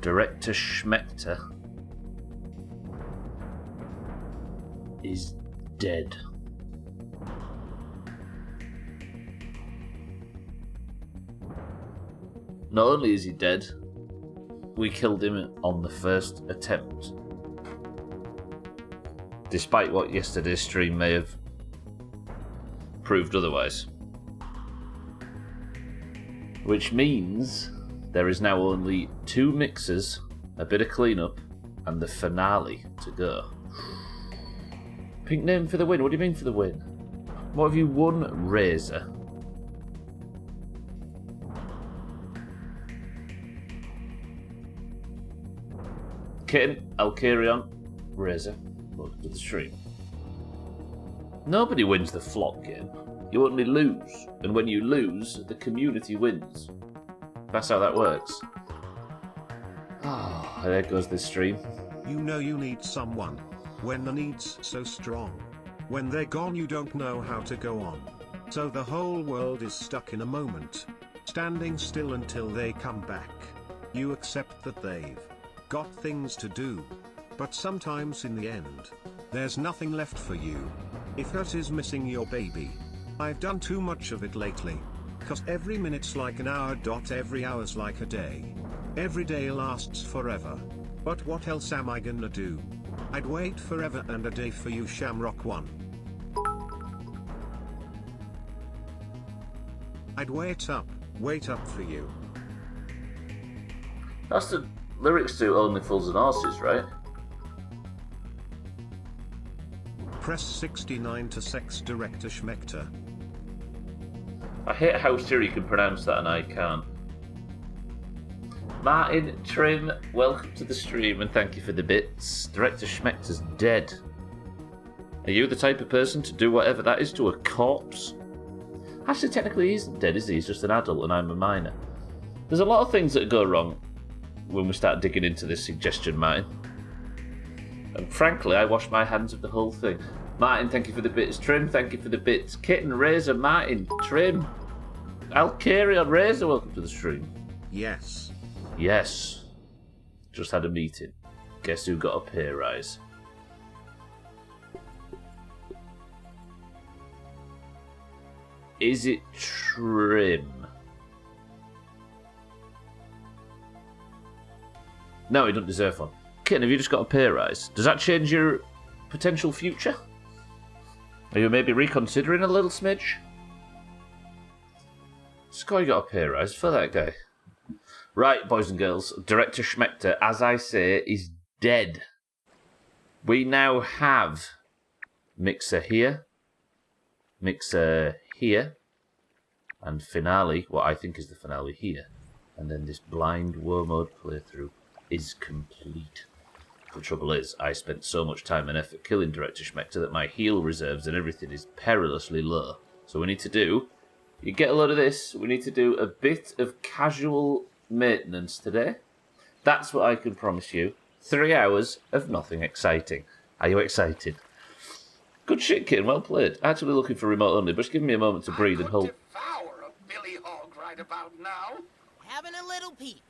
Director Schmechter is dead. Not only is he dead, we killed him on the first attempt. Despite what yesterday's stream may have proved otherwise. Which means there is now only 2 mixers, a bit of cleanup, and the finale to go. Pink name for the win. What do you mean for the win? What have you won, Razor? Kitten, I'll carry on. Razor, welcome to the stream. Nobody wins the flop game. You only lose. And when you lose, the community wins. That's how that works. Ah, oh, there goes this stream. You know you need someone. When the need's so strong. When they're gone you don't know how to go on. So the whole world is stuck in a moment. Standing still until they come back. You accept that they've got things to do. But sometimes in the end, there's nothing left for you. If that is missing your baby. I've done too much of it lately. Cause every minute's like an hour. Every hour's like a day. Every day lasts forever. But what else am I gonna do? I'd wait forever and a day for you, Shamrock One. I'd wait up for you. That's the lyrics to Only Fools and Horses, right? Press 69 to sex Director Schmechter. I hate how Siri can pronounce that and I can't. Martin Trim, welcome to the stream and thank you for the bits. Director Schmechter's dead. Are you the type of person to do whatever that is to a corpse? Actually, technically he isn't dead, is he? He's just an adult and I'm a minor. There's a lot of things that go wrong when we start digging into this suggestion, Martin. And frankly, I wash my hands of the whole thing. Martin, thank you for the bits. Trim, thank you for the bits. Kitten, Razor, Martin, Trim. I'll carry on. Razor, welcome to the stream. Yes. Yes. Just had a meeting. Guess who got a pay rise? Is it Trim? No, he doesn't deserve one. Kitten, have you just got a pay rise? Does that change your potential future? Are you maybe reconsidering a little smidge? Sky got a pay rise for that guy. Right, boys and girls, Director Schmechter, as I say, is dead. We now have Mixer here, Mixer here, and Finale, what I think is the finale here. And then this blind war mode playthrough is complete. The trouble is, I spent so much time and effort killing Director Schmechter that my heal reserves and everything is perilously low. So we need to do, you get a load of this, we need to do a bit of casual maintenance today. That's what I can promise you. 3 hours of nothing exciting. Are you excited? Good shit, kid. Well played. Actually looking for remote only, but just give me a moment to breathe and hold. Devour a Billy Hog right about now. Having a little peek.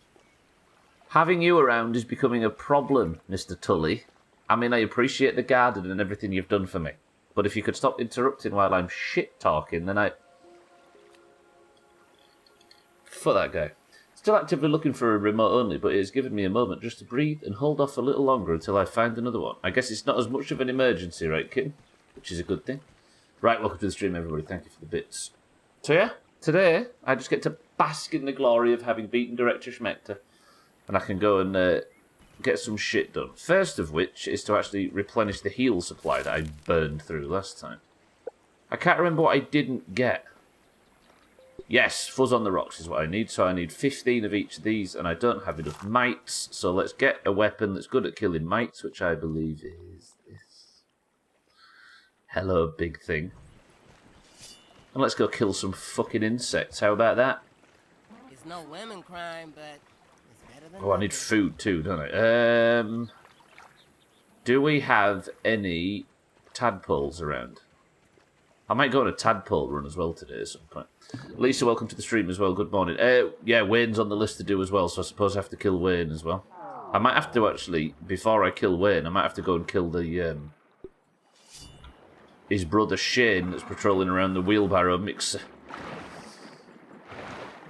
Having you around is becoming a problem, Mr. Tully. I mean, I appreciate the garden and everything you've done for me. But if you could stop interrupting while I'm shit-talking, then I... For that guy. Still actively looking for a remote only, but it has given me a moment just to breathe and hold off a little longer until I find another one. I guess it's not as much of an emergency, right, Kim? Which is a good thing. Right, welcome to the stream, everybody. Thank you for the bits. So yeah, today, I just get to bask in the glory of having beaten Director Schmechter. And I can go and get some shit done. First of which is to actually replenish the heal supply that I burned through last time. I can't remember what I didn't get. Yes, Fuzz on the Rocks is what I need. So I need 15 of each of these, and I don't have enough mites. So let's get a weapon that's good at killing mites, which I believe is this. Hello, big thing. And let's go kill some fucking insects. How about that? It's no women crime, but... Oh, I need food too, don't I? Do we have any tadpoles around? I might go on a tadpole run as well today at some point. Lisa, welcome to the stream as well. Good morning. Yeah, Wayne's on the list to do as well, so I suppose I have to kill Wayne as well. I might have to actually, before I kill Wayne, I might have to go and kill the his brother Shane that's patrolling around the wheelbarrow mixer.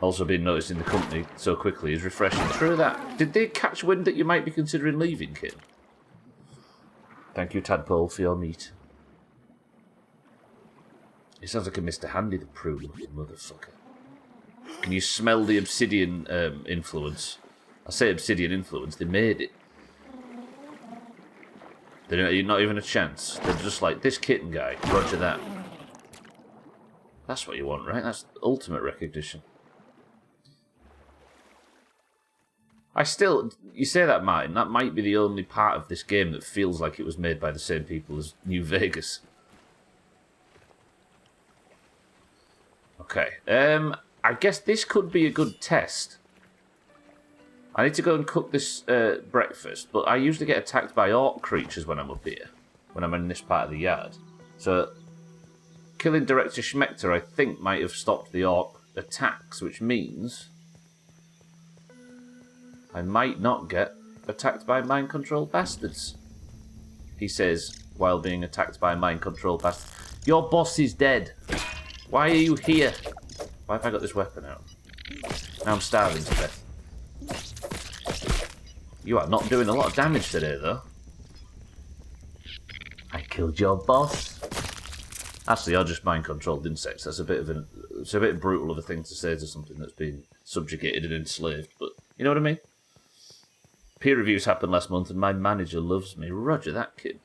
Also being noticed in the company so quickly is refreshing. True that. Did they catch wind that you might be considering leaving, kid? Thank you, Tadpole, for your meat. He sounds like a Mr. Handy, the prude-looking motherfucker. Can you smell the obsidian influence? I say obsidian influence, they made it. They're not even a chance. They're just like, this kitten guy, roger that. That's what you want, right? That's ultimate recognition. You say that, Martin, that might be the only part of this game that feels like it was made by the same people as New Vegas. Okay, I guess this could be a good test. I need to go and cook this breakfast, but I usually get attacked by orc creatures when I'm up here, when I'm in this part of the yard. So, killing Director Schmechter, I think, might have stopped the orc attacks, which means I might not get attacked by mind-controlled bastards. He says, while being attacked by mind-controlled bastards. Your boss is dead. Why are you here? Why have I got this weapon out? Now I'm starving to death. You are not doing a lot of damage today, though. I killed your boss. Actually, you're just mind-controlled insects. That's it's a bit brutal of a thing to say to something that's been subjugated and enslaved, but you know what I mean? Peer reviews happened last month and my manager loves me. Roger that, kid.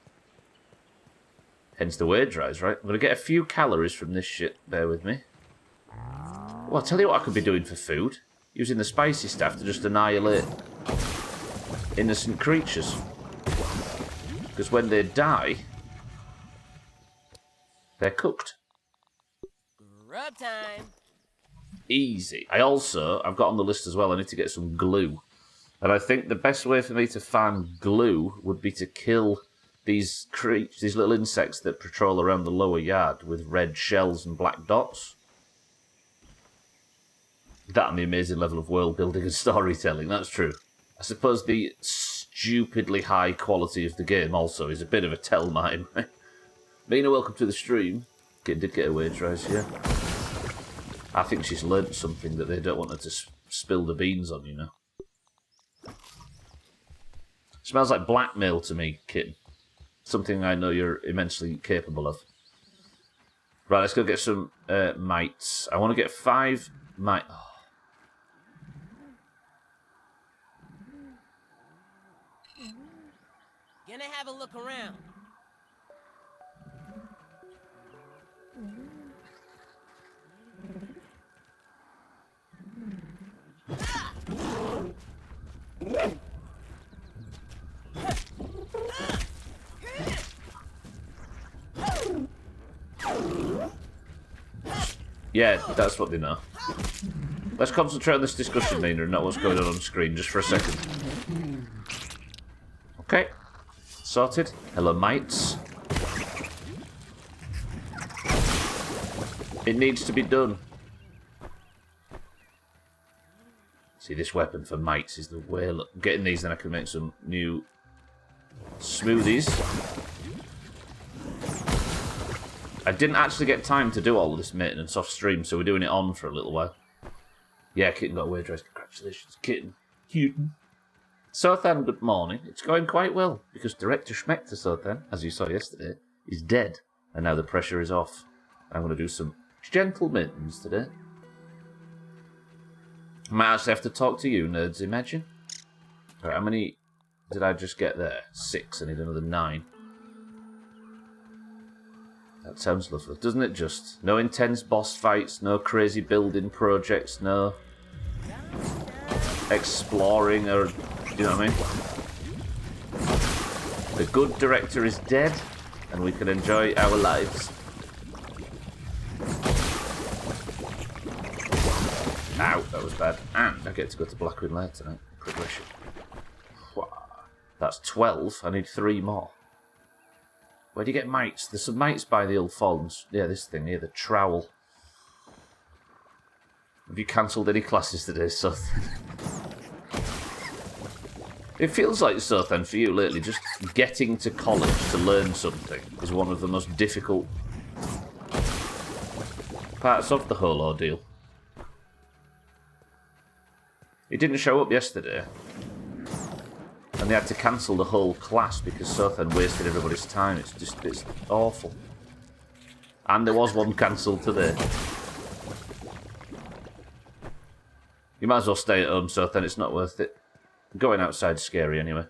Hence the wage rise, right? I'm going to get a few calories from this shit. Bear with me. Well, I'll tell you what I could be doing for food. Using the spicy stuff to just annihilate innocent creatures. Because when they die, they're cooked. Rub time. Easy. I've got on the list as well, I need to get some glue. And I think the best way for me to find glue would be to kill these little insects that patrol around the lower yard with red shells and black dots. That and the amazing level of world building and storytelling, that's true. I suppose the stupidly high quality of the game also is a bit of a tell mine, right? Mina, welcome to the stream. Did get a wage rise, yeah. I think she's learnt something that they don't want her to spill the beans on, you know. Smells like blackmail to me, kitten. Something I know you're immensely capable of. Right, let's go get some mites. I want to get 5 mites. Oh. Gonna have a look around. Yeah, that's what they know. Let's concentrate on this discussion, Mina, and not what's going on screen, just for a second. Okay. Sorted. Hello, mites. It needs to be done. See, this weapon for mites is the way. Look, getting these, then I can make some new smoothies. I didn't actually get time to do all of this maintenance off stream, so we're doing it on for a little while. Yeah, Kitten got a wage rise. Congratulations, Kitten. Kitten. Sothan, good morning. It's going quite well, because Director Schmechter Sothan, as you saw yesterday, is dead, and now the pressure is off. I'm going to do some gentle maintenance today. I might actually have to talk to you, nerds, imagine. Alright, how many did I just get there? 6, I need another 9. That sounds lovely, doesn't it just? No intense boss fights, no crazy building projects, no exploring, or, you know what I mean? The good director is dead, and we can enjoy our lives. Ow, that was bad. And I get to go to Blackwood Lair tonight. Progression. That's 12, I need 3 more. Where do you get mites? There's some mites by the old Falls. Yeah, this thing here, the trowel. Have you cancelled any classes today, Seth? It feels like so then for you lately, just getting to college to learn something is one of the most difficult parts of the whole ordeal. He didn't show up yesterday, and they had to cancel the whole class because Sothan wasted everybody's time. It's awful. And there was one cancelled today. You might as well stay at home, Sothan. It's not worth it. Going outside's scary anyway.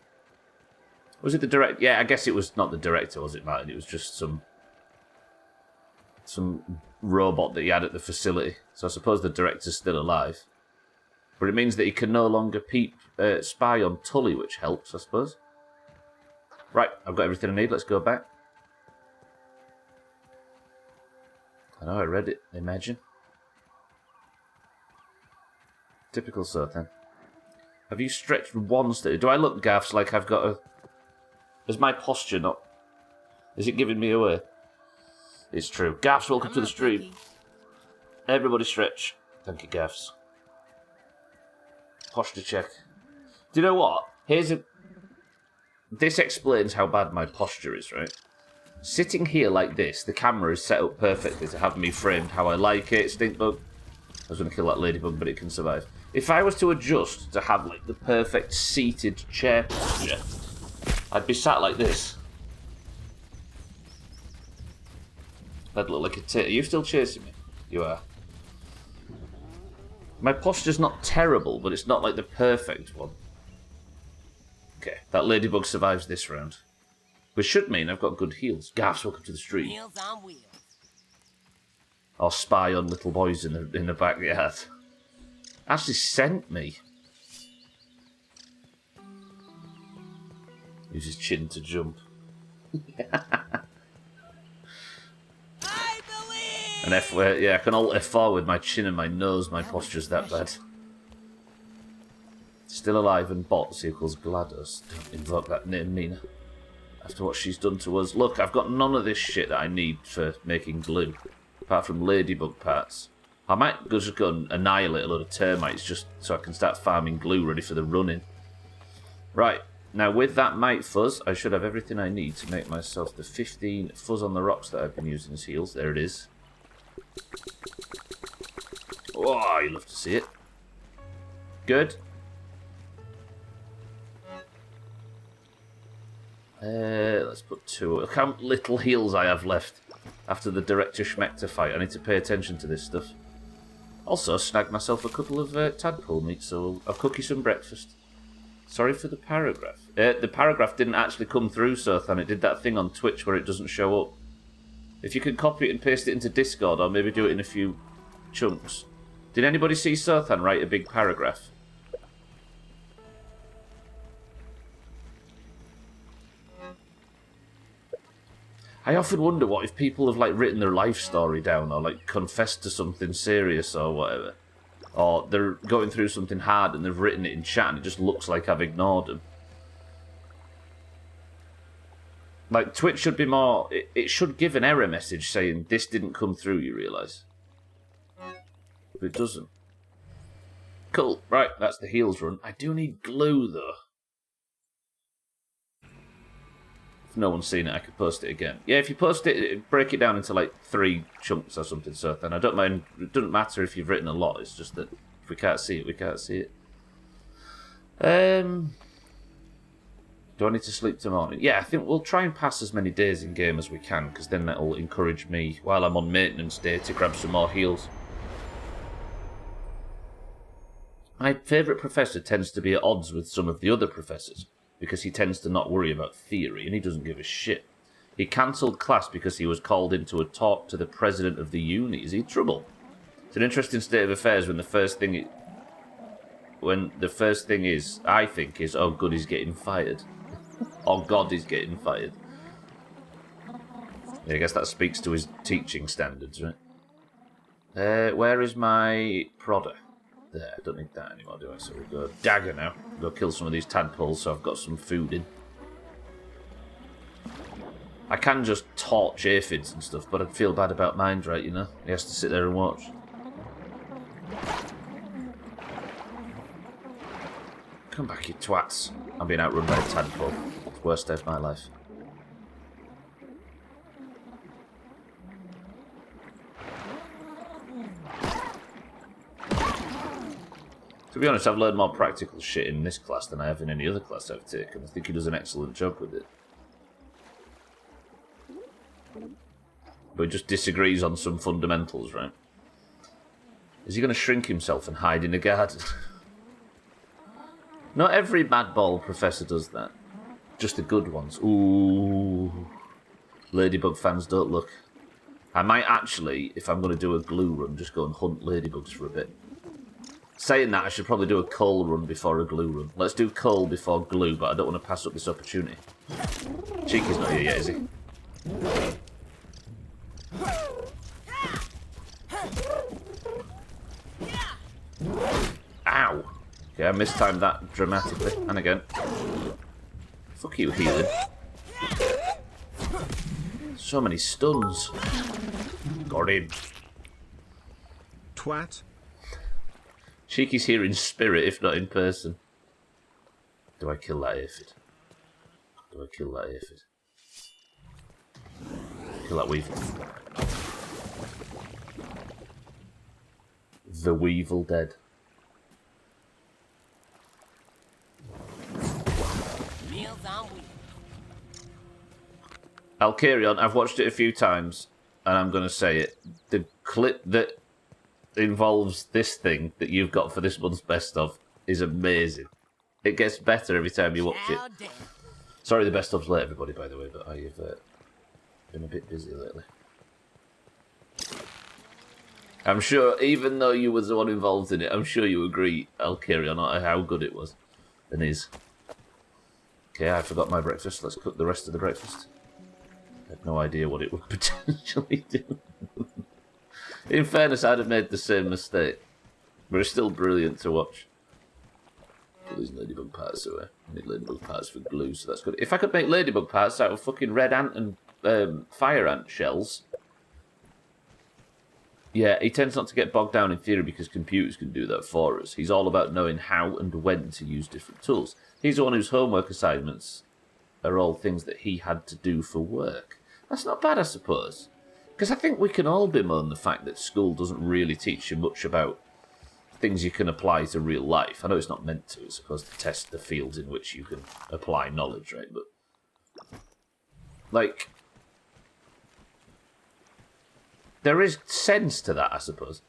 Was it the director? Yeah, I guess it was not the director, was it, Martin? It was just some robot that he had at the facility. So I suppose the director's still alive. But it means that he can no longer spy on Tully, which helps, I suppose. Right, I've got everything I need. Let's go back. I know, I read it. Imagine. Typical Sothan. Have you stretched one step? Do I look, gaffs, like I've got a... Is my posture not... Is it giving me away? It's true. Gaffs, welcome to the stream. Everybody stretch. Thank you, gaffs. Posture check. Do you know what? This explains how bad my posture is, right? Sitting here like this, the camera is set up perfectly to have me framed how I like it. Stinkbug. I was going to kill that ladybug, but it can survive. If I was to adjust to have like the perfect seated chair posture, I'd be sat like this. I'd look like a tit. Are you still chasing me? You are. My posture's not terrible, but it's not like the perfect one. Okay, that ladybug survives this round. Which should mean I've got good heals. Gaffs, welcome to the stream. Heels on wheels. Or spy on little boys in the backyard. Actually sent me. Use his chin to jump. I believe. And F, yeah, I can alt F4 with my chin and my nose. My posture's that bad. Still alive and bots equals GLaDOS. Don't invoke that name, Mina. After what she's done to us. Look, I've got none of this shit that I need for making glue. Apart from ladybug parts. I might just go and annihilate a load of termites just so I can start farming glue ready for the run-in. Right, now with that mite fuzz, I should have everything I need to make myself the 15 fuzz on the rocks that I've been using as heals. There it is. Oh, you love to see it. Good. Let's put 2. Look how little heals I have left after the Director Schmechter fight. I need to pay attention to this stuff. Also, snagged myself a couple of tadpole meat, so I'll cook you some breakfast. Sorry for the paragraph. The paragraph didn't actually come through, Sothan. It did that thing on Twitch where it doesn't show up. If you could copy it and paste it into Discord, or maybe do it in a few chunks. Did anybody see Sothan write a big paragraph? I often wonder what if people have like written their life story down or like confessed to something serious or whatever. Or they're going through something hard and they've written it in chat and it just looks like I've ignored them. Like Twitch should be more... It should give an error message saying this didn't come through, you realise. But it doesn't. Cool. Right, that's the heals run. I do need glue though. No one's seen it, I could post it again. Yeah, if you post it, break it down into like 3 chunks or something, so then I don't mind. It doesn't matter if you've written a lot, it's just that if we can't see it, we can't see it. Do I need to sleep tomorrow morning? Yeah, I think we'll try and pass as many days in game as we can, because then that'll encourage me, while I'm on maintenance day, to grab some more heals. My favourite professor tends to be at odds with some of the other professors, because he tends to not worry about theory, and he doesn't give a shit. He cancelled class because he was called in to a talk to the president of the uni. Is he in trouble? It's an interesting state of affairs when the first thing is, I think, is, oh good, he's getting fired. Oh god, he's getting fired. Yeah, I guess that speaks to his teaching standards, right? Where is my prodder? There, I don't need that anymore, do I? So we'll go dagger now. We'll go kill some of these tadpoles so I've got some food in. I can just torch aphids and stuff, but I'd feel bad about Mind, right, you know? He has to sit there and watch. Come back, you twats. I'm being outrun by a tadpole. It's the worst day of my life. To be honest, I've learned more practical shit in this class than I have in any other class I've taken. I think he does an excellent job with it. But he just disagrees on some fundamentals, right? Is he going to shrink himself and hide in a garden? Not every madball professor does that. Just the good ones. Ooh. Ladybug fans, don't look. I might actually, if I'm going to do a glue run, just go and hunt ladybugs for a bit. Saying that, I should probably do a coal run before a glue run. Let's do coal before glue, but I don't want to pass up this opportunity. Cheeky's not here yet, is he? Ow! Okay, I mistimed that dramatically. And again. Fuck you, healing. So many stuns. Got him. Twat. Cheeky's here in spirit, if not in person. Do I kill that aphid? Do I kill that aphid? Kill that weevil. The weevil dead. Alkarion, I've watched it a few times, and I'm going to say it. The clip that involves this thing that you've got for this month's best of is amazing. It gets better every time you watch it. Sorry the best of's late, everybody, by the way, but I've been a bit busy lately. I'm sure, even though you were the one involved in it, I'm sure you agree, Alkarion, on how good it was and is. Okay, I forgot my breakfast. Let's cook the rest of the breakfast. I had no idea what it would potentially do. In fairness, I'd have made the same mistake. But it's still brilliant to watch. Put these ladybug parts away. I need ladybug parts for glue, so that's good. If I could make ladybug parts out of fucking red ant and fire ant shells... Yeah, he tends not to get bogged down in theory because computers can do that for us. He's all about knowing how and when to use different tools. He's the one whose homework assignments are all things that he had to do for work. That's not bad, I suppose. Because I think we can all bemoan the fact that school doesn't really teach you much about things you can apply to real life. I know it's not meant to. It's supposed to test the fields in which you can apply knowledge, right? But, like, there is sense to that, I suppose.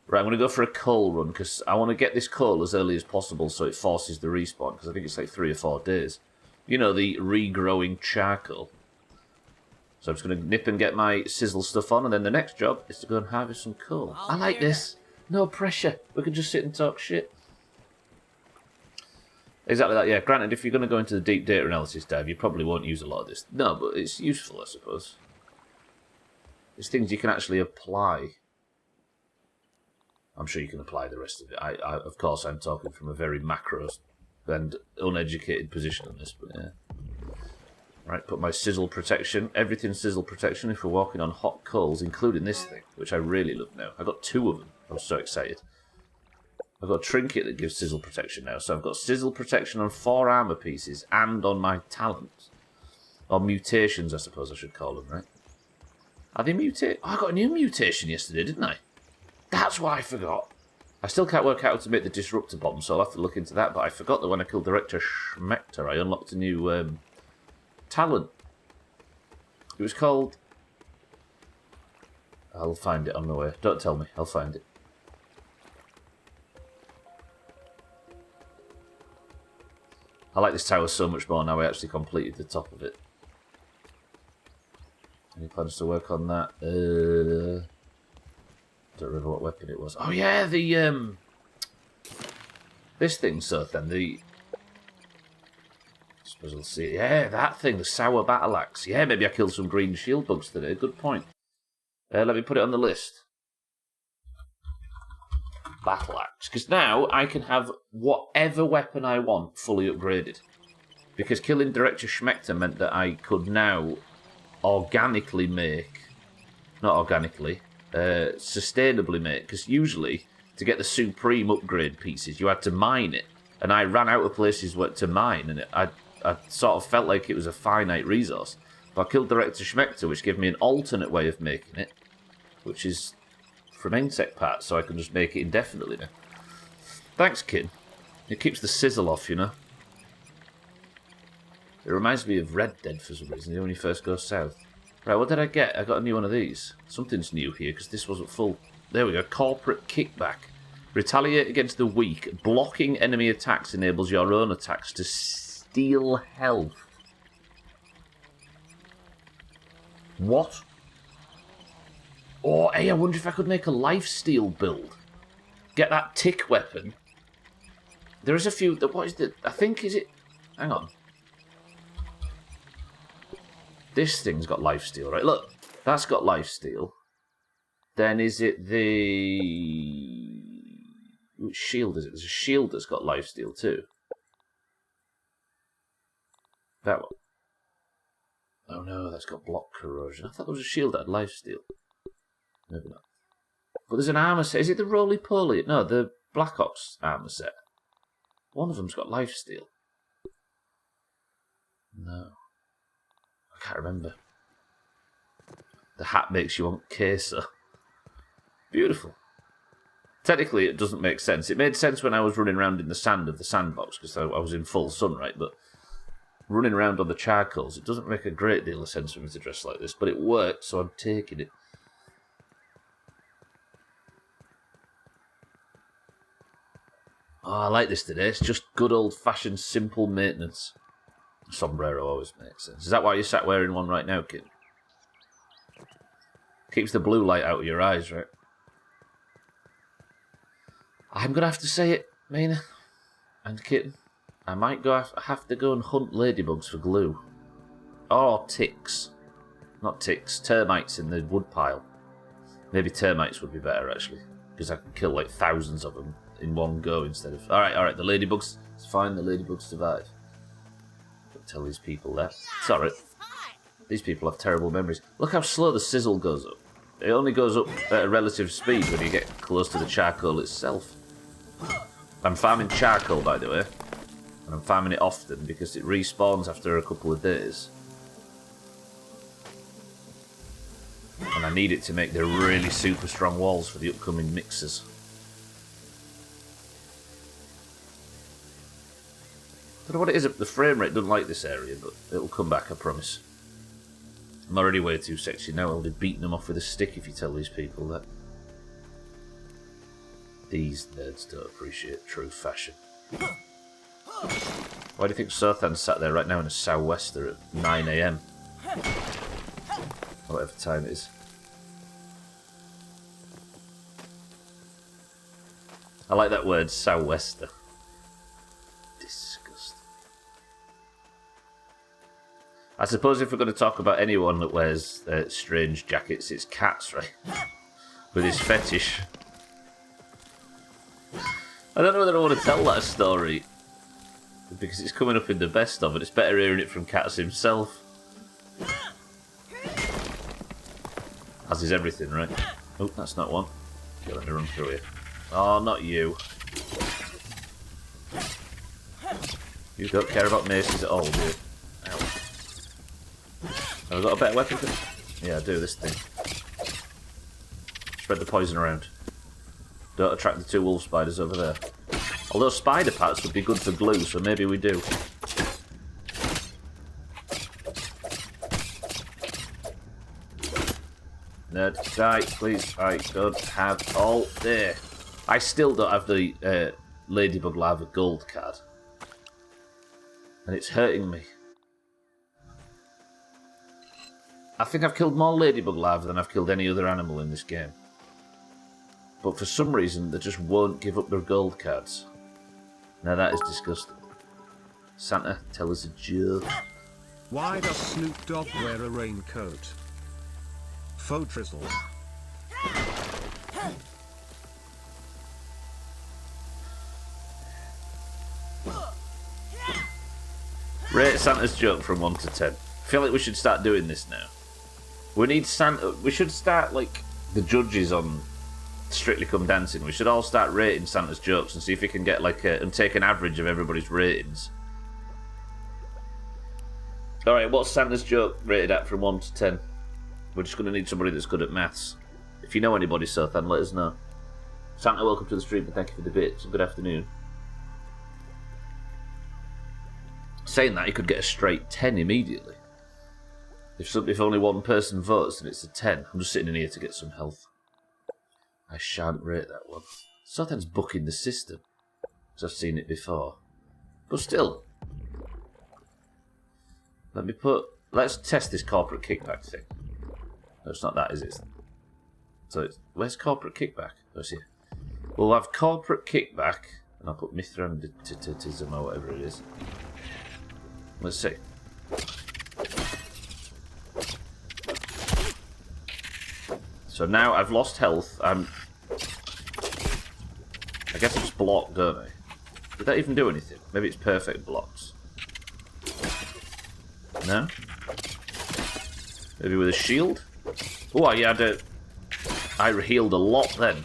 Right, I'm going to go for a coal run, because I want to get this coal as early as possible so it forces the respawn, because I think it's like 3 or 4 days. You know, the regrowing charcoal. So I'm just going to nip and get my sizzle stuff on, and then the next job is to go and harvest some coal. I like this. No pressure. We can just sit and talk shit. Exactly that, yeah. Granted, if you're going to go into the deep data analysis dive, you probably won't use a lot of this. No, but it's useful, I suppose. It's things you can actually apply. I'm sure you can apply the rest of it. Of course, I'm talking from a very macro and uneducated position on this, but yeah. Right, put my sizzle protection. Everything's sizzle protection if we're walking on hot coals, including this thing, which I really love now. I got 2 of them. I'm so excited. I've got a trinket that gives sizzle protection now, so I've got sizzle protection on 4 armor pieces and on my talents. Or mutations, I suppose I should call them, right? Are they mutate? Oh, I got a new mutation yesterday, didn't I? That's why I forgot. I still can't work out how to make the disruptor bomb, so I'll have to look into that, but I forgot that when I killed Director Schmechter, I unlocked a new talent. It was called... I'll find it on the way. Don't tell me, I'll find it. I like this tower so much more now I actually completed the top of it. Any plans to work on that? Don't remember what weapon it was. Oh yeah, the this thing, so then the... I suppose we'll see. Yeah, that thing, the sour battle axe. Yeah, maybe I killed some green shield bugs today. Good point. Let me put it on the list. Battle axe. Because now I can have whatever weapon I want fully upgraded. Because killing Director Schmechter meant that I could now organically make... Not organically. Sustainably make. Because usually, to get the supreme upgrade pieces, you had to mine it. and I ran out of places to mine, and I sort of felt like it was a finite resource. But I killed Director Schmechter, which gave me an alternate way of making it, which is from insect parts, so I can just make it indefinitely now. Thanks, kid. It keeps the sizzle off, you know. It reminds me of Red Dead for some reason, when you first go south. Right, what did I get? I got a new one of these. Something's new here, because this wasn't full. There we go, corporate kickback. Retaliate against the weak. Blocking enemy attacks enables your own attacks to steal health. What? Oh, hey, I wonder if I could make a lifesteal build. Get that tick weapon. There is a few... What is the... I think, is it... Hang on. This thing's got lifesteal, right? Look, that's got lifesteal. Then is it the... Which shield is it? There's a shield that's got lifesteal too. That one. Oh no, that's got block corrosion. I thought there was a shield that had lifesteal. Maybe not. But there's an armor set. Is it the roly-poly? No, the Black Ops armor set. One of them's got lifesteal. No. I can't remember. The hat makes you want queso. Beautiful. Technically, it doesn't make sense. It made sense when I was running around in the sand of the sandbox, because I was in full sun, right? But running around on the charcoals, it doesn't make a great deal of sense for me to dress like this. But it worked, so I'm taking it. Oh, I like this today. It's just good old-fashioned simple maintenance. Sombrero always makes sense. Is that why you sat wearing one right now, kid? Keeps the blue light out of your eyes, right? I'm going to have to say it, Mina and Kitten. I might have to go and hunt ladybugs for glue. Or ticks. Not ticks, termites in the woodpile. Maybe termites would be better, actually. Because I can kill like thousands of them in one go instead of... Alright, the ladybugs. It's fine, the ladybugs survive. Don't tell these people that. It's alright. These people have terrible memories. Look how slow the sizzle goes up. It only goes up at a relative speed when you get close to the charcoal itself. I'm farming charcoal, by the way. And I'm farming it often because it respawns after a couple of days. And I need it to make the really super strong walls for the upcoming mixers. I don't know what it is, the frame rate doesn't like this area, but it'll come back, I promise. I'm already way too sexy now, I'll be beating them off with a stick if you tell these people that. These nerds don't appreciate true fashion. Why do you think Sothan's sat there right now in a sou'wester at 9 AM? Whatever time it is. I like that word, sou'wester. Disgusting. I suppose if we're going to talk about anyone that wears strange jackets, it's Cats, right? With his fetish. I don't know whether I want to tell that story. Because it's coming up in the best of, and it's better hearing it from Cats himself. As is everything, right? Oh, that's not one. Okay, let me run through here. Oh, not you. You don't care about maces at all, do you? Ow. Have I got a better weapon? Yeah, I do, this thing. Spread the poison around. Don't attract the two wolf spiders over there. Although spider parts would be good for glue, so maybe we do. Nerd, die, please. I don't have all there. I still don't have the Ladybug Larva gold card. And it's hurting me. I think I've killed more Ladybug Larva than I've killed any other animal in this game. But for some reason, they just won't give up their gold cards. Now that is disgusting. Santa, tell us a joke. Why does Snoop Dogg wear a raincoat? Faux drizzle. Rate Santa's joke from 1 to 10. I feel like we should start doing this now. We need Santa. We should start like the judges on Strictly Come Dancing. We should all start rating Santa's jokes and see if we can get like and take an average of everybody's ratings. Alright, what's Santa's joke rated at from 1 to 10? We're just going to need somebody that's good at maths. If you know anybody, Sothan, let us know. Santa, welcome to the stream and thank you for the bits. Good afternoon. Saying that, you could get a straight 10 immediately. If only one person votes, then it's a 10. I'm just sitting in here to get some health. I shan't rate that one. Sothan's bucking the system, because I've seen it before. But still. Let's test this corporate kickback thing. No, it's not that, is it? So, where's corporate kickback? Oh, it's here. We'll have corporate kickback, and I'll put Mithranditism or whatever it is. Let's see. So now I've lost health. I guess it's blocked, don't I? Did that even do anything? Maybe it's perfect blocks. No? Maybe with a shield? Oh, yeah, I healed a lot then.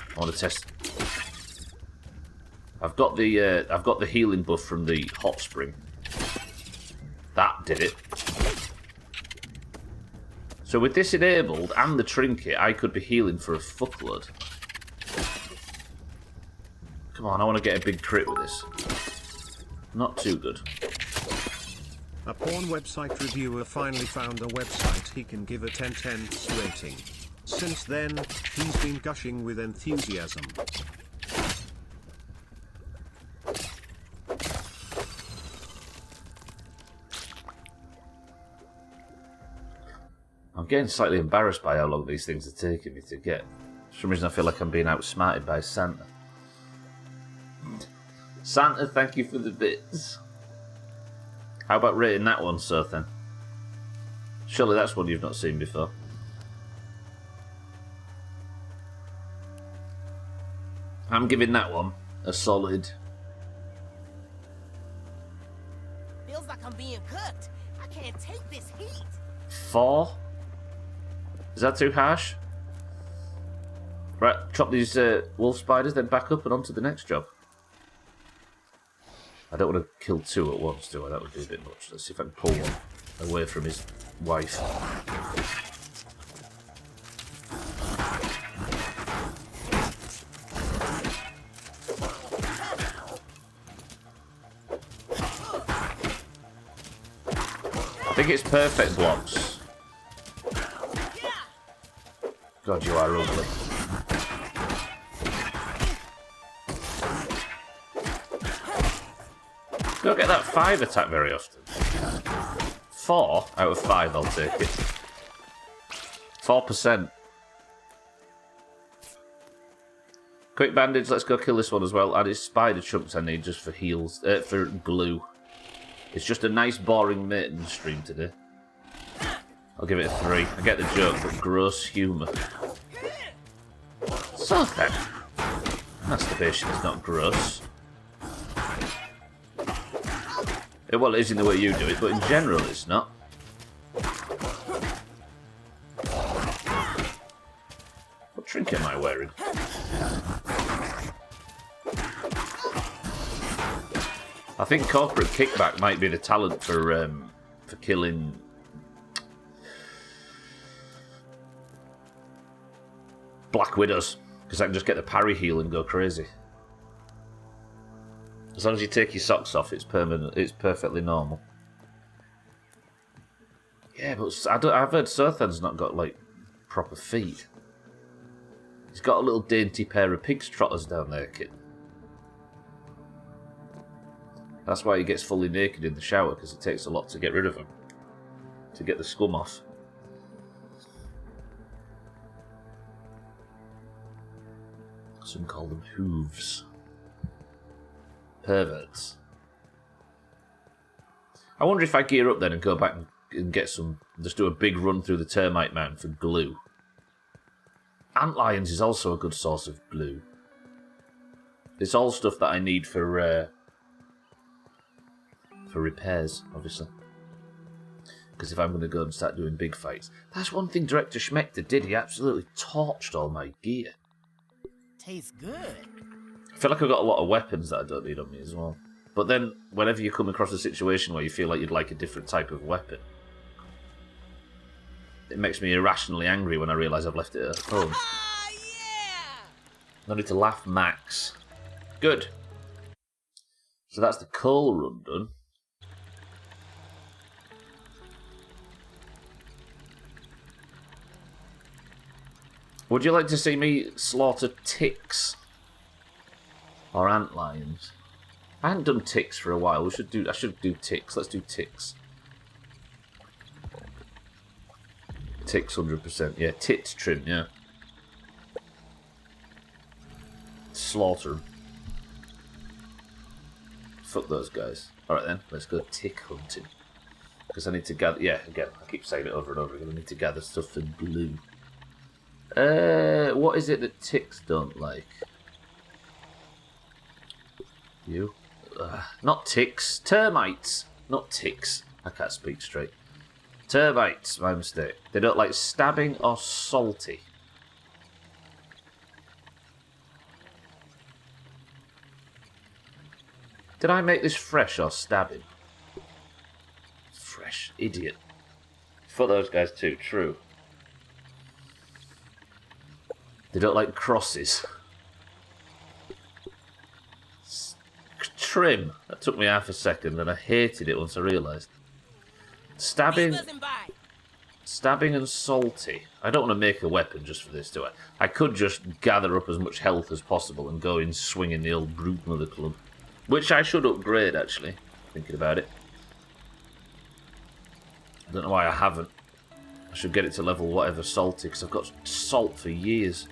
I want to test. I've got the healing buff from the hot spring. That did it. So with this enabled and the trinket, I could be healing for a fuckload. Come on, I want to get a big crit with this. Not too good. A porn website reviewer finally found a website he can give a 10/10 rating. Since then, he's been gushing with enthusiasm. I'm getting slightly embarrassed by how long these things are taking me to get. For some reason I feel like I'm being outsmarted by Santa. Santa, thank you for the bits. How about rating that one, Sothan? Surely that's one you've not seen before. I'm giving that one a solid... Feels like I'm being cooked. I can't take this heat. 4? Is that too harsh? Right, chop these wolf spiders, then back up and on to the next job. I don't want to kill 2 at once, do I? That would be a bit much. Let's see if I can pull one away from his wife. I think it's perfect blocks. God, you are ugly. Don't get that 5 attack very often. 4 out of 5, I'll take it. 4%. Quick bandage, let's go kill this one as well. And it's spider chunks I need just for heals, for glue. It's just a nice boring maintenance stream today. I'll give it a 3. I get the joke, but gross humour. So then, masturbation is not gross. Well, it is in the way you do it, but in general it's not. What trinket am I wearing? I think corporate kickback might be the talent for killing Black Widows, because I can just get the parry heal and go crazy. As long as you take your socks off, it's permanent. It's perfectly normal. Yeah, but I've heard Sothan's not got like proper feet. He's got a little dainty pair of pig's trotters down there, kid. That's why he gets fully naked in the shower, because it takes a lot to get rid of him, to get the scum off. Some call them hooves. Perverts. I wonder if I gear up then and go back and get some, just do a big run through the Termite Mountain for glue. Antlions is also a good source of glue. It's all stuff that I need for repairs, obviously. Because if I'm going to go and start doing big fights... That's one thing Director Schmechter did. He absolutely torched all my gear. Tastes good. I feel like I've got a lot of weapons that I don't need on me as well. But then, whenever you come across a situation where you feel like you'd like a different type of weapon, it makes me irrationally angry when I realise I've left it at home. Yeah! No need to laugh, Max. Good. So that's the coal run done. Would you like to see me slaughter ticks? Or antlions? I haven't done ticks for a while. I should do ticks. Let's do ticks. Ticks 100%. Yeah, tits trim, yeah. Slaughter 'em. Fuck those guys. Alright then, let's go tick hunting. Because I need to gather... Yeah, again, I keep saying it over and over again. I need to gather stuff for blue. What is it that ticks don't like? You? Not ticks. Termites. Not ticks. I can't speak straight. Termites, my mistake. They don't like stabbing or salty. Did I make this fresh or stabbing? Fresh. Idiot. For those guys too, true. They don't like crosses. Trim. That took me half a second and I hated it once I realised. Stabbing and salty. I don't want to make a weapon just for this, do I? I could just gather up as much health as possible and go in swinging the old Brute Mother Club. Which I should upgrade, actually. Thinking about it. I don't know why I haven't. I should get it to level whatever salty, because I've got salt for years.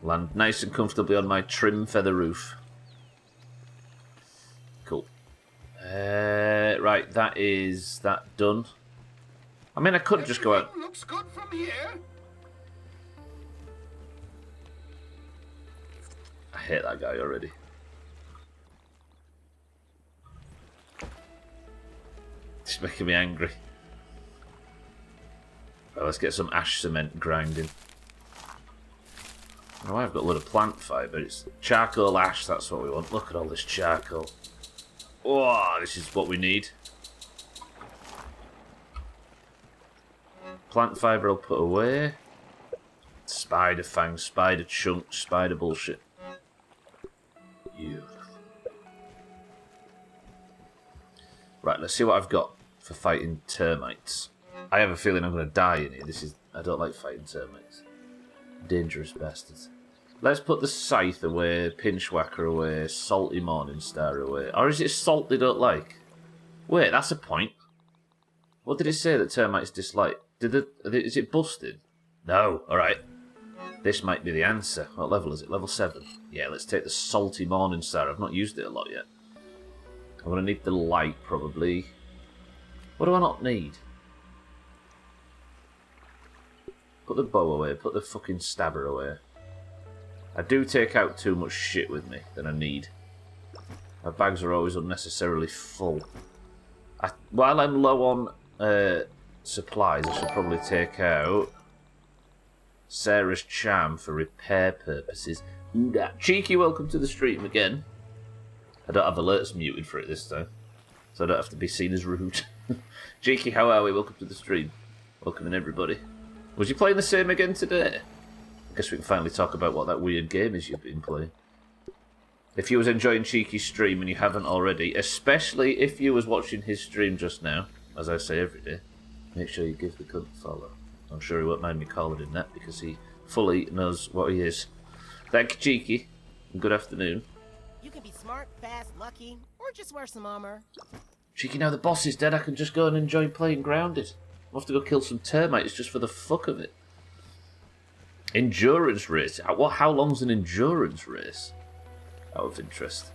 Land nice and comfortably on my trim feather roof. Cool. Right, that is that done. I mean, I could just go out. Looks good from here. I hate that guy already. It's making me angry. Well, let's get some ash cement grinding. Oh, I've got a lot of plant fibre. It's charcoal ash, that's what we want. Look at all this charcoal. Oh, this is what we need. Plant fibre I'll put away. Spider fangs, spider chunks, spider bullshit. Beautiful. Right, let's see what I've got for fighting termites. I have a feeling I'm going to die in here. I don't like fighting termites. Dangerous bastards. Let's put the scythe away, pinchwhacker away, salty morning star away. Or is it salt they don't like? Wait, that's a point. What did it say that termites dislike? Is it busted? No. Alright. This might be the answer. What level is it? Level 7. Yeah, let's take the salty morning star. I've not used it a lot yet. I'm going to need the light, probably. What do I not need? Put the bow away. Put the fucking stabber away. I do take out too much shit with me than I need. My bags are always unnecessarily full. While I'm low on supplies, I should probably take out Sarah's charm for repair purposes. Ooh, that. Cheeky, welcome to the stream again. I don't have alerts muted for it this time, so I don't have to be seen as rude. Cheeky, how are we? Welcome to the stream. Welcome in, everybody. Was you playing the same again today? I guess we can finally talk about what that weird game is you've been playing. If you was enjoying Cheeky's stream and you haven't already, especially if you was watching his stream just now, as I say every day, make sure you give the cunt a follow. I'm sure he won't mind me calling him that because he fully knows what he is. Thank you, Cheeky, and good afternoon. You can be smart, fast, lucky, or just wear some armor. Cheeky, now the boss is dead, I can just go and enjoy playing Grounded. I'll have to go kill some termites just for the fuck of it. Endurance race? How long's an endurance race? Out of interest.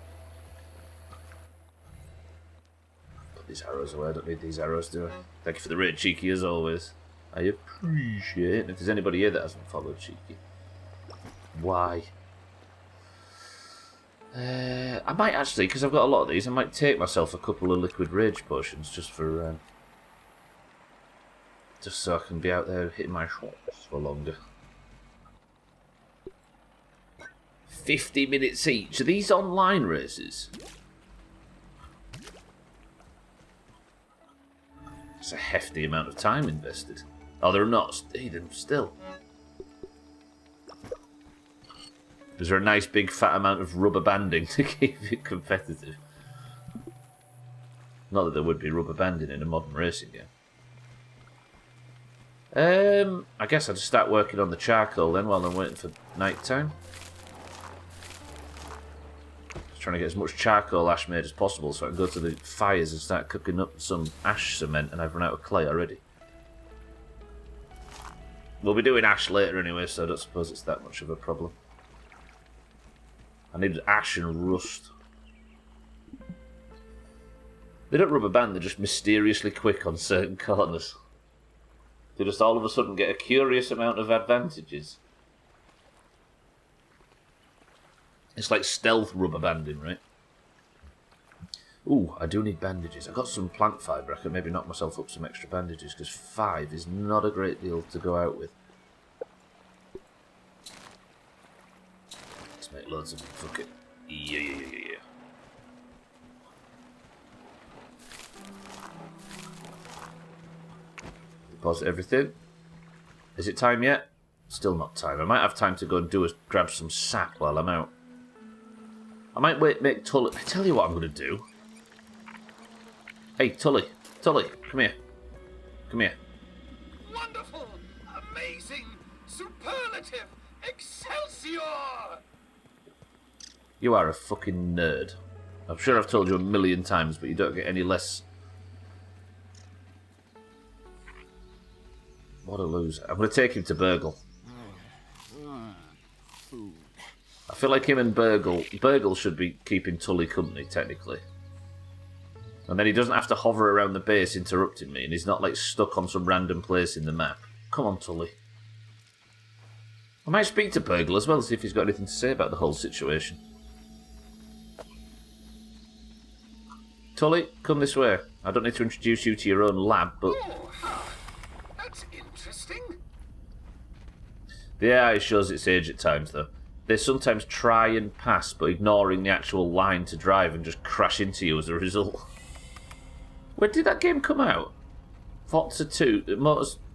Put these arrows away, I don't need these arrows, do I? Thank you for the raid, Cheeky, as always. I appreciate it. And if there's anybody here that hasn't followed Cheeky, why? I might actually, because I've got a lot of these, I might take myself a couple of liquid rage potions just for... just so I can be out there hitting my shots for longer. 50 minutes each. Are these online races? It's a hefty amount of time invested. Oh, they're not. Even still. Is there a nice big fat amount of rubber banding to keep it competitive? Not that there would be rubber banding in a modern racing game. I guess I'll just start working on the charcoal then while I'm waiting for night time. Just trying to get as much charcoal ash made as possible so I can go to the fires and start cooking up some ash cement, and I've run out of clay already. We'll be doing ash later anyway, so I don't suppose it's that much of a problem. I need ash and rust. They don't rubber band, they're just mysteriously quick on certain corners. They just all of a sudden get a curious amount of advantages. It's like stealth rubber banding, right? Ooh, I do need bandages. I got some plant fibre. I could maybe knock myself up some extra bandages, because 5 is not a great deal to go out with. Let's make loads of them. Fuck it. Yeah. Deposit everything. Is it time yet? Still not time. I might have time to go and grab some sap while I'm out. I might make Tully... I tell you what I'm going to do. Hey, Tully, come here. Come here. Wonderful! Amazing! Superlative! Excelsior! You are a fucking nerd. I'm sure I've told you a million times, but you don't get any less... What a loser. I'm going to take him to Burgle. I feel like him and Burgle should be keeping Tully company, technically. And then he doesn't have to hover around the base interrupting me, and he's not like stuck on some random place in the map. Come on, Tully. I might speak to Burgle as well, see if he's got anything to say about the whole situation. Tully, come this way. I don't need to introduce you to your own lab, but... Oh, that's interesting. The AI shows its age at times, though. They sometimes try and pass, but ignoring the actual line to drive and just crash into you as a result. When did that game come out? Forza 2,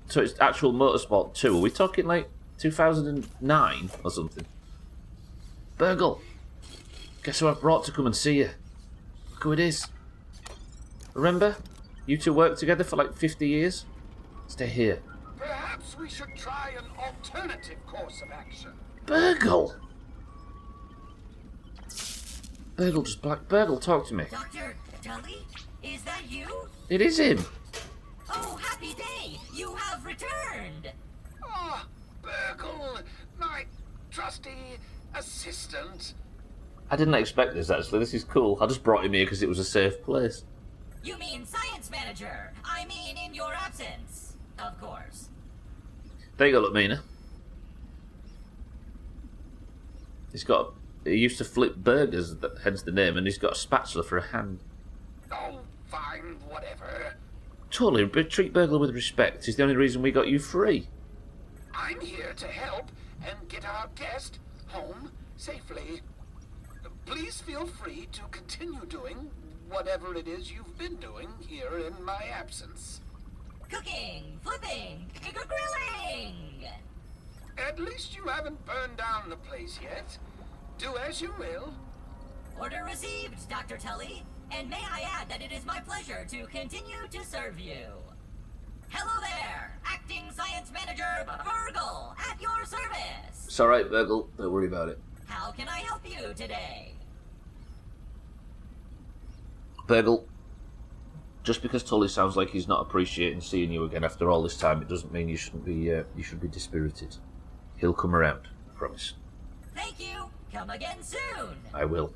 so it's actual Motorsport 2. Are we talking like 2009 or something? Burgle, guess who I've brought to come and see you? Look who it is. Remember? You two worked together for like 50 years? Stay here. Perhaps we should try an alternative course of action. Burgle! Burgle, talk to me. Dr. Tully? Is that you? It is him. Oh, happy day! You have returned! Ah, Burgle, my trusty assistant. I didn't expect this, actually. This is cool. I just brought him here because it was a safe place. You mean science manager? I mean in your absence, of course. There you go, look, Mina. He used to flip burgers, hence the name, and he's got a spatula for a hand. Oh, fine, whatever. Totally, but treat Burglar with respect. It's the only reason we got you free. I'm here to help and get our guest home safely. Please feel free to continue doing whatever it is you've been doing here in my absence. Cooking, flipping, grilling! At least you haven't burned down the place yet. Do as you will. Order received, Dr. Tully. And may I add that it is my pleasure to continue to serve you. Hello there, Acting Science Manager Burgle, at your service. It's alright, Burgle. Don't worry about it. How can I help you today? Burgle, just because Tully sounds like he's not appreciating seeing you again after all this time, it doesn't mean you shouldn't be. You should be dispirited. He'll come around, I promise. Thank you. Come again soon. I will.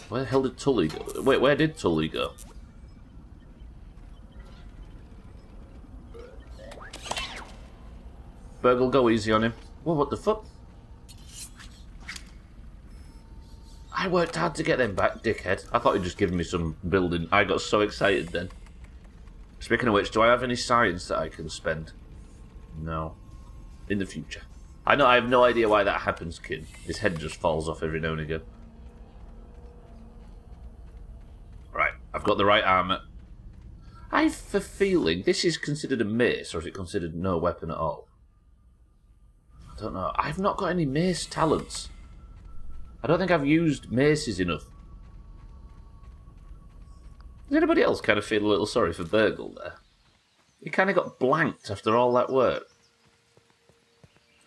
Where the hell did Tully go? Wait, where did Tully go? Burgle, go easy on him. Whoa, what the fuck? I worked hard to get them back, dickhead. I thought he'd just given me some building. I got so excited then. Speaking of which, do I have any science that I can spend? No. In the future. I know, I have no idea why that happens, kid. His head just falls off every now and again. Right, I've got the right armour. I have a feeling this is considered a mace, or is it considered no weapon at all? I don't know. I've not got any mace talents. I don't think I've used maces enough. Does anybody else kind of feel a little sorry for Burgle there? He kind of got blanked after all that work.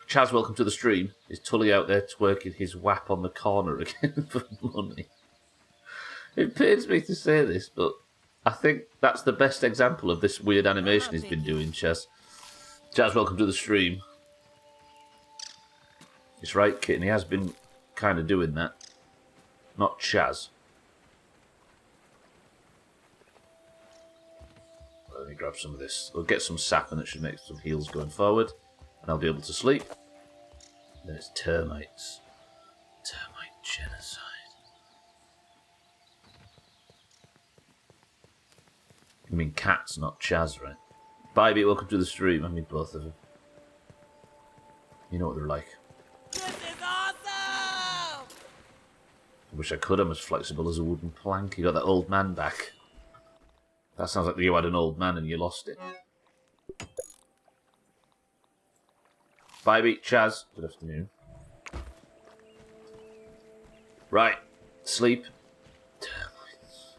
Chaz, welcome to the stream. Is Tully out there twerking his whap on the corner again for money? It pains me to say this, but I think that's the best example of this weird animation he's been doing, Chaz. Chaz, welcome to the stream. It's right, Kitten, he has been kind of doing that. Not Chaz. Let me grab some of this. We'll get some sap and it should make some heals going forward. And I'll be able to sleep. Then it's termites. Termite genocide. You mean cats, not Chaz, right? Bybee, welcome to the stream. I mean both of them. You know what they're like. This is awesome! I wish I could. I'm as flexible as a wooden plank. You got that old man back. That sounds like you had an old man and you lost it. Bybee, Chaz, good afternoon. Right, sleep. Termites.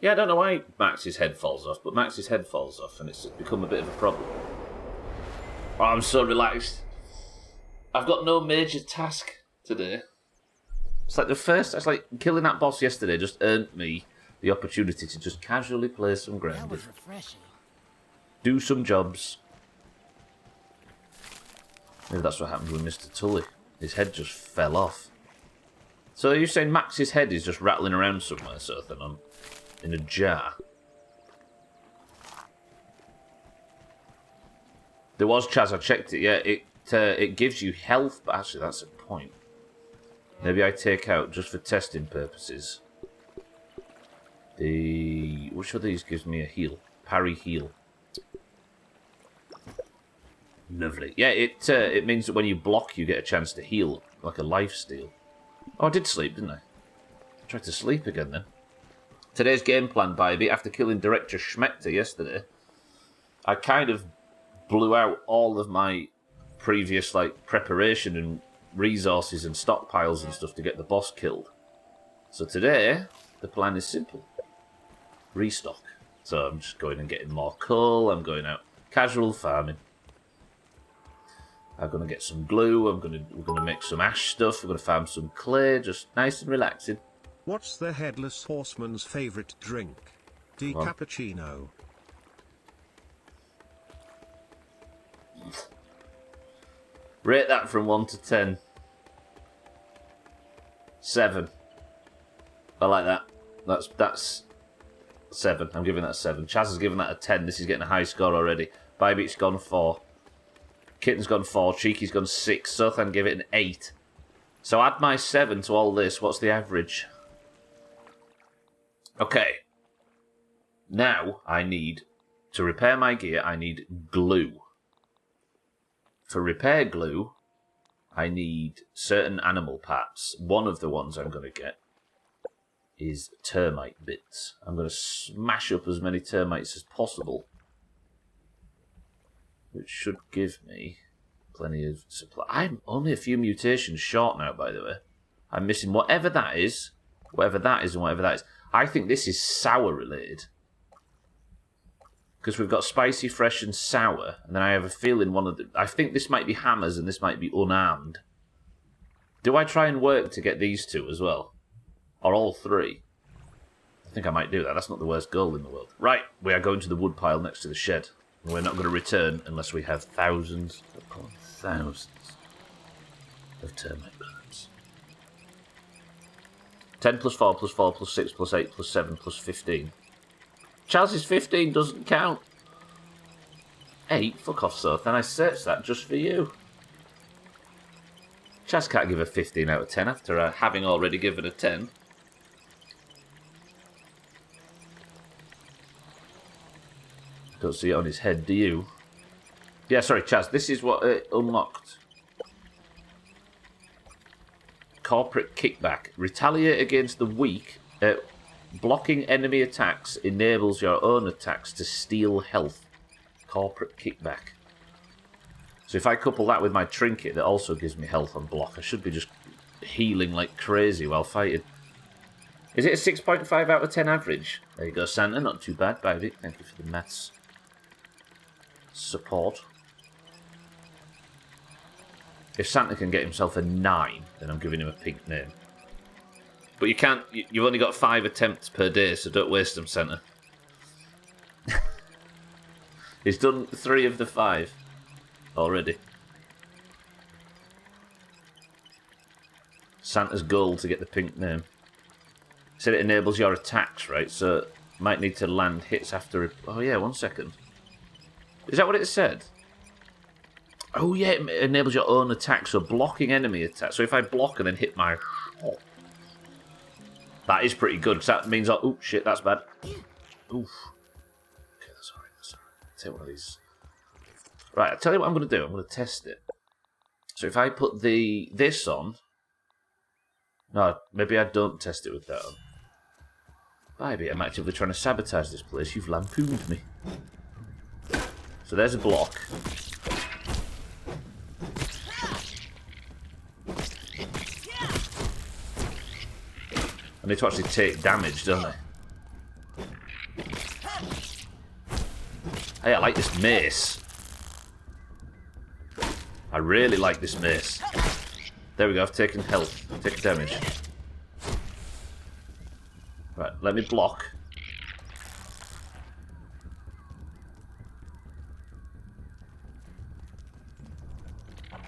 Yeah, I don't know why Max's head falls off, but Max's head falls off and it's become a bit of a problem. Oh, I'm so relaxed. I've got no major task today. It's like it's like killing that boss yesterday just earned me the opportunity to just casually play some That grounded. was refreshing. Do some jobs. Maybe that's what happened with Mr. Tully. His head just fell off. So are you saying Max's head is just rattling around somewhere, sort of thing, in a jar? There was, Chaz, I checked it, yeah, it gives you health, but actually that's a point. Maybe I take out, just for testing purposes, which of these gives me a heal? Parry heal. Lovely. Yeah, it means that when you block, you get a chance to heal, like a life steal. Oh, I did sleep, didn't I? I tried to sleep again then. Today's game plan, Bybee, after killing Director Schmechter yesterday, I kind of blew out all of my previous preparation and resources and stockpiles and stuff to get the boss killed. So today, the plan is simple. Restock. So I'm just going and getting more coal, I'm going out casual farming. I'm going to get some glue, we're going to make some ash stuff, we're going to farm some clay, just nice and relaxing. What's the headless horseman's favourite drink? Cappuccino. Rate that from 1 to 10. 7. I like that. That's 7. I'm giving that a 7. Chaz has given that a 10. This is getting a high score already. Bybeat's gone 4. Kitten's gone 4. Cheeky's gone 6. Sothan give it an 8. So add my 7 to all this. What's the average? Okay. Now I need, to repair my gear, I need glue. For repair glue, I need certain animal parts. One of the ones I'm going to get is termite bits. I'm going to smash up as many termites as possible, which should give me plenty of supply. I'm only a few mutations short now, by the way. I'm missing whatever that is and whatever that is. I think this is sour related. Because we've got spicy, fresh, and sour, and then I have a feeling I think this might be hammers and this might be unarmed. Do I try and work to get these two as well? Or all three? I think I might do that. That's not the worst goal in the world. Right, we are going to the woodpile next to the shed. And we're not going to return unless we have thousands upon thousands of termite birds. 10 plus 4 plus 4 plus 6 plus 8 plus 7 plus 15. Chelsea's 15 doesn't count. 8? Fuck off, so then I searched that just for you. Chaz can't give a 15 out of 10 after having already given a 10. Don't see it on his head, do you? Yeah, sorry, Chaz, this is what it unlocked. Corporate kickback. Retaliate against the weak. Blocking enemy attacks enables your own attacks to steal health. Corporate kickback. So if I couple that with my trinket that also gives me health on block, I should be just healing like crazy while fighting. Is it a 6.5 out of 10 average? There you go, Santa. Not too bad, Bowdy. Thank you for the maths support. If Santa can get himself a 9, then I'm giving him a pink name. But you can't. You've only got 5 attempts per day, so don't waste them, Santa. He's done 3 of the 5 already. Santa's goal to get the pink name. Said it enables your attacks, right? So might need to land hits after. Oh yeah, 1 second. Is that what it said? Oh yeah, it enables your own attacks, so blocking enemy attacks. So if I block and then hit my. Oh, that is pretty good, because that means. Oh shit, that's bad. Oof. Okay, that's alright. That's alright. Take one of these. Right, I'll tell you what I'm going to do. I'm going to test it. So if I put this on... No, maybe I don't test it with that on. Maybe I'm actively trying to sabotage this place. You've lampooned me. So there's a block. I need to actually take damage, don't I? Hey, I like this mace. I really like this mace. There we go, I've taken health. Taken damage. Right, let me block.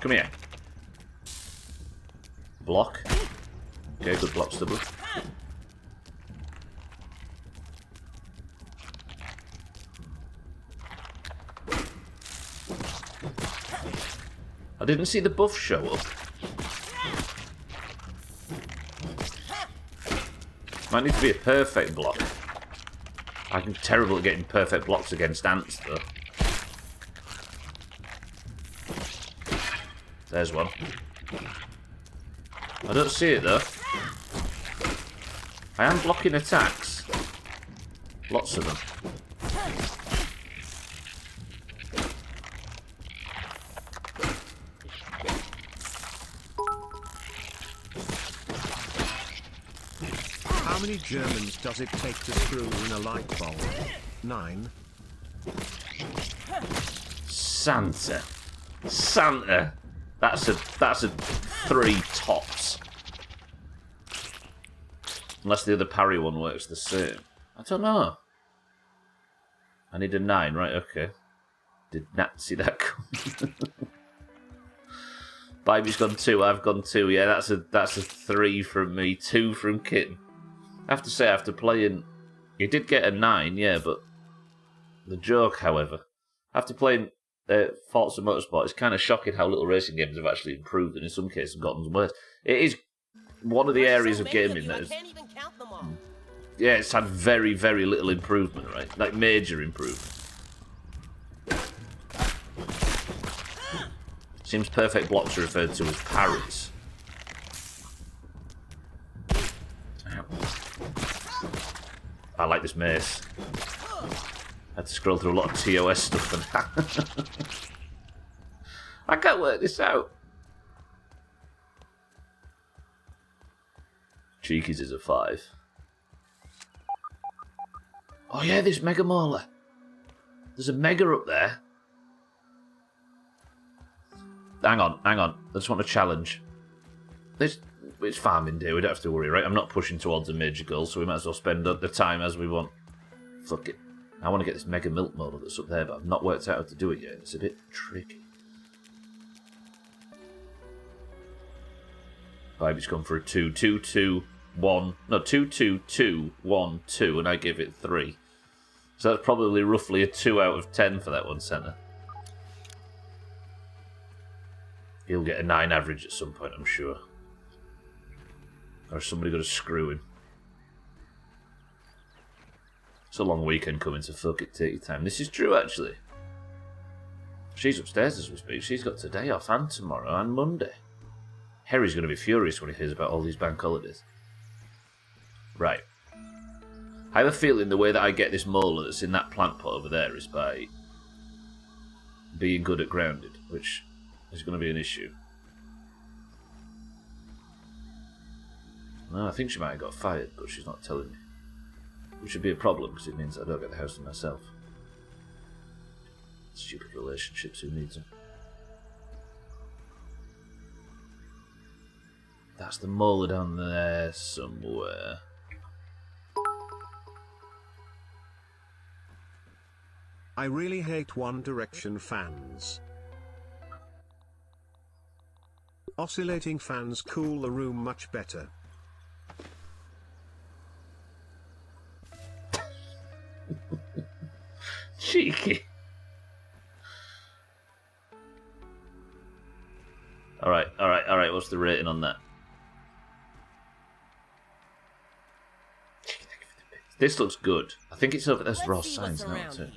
Come here. Block. Okay, good block, Stubbler. I didn't see the buff show up. Might need to be a perfect block. I'm terrible at getting perfect blocks against ants, though. There's one. I don't see it, though. I am blocking attacks. Lots of them. How many Germans does it take to screw in a light bulb? 9. Santa. Santa. That's a 3 tops. Unless the other parry one works the same. I don't know. I need a 9, right, okay. Did not see that coming. Baby's gone 2, I've gone 2. Yeah, that's a 3 from me, 2 from Kitten. I have to say, after playing... You did get a 9, yeah, but... The joke, however... After playing Forza Motorsport, it's kind of shocking how little racing games have actually improved, and in some cases gotten worse. It is one of the areas of gaming that is... Yeah, it's had very, very little improvement, right? Like, major improvement. Seems perfect blocks are referred to as parries. Ow. I like this mace. I had to scroll through a lot of TOS stuff for that. I can't work this out. Cheekies is a 5. Oh yeah, this Mega Mauler. There's a Mega up there. Hang on. I just want a challenge. It's farming day, we don't have to worry, right? I'm not pushing towards a major goal, so we might as well spend the time as we want. Fuck it. I want to get this Mega Milk Molar that's up there, but I've not worked out how to do it yet. It's a bit tricky. Baby's gone for a 2. 2, 2, 1. No, 2, 2, 2, 1, 2, and I give it 3. So that's probably roughly a 2 out of 10 for that one, Senna. He'll get a 9 average at some point, I'm sure. Or is somebody going to screw him? It's a long weekend coming, so fuck it, take your time. This is true, actually. She's upstairs as we speak. She's got today off and tomorrow and Monday. Harry's going to be furious when he hears about all these bank holidays. Right. I have a feeling the way that I get this molar that's in that plant pot over there is by being good at grounded, which is going to be an issue. No, I think she might have got fired, but she's not telling me. Which would be a problem, because it means I don't get the house to myself. Stupid relationships, who needs them? That's the molar down there somewhere. I really hate One Direction fans. Oscillating fans cool the room much better. Cheeky. Alright, what's the rating on that? This looks good. I think it's over. That's raw science now, too.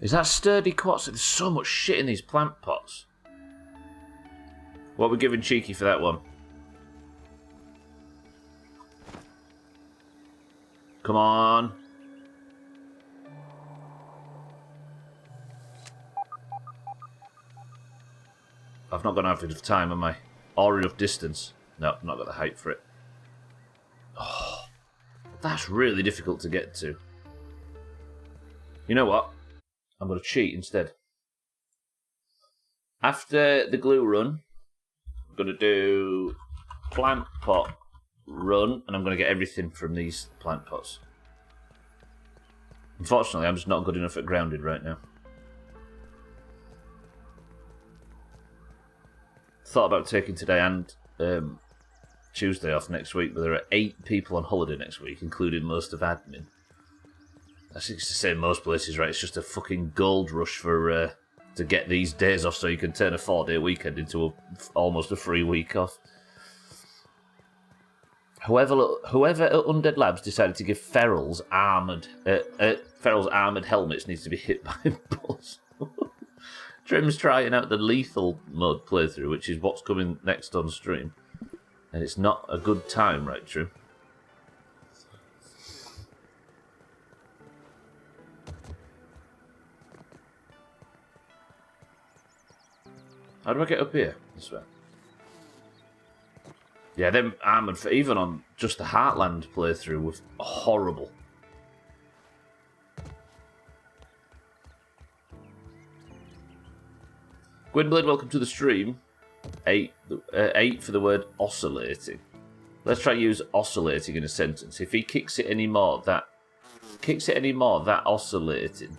Is that sturdy quartz? There's so much shit in these plant pots. What are we giving Cheeky for that one? Come on. I've not got enough time, am I? Or enough distance. No, I've not got the height for it. Oh, that's really difficult to get to. You know what? I'm going to cheat instead. After the glue run, I'm going to do plant pot run, and I'm going to get everything from these plant pots. Unfortunately, I'm just not good enough at grounded right now. Thought about taking today and Tuesday off next week, but there are 8 people on holiday next week, including most of admin. I think it's the same most places, right? It's just a fucking gold rush for to get these days off so you can turn a 4-day weekend into almost a free week off. Whoever at Undead Labs decided to give Feral's armoured helmets needs to be hit by bullets. Trim's trying out the lethal mode playthrough, which is what's coming next on stream. And it's not a good time, right, Trim? How do I get up here? This way. Yeah, them armoured, even on just the Heartland playthrough, was horrible. Gwynblade, welcome to the stream. 8 for the word oscillating. Let's try use oscillating in a sentence. If he kicks it anymore, that oscillating.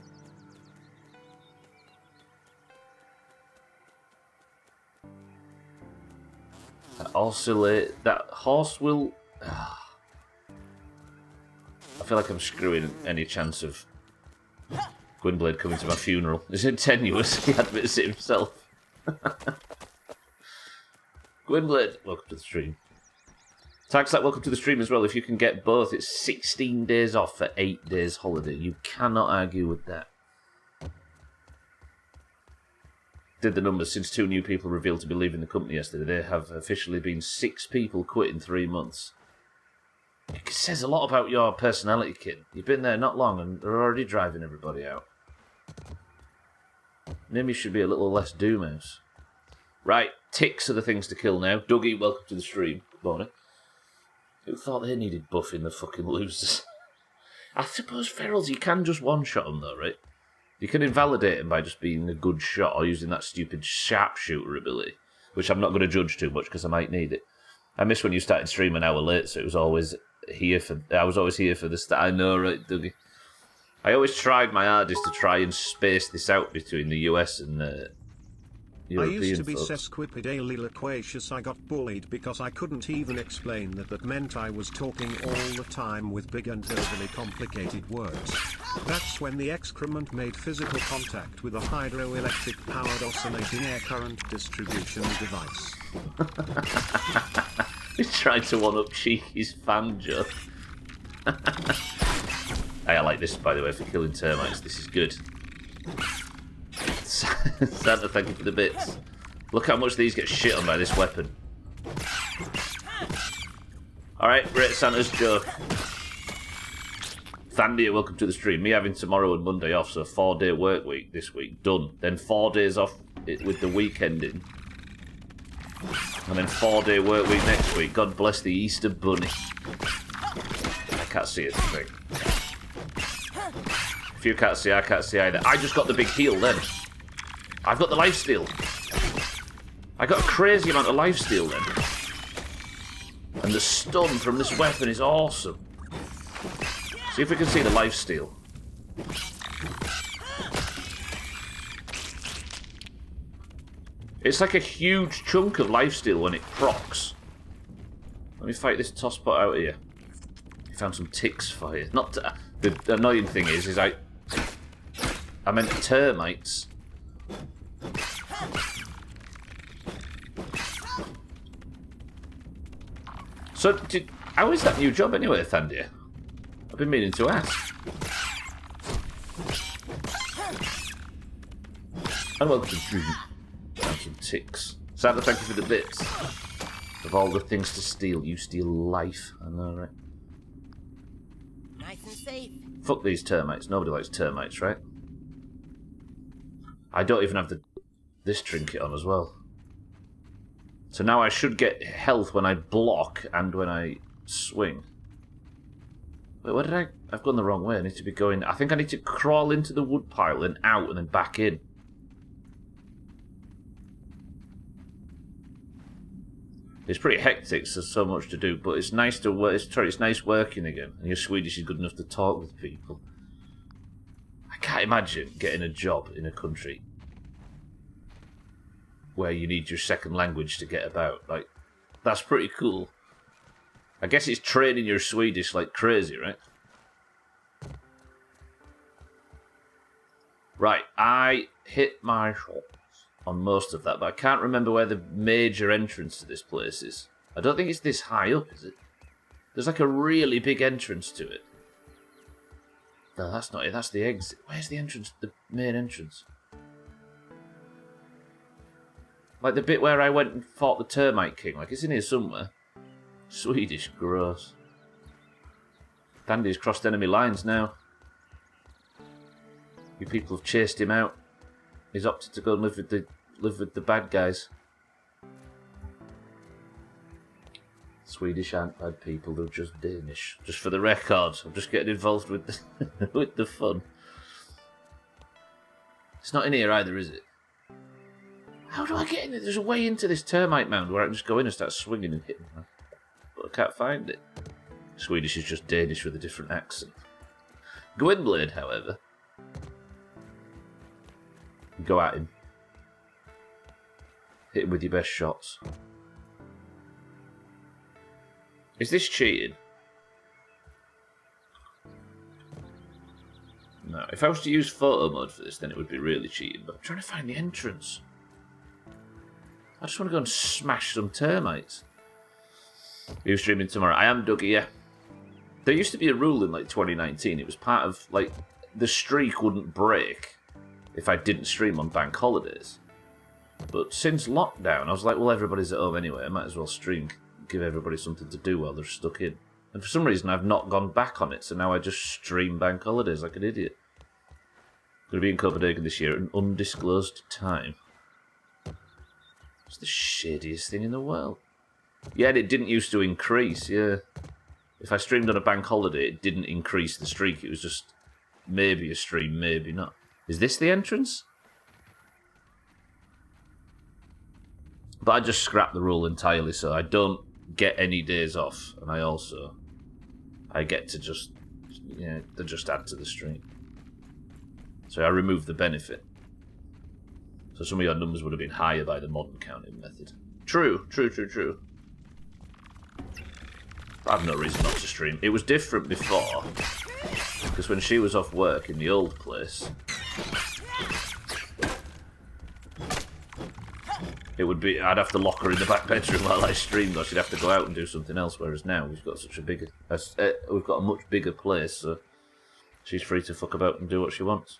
That horse will... I feel like I'm screwing any chance of Gwynblade coming to my funeral. It's tenuous. He admits it himself. Gwynblade, welcome to the stream. Taxat, welcome to the stream as well. If you can get both, it's 16 days off for 8 days holiday. You cannot argue with that. Did the numbers since 2 new people revealed to be leaving the company yesterday. There have officially been 6 people quit in 3 months. It says a lot about your personality, kid. You've been there not long and they're already driving everybody out. Maybe you should be a little less Doomhaus. Right, ticks are the things to kill now. Dougie, welcome to the stream. Good morning. Who thought they needed buffing the fucking losers? I suppose ferals, you can just one-shot them though, right? You can invalidate them by just being a good shot or using that stupid sharpshooter ability, which I'm not going to judge too much because I might need it. I missed when you started streaming an hour late, so it was always here for. I was always here for the start. I know, right, Dougie? I always tried my hardest to try and space this out between the US and I used to be folks. sesquipedally loquacious. I got bullied because I couldn't even explain that meant I was talking all the time with big and overly complicated words. That's when the excrement made physical contact with a hydroelectric powered oscillating air current distribution device. He's trying to one-up Cheeky's fan joke. Hey, I like this, by the way, for killing termites. This is good. Santa, thank you for the bits. Look how much these get shit on by this weapon. Alright, Great Santa's joke. Thandia, welcome to the stream. Me having tomorrow and Monday off, so a 4-day work week this week. Done. Then 4 days off with the weekend in. And then 4-day work week next week. God bless the Easter Bunny. I can't see it, I think. If you can't see, I can't see either. I just got the big heal then. I've got the lifesteal. I got a crazy amount of lifesteal then. And the stun from this weapon is awesome. See if we can see the lifesteal. It's like a huge chunk of lifesteal when it procs. Let me fight this tosspot out here. He found some ticks for you. Not the annoying thing is I meant termites. So, how is that new job anyway, Thandia? I've been meaning to ask. And welcome to Dream. Found some ticks. Santa, thank you for the bits. Of all the things to steal, you steal life. I know, right? Nice and safe. Fuck these termites. Nobody likes termites, right? I don't even have this trinket on as well. So now I should get health when I block and when I swing. Wait, where did I've gone the wrong way. I need to be going... I think I need to crawl into the wood pile and out and then back in. It's pretty hectic, so there's so much to do, but it's nice to work. It's nice working again, and your Swedish is good enough to talk with people. I can't imagine getting a job in a country where you need your second language to get about. Like, that's pretty cool. I guess it's training your Swedish like crazy, right? Right, I hit my shots on most of that, but I can't remember where the major entrance to this place is. I don't think it's this high up, is it? There's like a really big entrance to it. No, that's not it. That's the exit. Where's the entrance? The main entrance. Like the bit where I went and fought the Termite King. Like, it's in here somewhere. Swedish, gross. Dandy's crossed enemy lines now. You people have chased him out. He's opted to go and live with the bad guys. Swedish aren't bad people, they're just Danish. Just for the record, I'm just getting involved with the, with the fun. It's not in here either, is it? How do I get in there? There's a way into this termite mound where I can just go in and start swinging and hitting them. But I can't find it. Swedish is just Danish with a different accent. Gwynblade, however. Go at him. Hit him with your best shots. Is this cheating? No. If I was to use photo mode for this, then it would be really cheating. But I'm trying to find the entrance. I just want to go and smash some termites. Are you streaming tomorrow? I am, Dougie, yeah. There used to be a rule in like 2019. It was part of like the streak wouldn't break if I didn't stream on bank holidays. But since lockdown, I was like, well, everybody's at home anyway. I might as well stream, give everybody something to do while they're stuck in. And for some reason, I've not gone back on it, so now I just stream bank holidays like an idiot. Going to be in Copenhagen this year at an undisclosed time. It's the shadiest thing in the world. Yeah, and it didn't used to increase, yeah. If I streamed on a bank holiday, it didn't increase the streak. It was just maybe a stream, maybe not. Is this the entrance? But I just scrapped the rule entirely, so I don't get any days off, and I get to just, to just add to the stream. So I remove the benefit. So some of your numbers would have been higher by the modern counting method. True. I have no reason not to stream. It was different before, because when she was off work in the old place, it would be, I'd have to lock her in the back bedroom while I streamed, or she'd have to go out and do something else. Whereas now we've got such a bigger, we've got a much bigger place, so she's free to fuck about and do what she wants.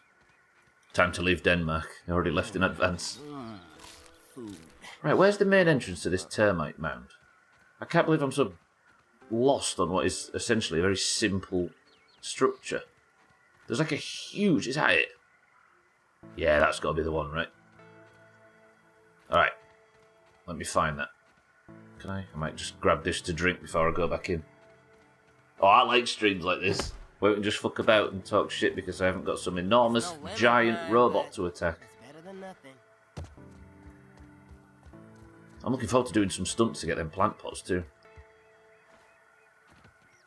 Time to leave Denmark. I already left in advance. Right, where's the main entrance to this termite mound? I can't believe I'm so lost on what is essentially a very simple structure. There's like a huge... Is that it? Yeah, that's got to be the one, right? Alright. Let me find that. Can I? I might just grab this to drink before I go back in. Oh, I like streams like this, where we can just fuck about and talk shit because I haven't got some enormous, giant robot to attack. Better than nothing. I'm looking forward to doing some stunts to get them plant pots too.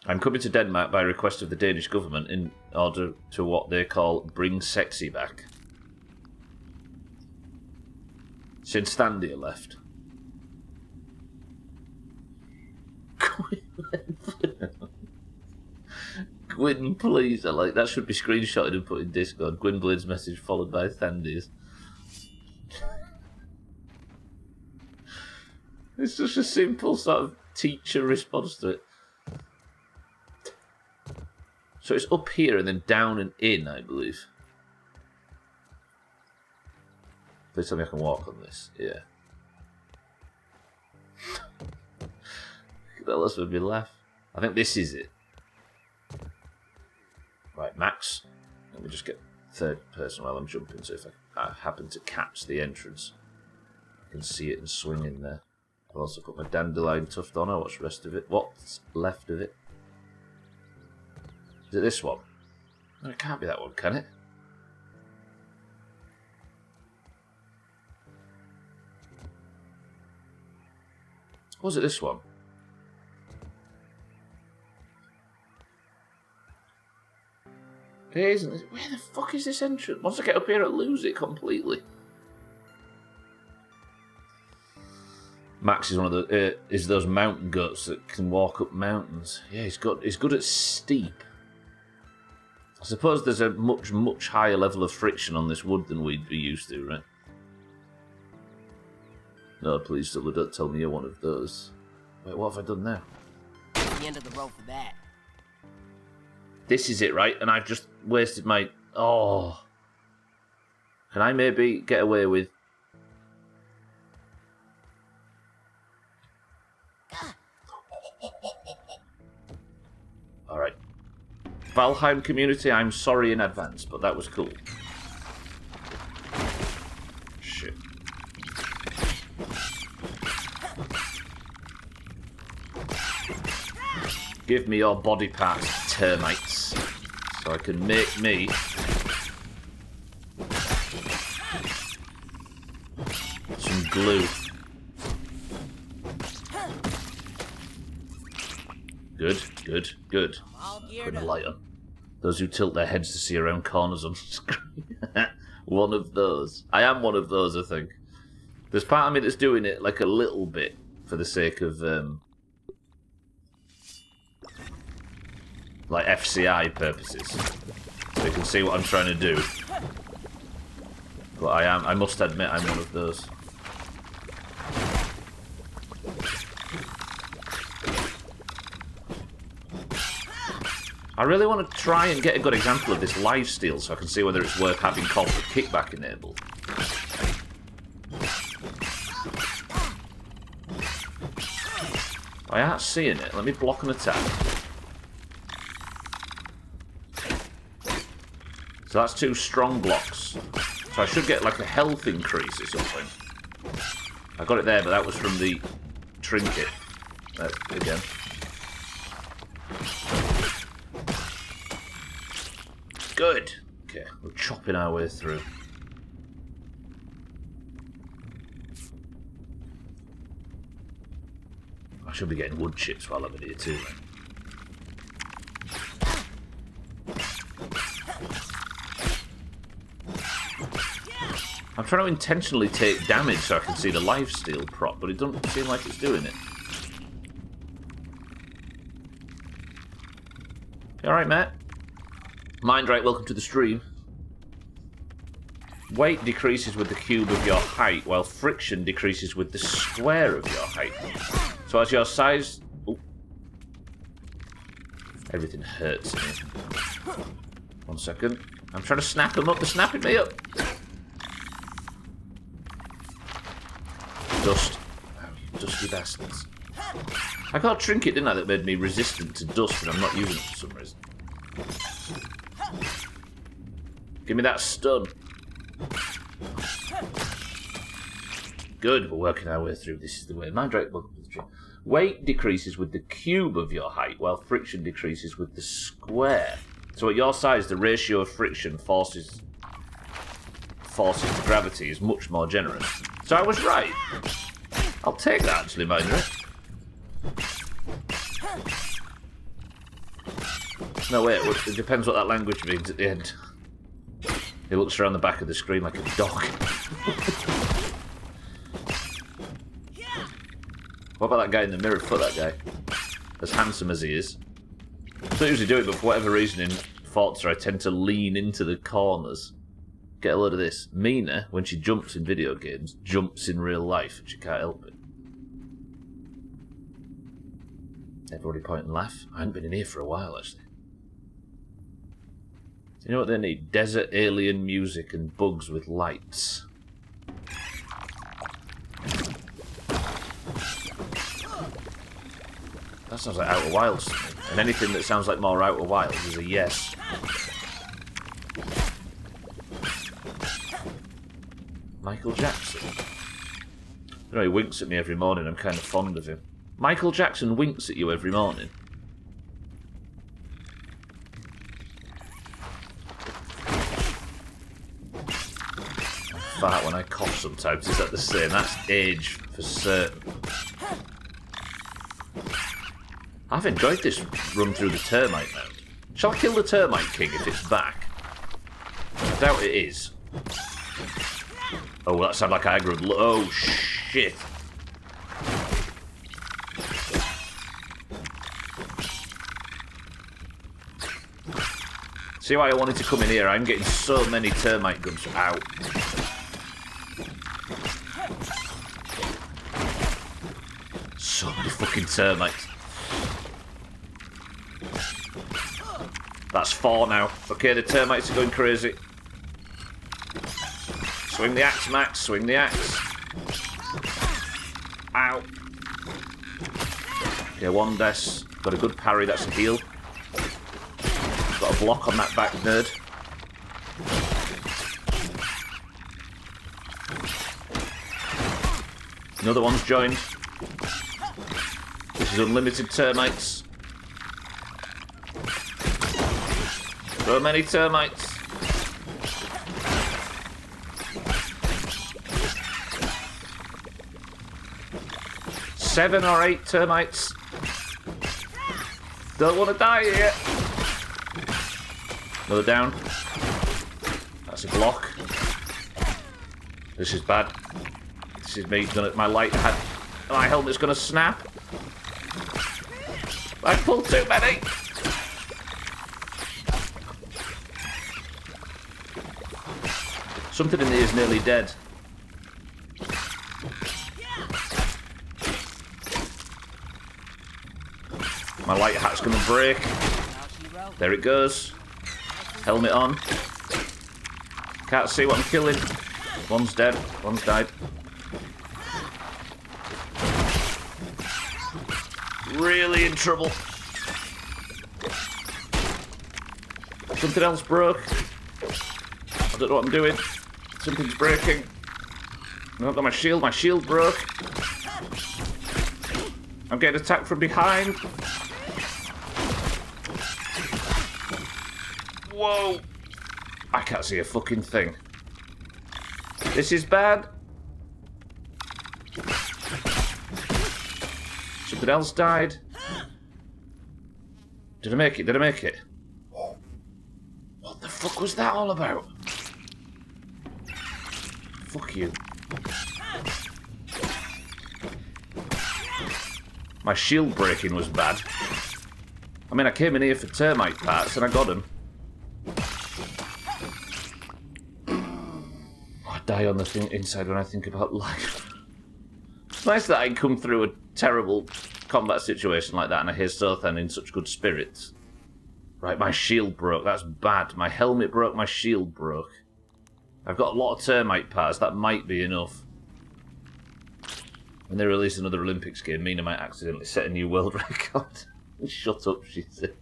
I'm coming to Denmark by request of the Danish government in order to what they call bring sexy back. Since Thandia left. Gwyn, please. I like that. Should be screenshotted and put in Discord. Gwynblade's message followed by Thandia's. It's such a simple sort of teacher response to it. So it's up here and then down and in, I believe. Please tell me I can walk on this. Yeah. That's made me laugh. I think this is it. Right, Max. Let me just get third person while I'm jumping, so if I happen to catch the entrance, I can see it and swing in there. I'll also put my dandelion tuft on. I'll watch the rest of it. What's left of it? Is it this one? No, it can't be that one, can it? Was it this one? It isn't. Where the fuck is this entrance? Once I get up here, I lose it completely. Max is one of the is those mountain goats that can walk up mountains. Yeah, he's good at steep. I suppose there's a much higher level of friction on this wood than we'd be used to, right? No, please, Stubbler, don't tell me you're one of those. Wait, what have I done now? The end of the road for that. This is it, right? And I've just wasted my... Oh. Can I maybe get away with... Alright. Valheim community, I'm sorry in advance, but that was cool. Shit. Give me your body parts, termites, so I can make me some glue. Good. Putting the light on. Those who tilt their heads to see around corners on screen. One of those. I am one of those, I think. There's part of me that's doing it like a little bit for the sake of like FCI purposes, so you can see what I'm trying to do. But I must admit, I'm one of those. I really want to try and get a good example of this lifesteal so I can see whether it's worth having corporate kickback enabled. I aren't seeing it. Let me block an attack. So that's 2 strong blocks. So I should get like a health increase or something. I got it there, but that was from the trinket. Again. Good. Okay, we're chopping our way through. I should be getting wood chips while I'm in here too, then. I'm trying to intentionally take damage so I can see the lifesteal prop, but it doesn't seem like it's doing it. You alright, Matt? Mind right, welcome to the stream. Weight decreases with the cube of your height, while friction decreases with the square of your height. So as your size... Ooh. Everything hurts in here. 1 second. I'm trying to snap them up. They're snapping me up. Dust. Oh, you dusty bastards. I got a trinket, didn't I, that made me resistant to dust, and I'm not using it for some reason. Give me that stun. Good, we're working our way through. This is the way. Mandrake, welcome to the stream. Weight decreases with the cube of your height, while friction decreases with the square. So at your size, the ratio of friction forces to gravity is much more generous. So I was right. I'll take that, actually, Mandrake. No, wait, it depends what that language means at the end. He looks around the back of the screen like a dog. What about that guy in the mirror? Fuck that guy. As handsome as he is. I don't usually do it, but for whatever reason in Forza I tend to lean into the corners. Get a load of this. Mina, when she jumps in video games, jumps in real life, and she can't help it. Everybody point and laugh. I haven't been in here for a while, actually. You know what they need? Desert alien music and bugs with lights. That sounds like Outer Wilds to me. And anything that sounds like more Outer Wilds is a yes. Michael Jackson. You know, he winks at me every morning. I'm kind of fond of him. Michael Jackson winks at you every morning. I fart when I cough sometimes. Is that the same? That's age for certain. I've enjoyed this run through the termite mound. Shall I kill the termite king if it's back? I doubt it is. Oh, that sounded like I aggroed. Oh, shit. See why I wanted to come in here? I'm getting so many termite guns out. So many fucking termites. That's 4 now. Okay, the termites are going crazy. Swing the axe, Max. Swing the axe. Ow. Okay, 1 death. Got a good parry. That's a heal. Got a block on that back nerd. Another one's joined. This is unlimited termites. So many termites. Seven or 8 termites. Don't want to die here. Another down. That's a block. This is bad. This is me. My light hat. My helmet's gonna snap. I pulled too many. Something in there is nearly dead. My light hat's gonna break. There it goes. Helmet on. Can't see what I'm killing. One's dead. One's died. Really in trouble. Something else broke. I don't know what I'm doing. Something's breaking. I've not got my shield. My shield broke. I'm getting attacked from behind. Whoa! I can't see a fucking thing. This is bad. Something else died. Did I make it? Did I make it? What the fuck was that all about? Fuck you. My shield breaking was bad. I mean, I came in here for termite parts and I got them. I die on the thing inside when I think about life. It's nice that I come through a terrible combat situation like that and I hear Sothan in such good spirits. Right, my shield broke. That's bad. My helmet broke, my shield broke. I've got a lot of termite parts. That might be enough. When they release another Olympics game, Mina might accidentally set a new world record. Shut up, she said.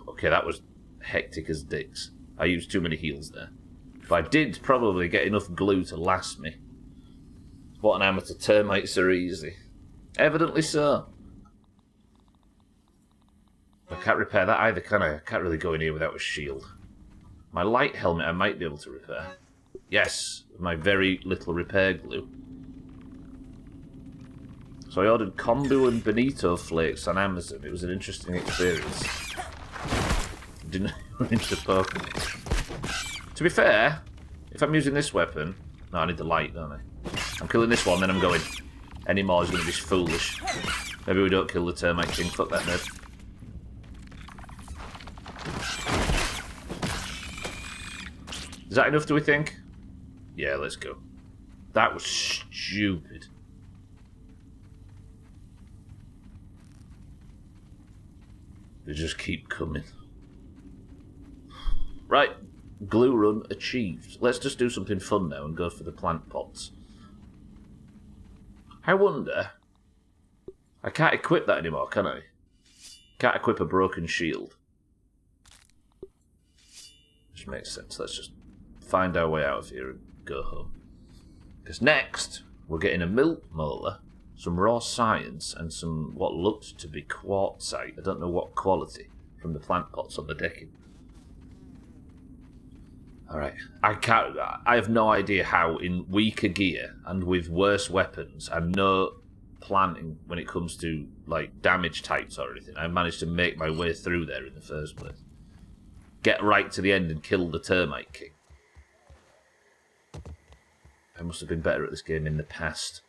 Okay, that was hectic as dicks. I used too many heals there. But I did probably get enough glue to last me. What an amateur, termites are easy. Evidently so. I can't repair that either, can I? I can't really go in here without a shield. My light helmet I might be able to repair. Yes, my very little repair glue. So I ordered kombu and bonito flakes on Amazon. It was an interesting experience. Didn't run into Pokemon. To be fair, if I'm using this weapon... No, I need the light, don't I? I'm killing this one, then I'm going. Any more is going to be foolish. Maybe we don't kill the termite king. Fuck that nerd. Is that enough, do we think? Yeah, let's go. That was stupid. They just keep coming. Right. Glue run achieved. Let's just do something fun now and go for the plant pots. I wonder... I can't equip that anymore, can I? Can't equip a broken shield. Which makes sense. Let's just find our way out of here and go home. Because next, we're getting a milk molar, some raw science, and some what looked to be quartzite. I don't know what quality from the plant pots on the decking. Alright, I have no idea how in weaker gear and with worse weapons and no planning when it comes to like damage types or anything, I managed to make my way through there in the first place. Get right to the end and kill the termite king. I must have been better at this game in the past.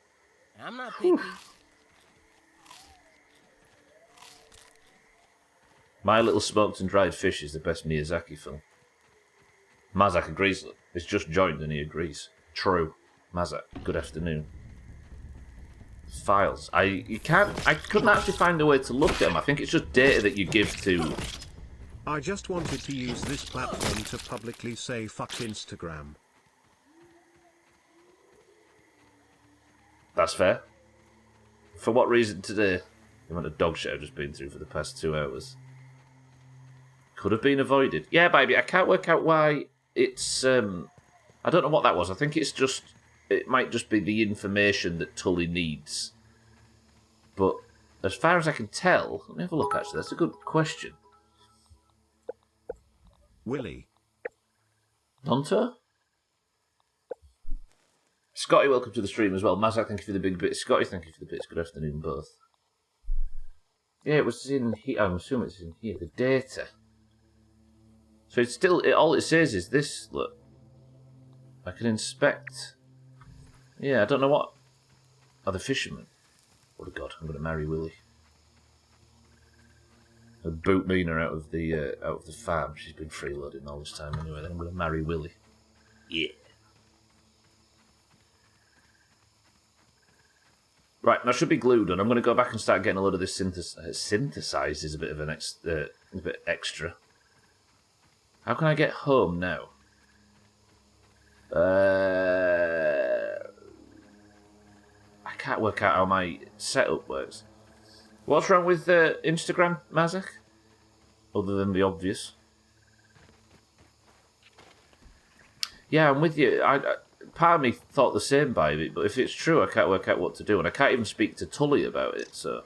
I'm not picky. My Little Smoked and Dried Fish is the best Miyazaki film. Mazak agrees. It's just joined and he agrees. True. Mazak, good afternoon. Files. I couldn't actually find a way to look at them. I think it's just data that you give to... I just wanted to use this platform to publicly say fuck Instagram. That's fair. For what reason today? The amount of dog shit I've just been through for the past 2 hours. Could have been avoided. Yeah, baby, I can't work out why it's... I don't know what that was. I think it's just... It might just be the information that Tully needs. But as far as I can tell... Let me have a look, actually. That's a good question. Willie. Nonto? Scotty, welcome to the stream as well. Mazak, thank you for the big bits. Scotty, thank you for the bits. Good afternoon, both. Yeah, it was in here. I'm assuming it's in here. The data. So it's still... all it says is this. Look. I can inspect... Yeah, I don't know what... Oh, the fisherman. Oh, God, I'm going to marry Willie. I'll boot Mina out of the farm. She's been freeloading all this time anyway. Then I'm going to marry Willie. Yeah. Right, that should be glued on. I'm going to go back and start getting a load of this synthesized is a bit of an a bit extra. How can I get home now? I can't work out how my setup works. What's wrong with Instagram, Mazak? Other than the obvious. Yeah, I'm with you. Part of me thought the same by it, but if it's true, I can't work out what to do, and I can't even speak to Tully about it, so...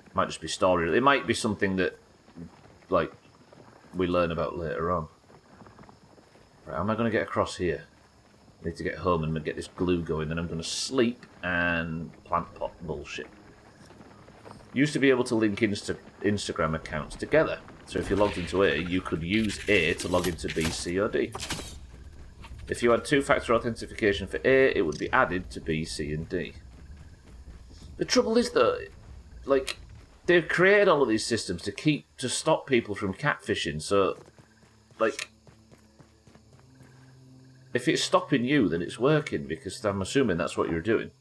It might just be story. It might be something that, like, we learn about later on. Right, how am I going to get across here? I need to get home and get this glue going, then I'm going to sleep and plant pot bullshit. Used to be able to link Instagram accounts together. So if you logged into A, you could use A to log into B, C, or D. If you had two-factor authentication for A, it would be added to B, C, and D. The trouble is that, like, they've created all of these systems to stop people from catfishing. So, like, if it's stopping you, then it's working, because I'm assuming that's what you're doing.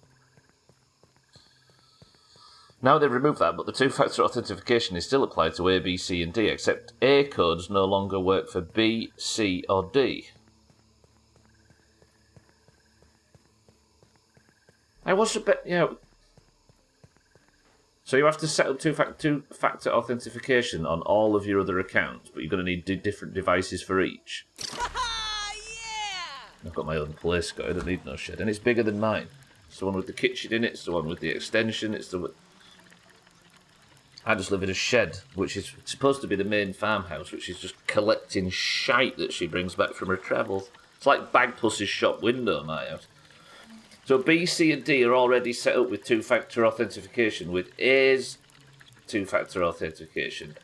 Now they've removed that, but the two-factor authentication is still applied to A, B, C, and D, except A codes no longer work for B, C, or D. I was a bit, So you have to set up two-factor authentication on all of your other accounts, but you're going to need different devices for each. I've got my own place, guy. I don't need no shit, and it's bigger than mine. It's the one with the kitchen in it. It's the one with the extension. I just live in a shed, which is supposed to be the main farmhouse, which is just collecting shite that she brings back from her travels. It's like Bagpuss's shop window, my house. So B, C, and D are already set up with two-factor authentication, with A's two-factor authentication.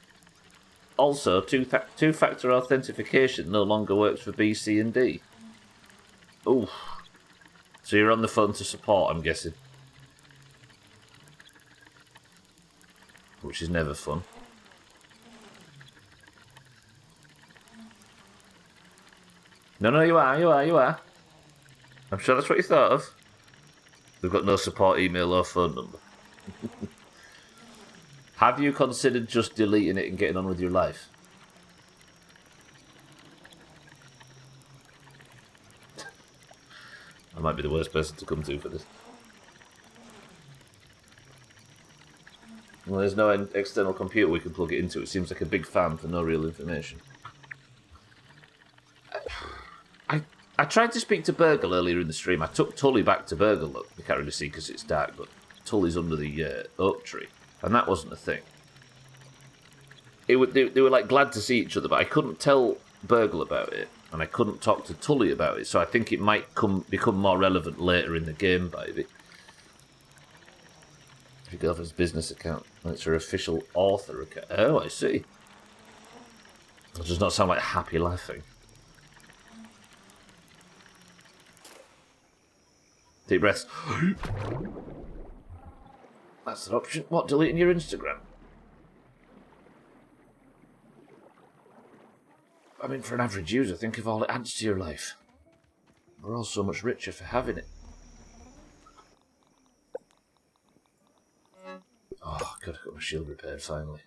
Also, two-factor authentication no longer works for B, C, and D. Ooh. So you're on the phone to support, I'm guessing. Which is never fun. No, you are. I'm sure that's what you thought of. They've got no support email or phone number. Have you considered just deleting it and getting on with your life? I might be the worst person to come to for this. Well, there's no external computer we can plug it into. It seems like a big fan for no real information. I tried to speak to Burgle earlier in the stream. I took Tully back to Burgle. Look, you can't really see because it's dark, but Tully's under the oak tree, and that wasn't a thing. They were like glad to see each other, but I couldn't tell Burgle about it, and I couldn't talk to Tully about it. So I think it might become more relevant later in the game, baby. Your girlfriend's business account. That's her official author account. Oh, I see. That does not sound like happy laughing. Deep breaths. That's an option. What, deleting your Instagram? I mean, for an average user, think of all it adds to your life. We're all so much richer for having it. Oh, God, I got my shield repaired, finally.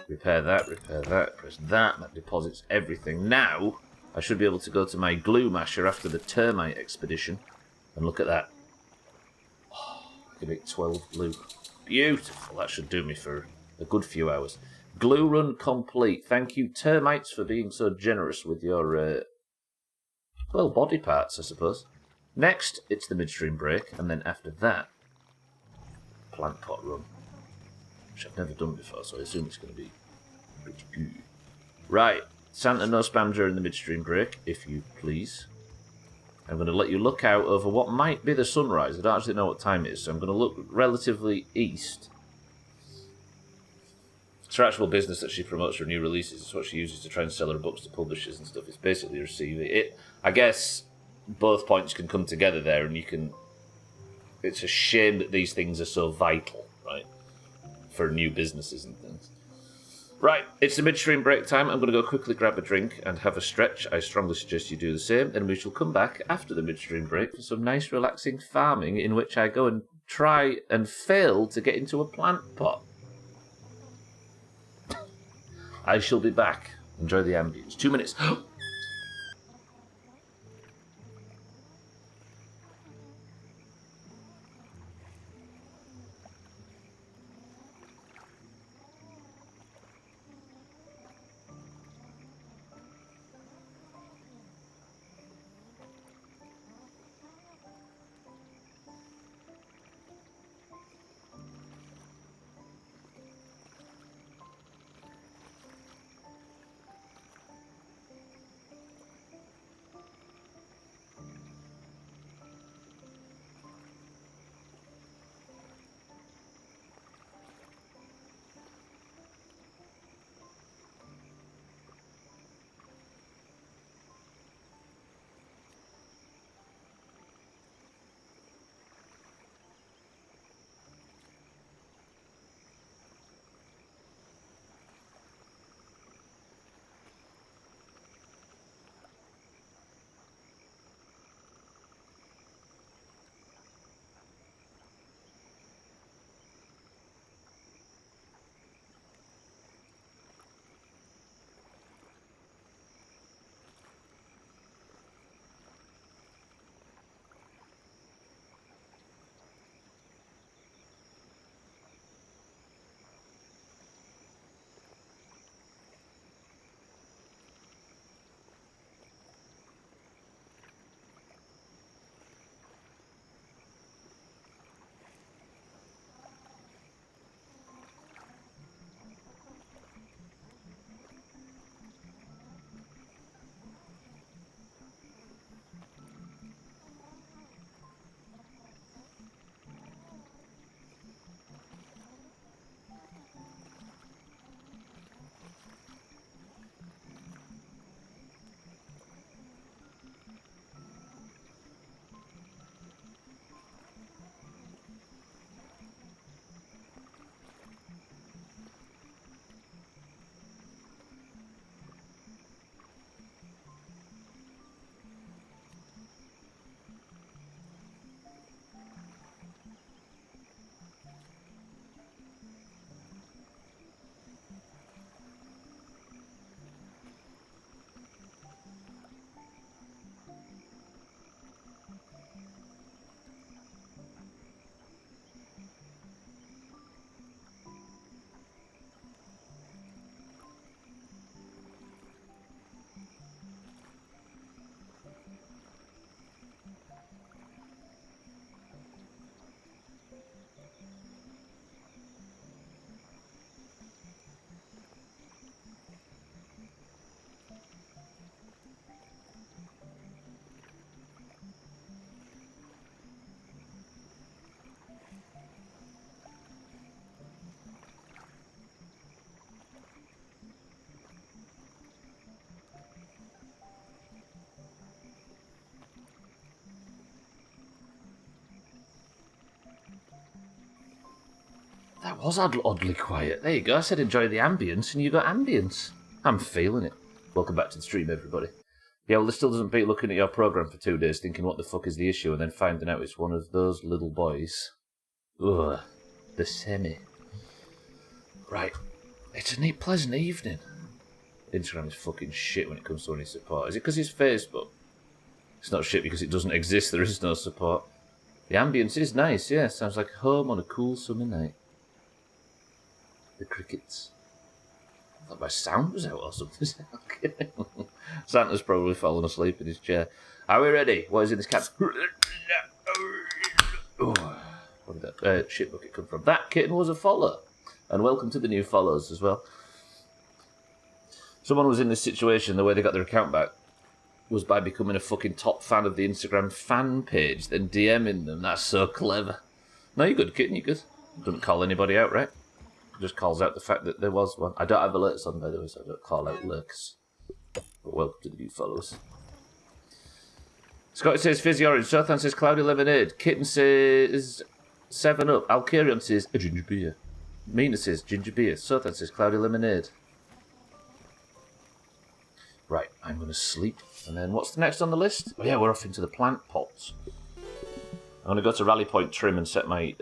Repair that, press that. That deposits everything. Now, I should be able to go to my glue masher after the termite expedition. And look at that. Oh, I can make 12 glue. Beautiful. That should do me for a good few hours. Glue run complete. Thank you, termites, for being so generous with your, well, body parts, I suppose. Next, it's the midstream break. And then after that, plant pot run. Which I've never done before, so I assume it's going to be pretty good. Right, Santa no spam during the midstream break, if you please. I'm going to let you look out over what might be the sunrise. I don't actually know what time it is, so I'm going to look relatively east. It's her actual business that she promotes her new releases. It's what she uses to try and sell her books to publishers and stuff. It's basically her CV. I guess both points can come together there, and you can... It's a shame that these things are so vital, right? For new businesses and things. Right, it's the midstream break time. I'm going to go quickly grab a drink and have a stretch. I strongly suggest you do the same. And we shall come back after the midstream break for some nice relaxing farming in which I go and try and fail to get into a plant pot. I shall be back. Enjoy the ambience. 2 minutes. was oddly quiet. There you go. I said enjoy the ambience, and you got ambience. I'm feeling it. Welcome back to the stream, everybody. Yeah, well, this still doesn't beat looking at your program for 2 days, thinking what the fuck is the issue, and then finding out it's one of those little boys. Ugh. The semi. Right. It's a neat, pleasant evening. Instagram is fucking shit when it comes to any support. Is it because it's Facebook? It's not shit because it doesn't exist, there is no support. The ambience is nice, yeah. Sounds like home on a cool summer night. The crickets. I thought my sound was out or something. Santa's probably fallen asleep in his chair. Are we ready? What is in this cat? Oh, where did that shit bucket come from? That kitten was a follower. And welcome to the new followers as well. Someone was in this situation, the way they got their account back was by becoming a fucking top fan of the Instagram fan page, then DMing them. That's so clever. No, you're good, kitten, you're good. Doesn't call anybody out, right? Just calls out the fact that there was one. I don't have alerts on, by the way, so I don't call out lurks. But welcome to the new followers. Scotty says fizzy orange. Sothan says cloudy lemonade. Kitten says 7-Up. Alcarion says a ginger beer. Mina says ginger beer. Sothan says cloudy lemonade. Right, I'm going to sleep. And then what's the next on the list? Oh yeah, we're off into the plant pots. I'm going to go to Rally Point Trim and set my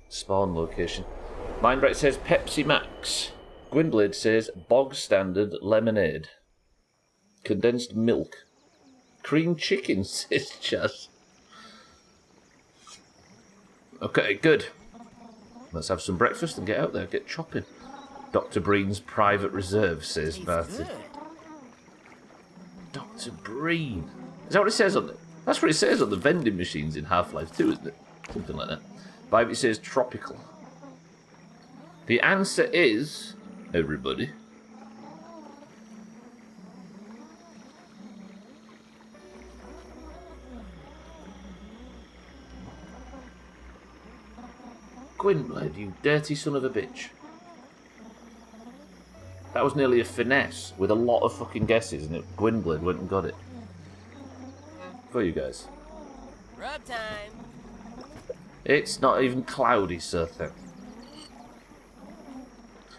spawn location. Mindbright says Pepsi Max. Gwynblade says bog standard lemonade. Condensed milk. Cream chicken, says Chaz. Okay, good. Let's have some breakfast and get out there, get chopping. Dr. Breen's private reserve, says Martin. Dr. Breen. Is that what it says on it? That's what it says on the vending machines in Half-Life 2, isn't it? Something like that. Vibe, it says tropical. The answer is, everybody, Gwynblade, you dirty son of a bitch. That was nearly a finesse with a lot of fucking guesses, and Gwynblade went and got it. For you guys. Rub time. It's not even cloudy, sir thing.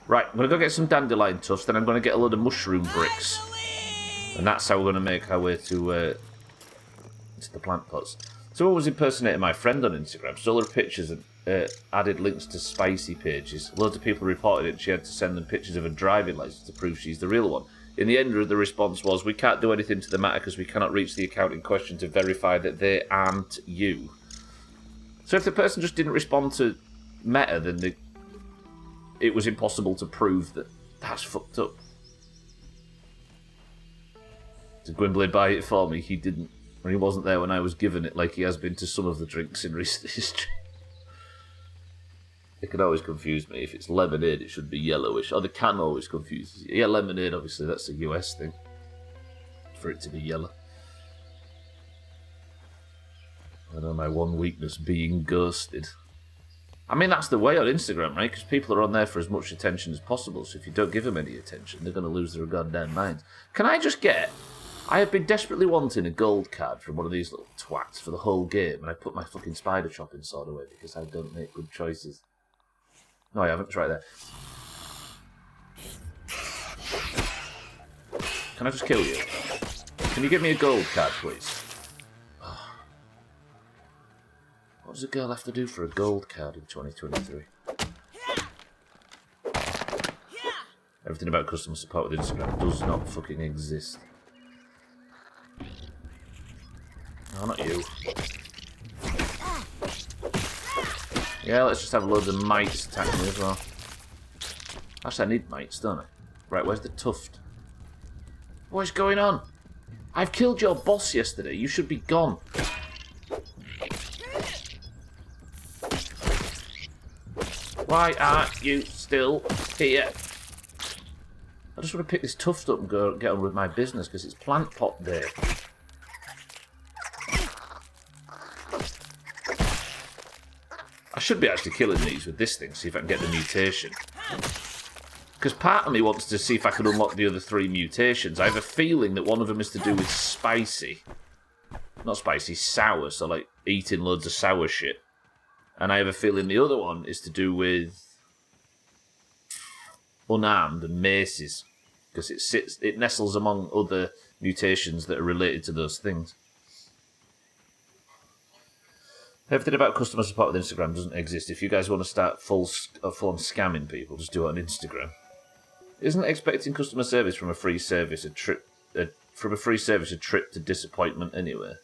Right, I'm going to go get some dandelion tufts, then I'm going to get a load of mushroom bricks. And that's how we're going to make our way to the plant pots. Someone was impersonating my friend on Instagram, stole her pictures and added links to spicy pages. Loads of people reported it, and she had to send them pictures of a driving licence to prove she's the real one. In the end, the response was, we can't do anything to the matter because we cannot reach the account in question to verify that they aren't you. So if the person just didn't respond to Meta, then it was impossible to prove that that's fucked up. Did Gwynblade buy it for me? He didn't. Or he wasn't there when I was given it, like he has been to some of the drinks in recent history. It can always confuse me. If it's lemonade, it should be yellowish. Or the can always confuses you. Yeah, lemonade, obviously, that's a US thing. For it to be yellow. I know my one weakness, being ghosted. I mean, that's the way on Instagram, right? Because people are on there for as much attention as possible. So if you don't give them any attention, they're going to lose their goddamn minds. Can I just get... I have been desperately wanting a gold card from one of these little twats for the whole game, and I put my fucking spider chopping sword away because I don't make good choices. No, I haven't. Try that. Can I just kill you? Can you give me a gold card, please? What does a girl have to do for a gold card in 2023? Everything about customer support with Instagram does not fucking exist. No, not you. Yeah, let's just have loads of mites attack me as well. Actually, I need mites, don't I? Right, where's the tuft? What is going on? I've killed your boss yesterday. You should be gone. Why aren't you still here? I just want to pick this tuft up and go get on with my business because it's plant pot day. I should be actually killing these with this thing, see if I can get the mutation. Because part of me wants to see if I can unlock the other 3 mutations. I have a feeling that one of them is to do with spicy. Not spicy, sour, so like eating loads of sour shit. And I have a feeling the other one is to do with unarmed and maces, because it nestles among other mutations that are related to those things. Everything about customer support with Instagram doesn't exist. If you guys want to start full-on scamming people, just do it on Instagram. Isn't expecting customer service from a free service a trip to disappointment anyway?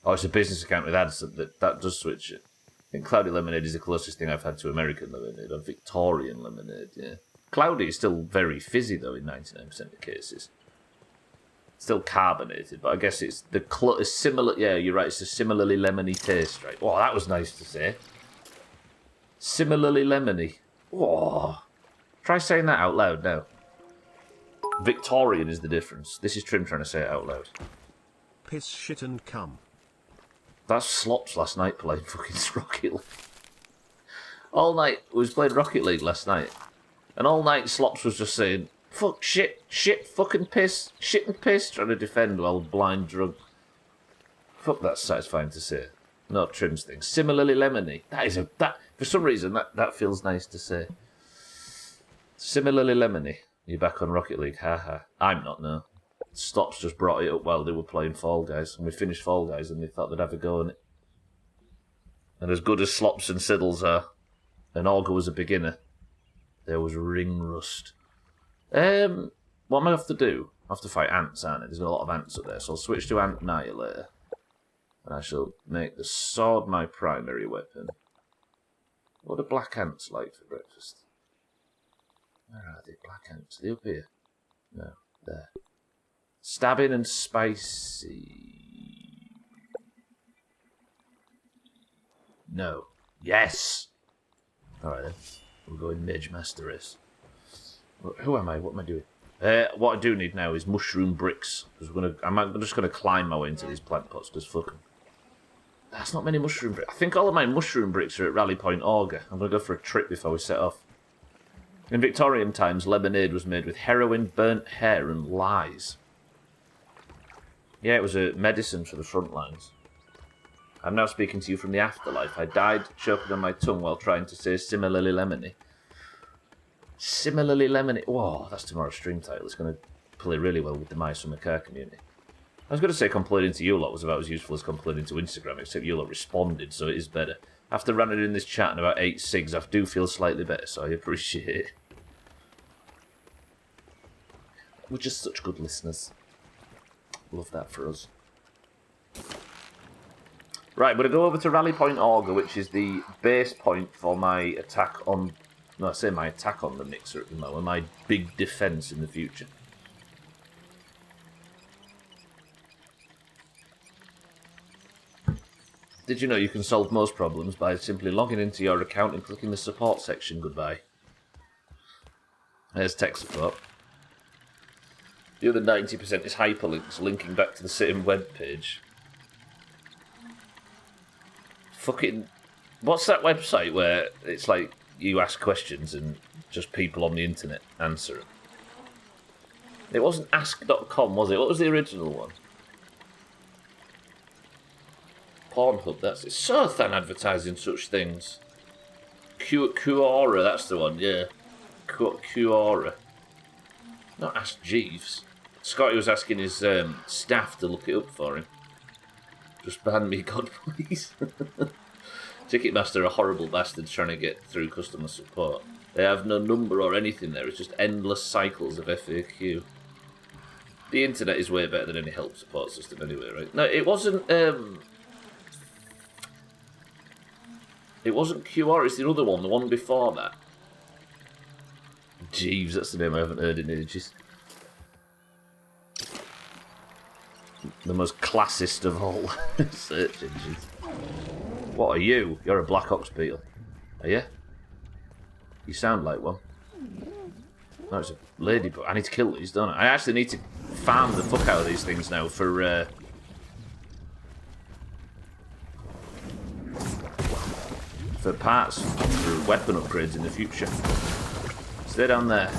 Oh, it's a business account with ads, that does switch it. I think Cloudy Lemonade is the closest thing I've had to American lemonade, or Victorian lemonade, yeah. Cloudy is still very fizzy, though, in 99% of cases. Still carbonated, but I guess it's similar. Yeah, you're right, it's a similarly lemony taste, right? Oh, that was nice to say. Similarly lemony. Oh, try saying that out loud now. Victorian is the difference. This is Trim trying to say it out loud. Piss, shit and cum. That's Slops last night playing fucking Rocket League. All night, we was playing Rocket League last night. And all night Slops was just saying, fuck, shit, fucking piss, shit and piss, trying to defend while blind drunk. Fuck, that's satisfying to say. Not Trim's thing. Similarly lemony. That for some reason, that feels nice to say. Similarly lemony. You're back on Rocket League, haha. I'm not, no. Stops just brought it up while they were playing Fall Guys, and we finished Fall Guys, and they thought they'd have a go on it. And as good as Slops and Siddles are, and Augur was a beginner, there was ring rust. What am I going to have to do? I have to fight ants, aren't I? There's a lot of ants up there, so I'll switch to Ant Annihilator. And I shall make the sword my primary weapon. What are black ants like for breakfast? Where are they, black ants? Are they up here? No, there. Stabbing and spicy. No. Yes! Alright then. We'll go in Mage Master Race. Who am I? What am I doing? What I do need now is mushroom bricks. Because I'm just going to climb my way into these plant pots, because fuck them. That's not many mushroom bricks. I think all of my mushroom bricks are at Rally Point Augur. I'm going to go for a trip before we set off. In Victorian times, lemonade was made with heroin, burnt hair, and lies. Yeah, it was a medicine for the front lines. I'm now speaking to you from the afterlife. I died choking on my tongue while trying to say similarly lemony. Similarly lemony. Whoa, that's tomorrow's stream title. It's going to play really well with the My Summer Car community. I was going to say complaining to you lot was about as useful as complaining to Instagram, except you lot responded, so it is better. After running in this chat in about 8 cigs, I do feel slightly better, so I appreciate it. We're just such good listeners. Love that for us. Right, I'm going to go over to Rally Point Augur, which is the base point for my attack on... No, I say my attack on the mixer at the moment, my big defence in the future. Did you know you can solve most problems by simply logging into your account and clicking the support section? Goodbye. There's tech support. The other 90% is hyperlinks linking back to the same web page. Fucking... What's that website where it's like you ask questions and just people on the internet answer them? It wasn't ask.com, was it? What was the original one? Pornhub, that's it. So than advertising such things. Quora, that's the one, yeah. Quora. Not Ask Jeeves. Scotty was asking his staff to look it up for him. Just ban me, God, please. Ticketmaster are horrible bastards trying to get through customer support. They have no number or anything there. It's just endless cycles of FAQ. The internet is way better than any help support system anyway, right? No, it wasn't... It wasn't QR, it's the other one, the one before that. Jeeves, that's the name I haven't heard in ages. The most classist of all search engines. What are you? You're a Black Ops beetle. Are you? You sound like one. No, it's a ladybug. I need to kill these, don't I? I actually need to farm the fuck out of these things now for parts, for weapon upgrades in the future. Stay down there.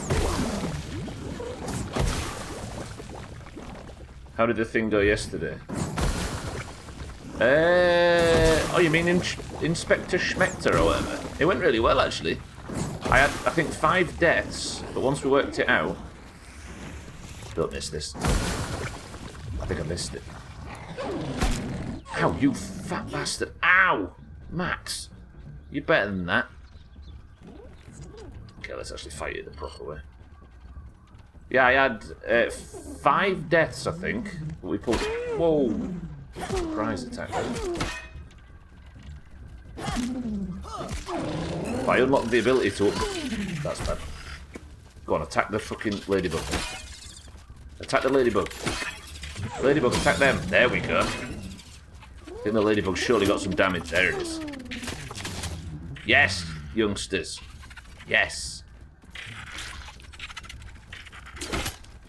How did the thing go yesterday? Oh, you mean Inspector Schmector or whatever? It went really well, actually. I had, I think, 5 deaths, but once we worked it out... Don't miss this. I think I missed it. Ow, you fat bastard. Ow! Max, you're better than that. Okay, let's actually fight it the proper way. Yeah, I had 5 deaths, I think. But we pulled... Whoa! Surprise attack. But I unlocked the ability to... That's bad. Go on, attack the fucking ladybug. Attack the ladybug. Ladybug, attack them. There we go. I think the ladybug surely got some damage. There it is. Yes, youngsters. Yes.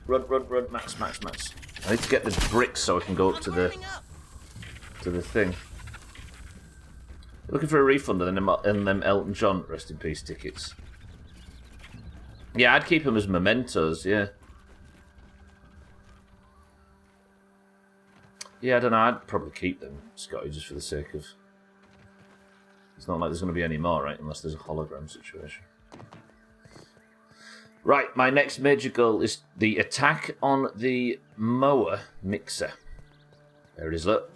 Run, run, run. Max, Max, Max. I need to get the bricks so I can go up to the thing. Looking for a refund on them Elton John rest in peace tickets. Yeah, I'd keep them as mementos, yeah. Yeah, I don't know, I'd probably keep them, Scotty, just for the sake of... It's not like there's going to be any more, right? Unless there's a hologram situation. Right, my next major goal is the attack on the mower mixer. There it is, look.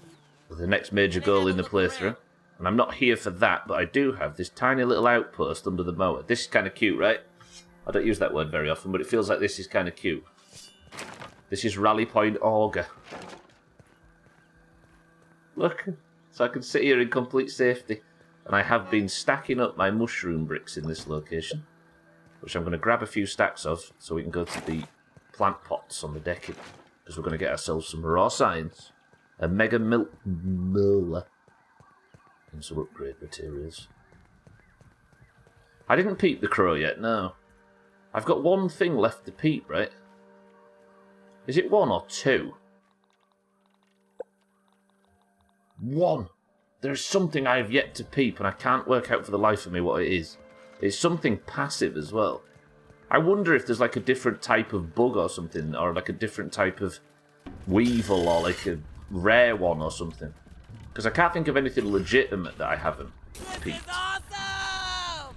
The next major goal in the playthrough. And I'm not here for that, but I do have this tiny little outpost under the mower. This is kind of cute, right? I don't use that word very often, but it feels like this is kind of cute. This is Rally Point Auger. Look, so I can sit here in complete safety. And I have been stacking up my mushroom bricks in this location, which I'm going to grab a few stacks of so we can go to the plant pots on the decking, because we're going to get ourselves some raw science, a mega milk molar, and some upgrade materials. I didn't peep the crow yet, no. I've got one thing left to peep, right? Is it 1 or 2? 1. There's something I have yet to peep, and I can't work out for the life of me what it is. It's something passive as well. I wonder if there's like a different type of bug or something, or like a different type of weevil, or like a rare one or something. Because I can't think of anything legitimate that I haven't peeped.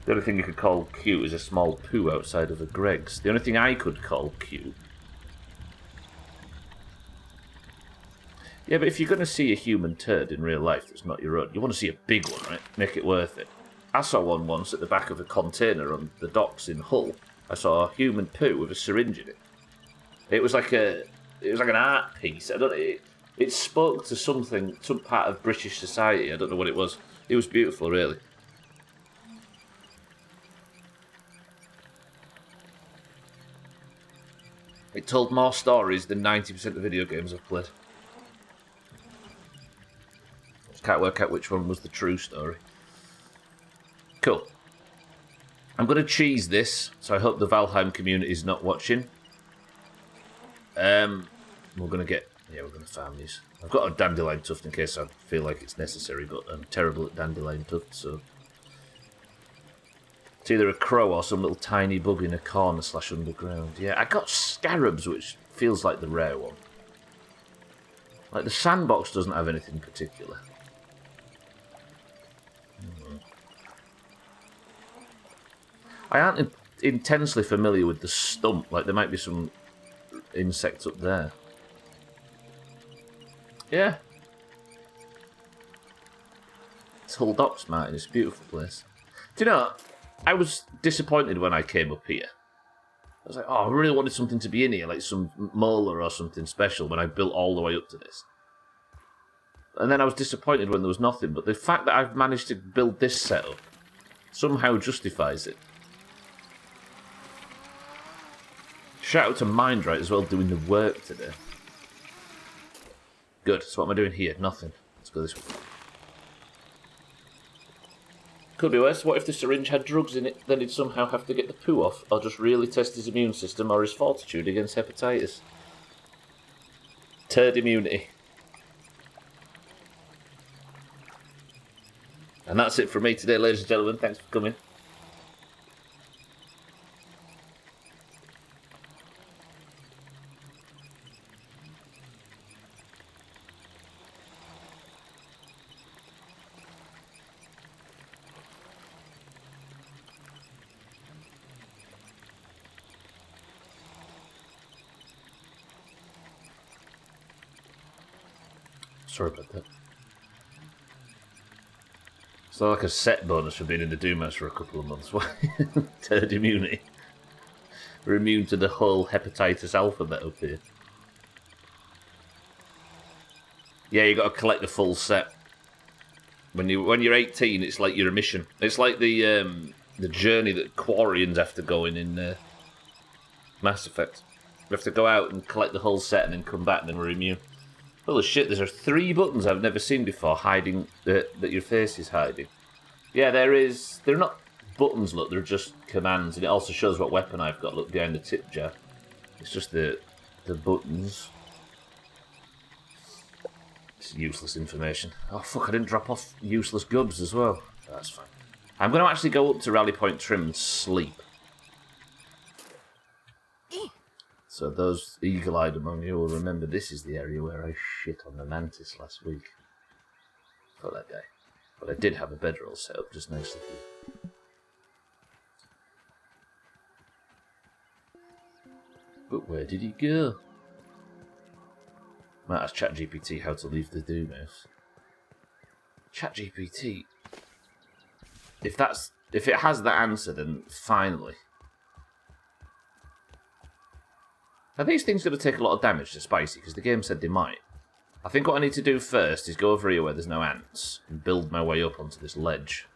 The only thing you could call cute is a small poo outside of a Greg's. The only thing I could call cute... Yeah, but if you're going to see a human turd in real life that's not your own, you want to see a big one, right? Make it worth it. I saw one once at the back of a container on the docks in Hull. I saw a human poo with a syringe in it. It was like an art piece. I don't know. It spoke to something, some part of British society. I don't know what it was. It was beautiful, really. It told more stories than 90% of video games I've played. Can't work out which one was the true story. Cool. I'm going to cheese this, so I hope the Valheim community is not watching. We're going to farm these. I've got a dandelion tuft in case I feel like it's necessary, but I'm terrible at dandelion tuft, so... It's either a crow or some little tiny bug in a corner / underground. Yeah, I got scarabs, which feels like the rare one. Like, the sandbox doesn't have anything particular. I aren't intensely familiar with the stump. Like, there might be some insects up there. Yeah. It's Hull Docks, Martin. It's a beautiful place. Do you know, I was disappointed when I came up here. I was like, oh, I really wanted something to be in here, like some molar or something special when I built all the way up to this. And then I was disappointed when there was nothing. But the fact that I've managed to build this setup somehow justifies it. Shout out to Mindright as well, doing the work today. Good. So what am I doing here? Nothing. Let's go this way. Could be worse. What if the syringe had drugs in it? Then he'd somehow have to get the poo off, or just really test his immune system or his fortitude against hepatitis. Turd immunity. And that's it from me today, ladies and gentlemen. Thanks for coming. Sorry about that. It's not like a set bonus for being in the Doomhaus for a couple of months. Turd immunity. We're immune to the whole hepatitis alphabet up here. Yeah, you got to collect the full set. When you're 18, it's like your mission. It's like the journey that Quarians have to go in Mass Effect. We have to go out and collect the whole set and then come back and then we're immune. Holy shit, there are 3 buttons I've never seen before hiding that your face is hiding. Yeah, there is. They're not buttons, look, they're just commands, and it also shows what weapon I've got, look, behind the tip jar. It's just the buttons. It's useless information. Oh fuck, I didn't drop off useless gubs as well. That's fine. I'm going to actually go up to Rally Point Trim and sleep. So those eagle-eyed among you will remember this is the area where I shit on the mantis last week. For that guy. But I did have a bedroll set up just nicely for you. But where did he go? Might ask ChatGPT how to leave the Doomhaus. ChatGPT. If it has that answer, then finally. Are these things going to take a lot of damage to Spicy? Because the game said they might. I think what I need to do first is go over here where there's no ants and build my way up onto this ledge.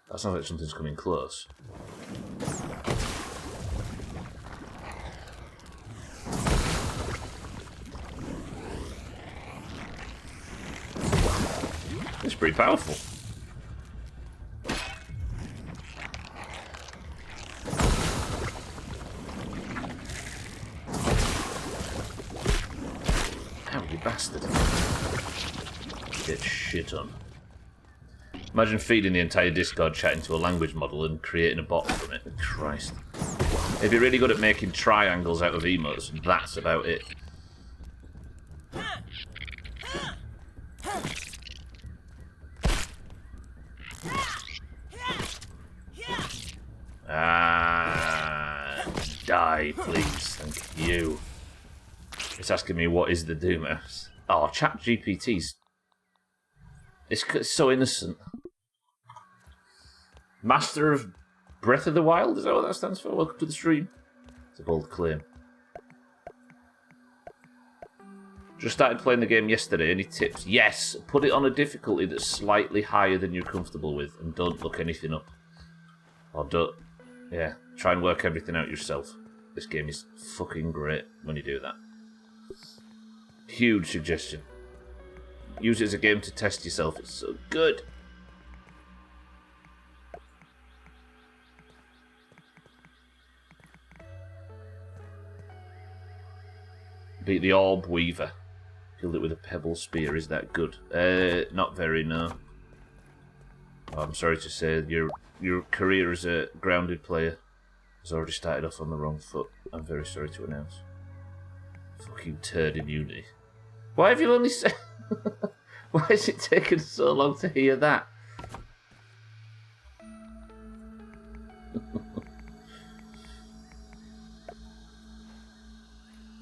That sounds like something's coming close. It's pretty powerful. Bastard. Get shit on. Imagine feeding the entire Discord chat into a language model and creating a bot from it. Christ. If you're really good at making triangles out of emotes, that's about it. Die, please. Thank you. It's asking me what is the Doomhaus. Oh, ChatGPT's. It's so innocent. Master of Breath of the Wild? Is that what that stands for? Welcome to the stream. It's a bold claim. Just started playing the game yesterday. Any tips? Yes. Put it on a difficulty that's slightly higher than you're comfortable with, and don't look anything up. Or don't. Yeah. Try and work everything out yourself. This game is fucking great when you do that. Huge suggestion. Use it as a game to test yourself. It's so good. Beat the Orb Weaver. Killed it with a pebble spear. Is that good? Not very, no. Oh, I'm sorry to say, your career as a grounded player has already started off on the wrong foot. I'm very sorry to announce. Fucking turd immunity. Why have you only said... Why has it taken so long to hear that?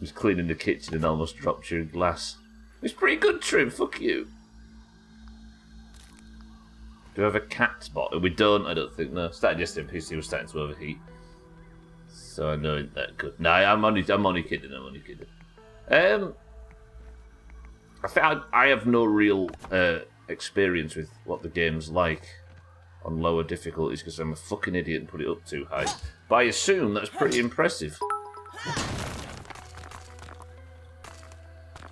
Was cleaning the kitchen and almost dropped your glass. It's pretty good, Trim. Fuck you. Do we have a cat spot? We don't, I don't think. No. Started yesterday. PC was starting to overheat. So I know it ain't that good. Nah, I'm only kidding. I think I have no real experience with what the game's like on lower difficulties because I'm a fucking idiot and put it up too high. But I assume that's pretty impressive.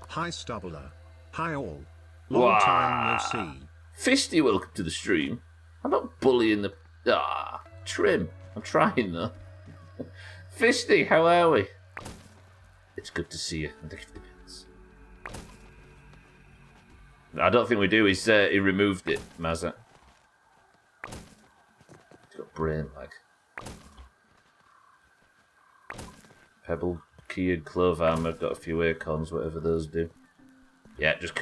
Hi Stubbler. Hi all. Long time no see. Fisty, welcome to the stream. I'm not bullying the... Trim. I'm trying though. Fisty, how are we? It's good to see you. Thank you for the bits. I don't think we do. He removed it, Mazza. He's got brain lag. Pebble, key, and clove armor. I've got a few acorns, whatever those do. Yeah, just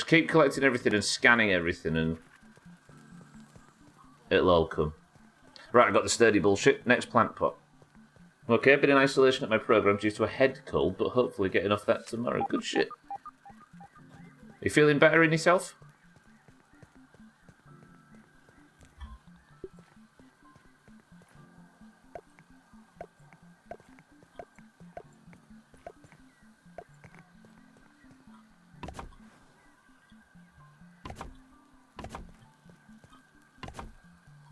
keep collecting everything and scanning everything, and it'll all come. Right, I got the sturdy bullshit. Next plant pot. Okay, been in isolation at my program due to a head cold, but hopefully getting off that tomorrow. Good shit. Are you feeling better in yourself?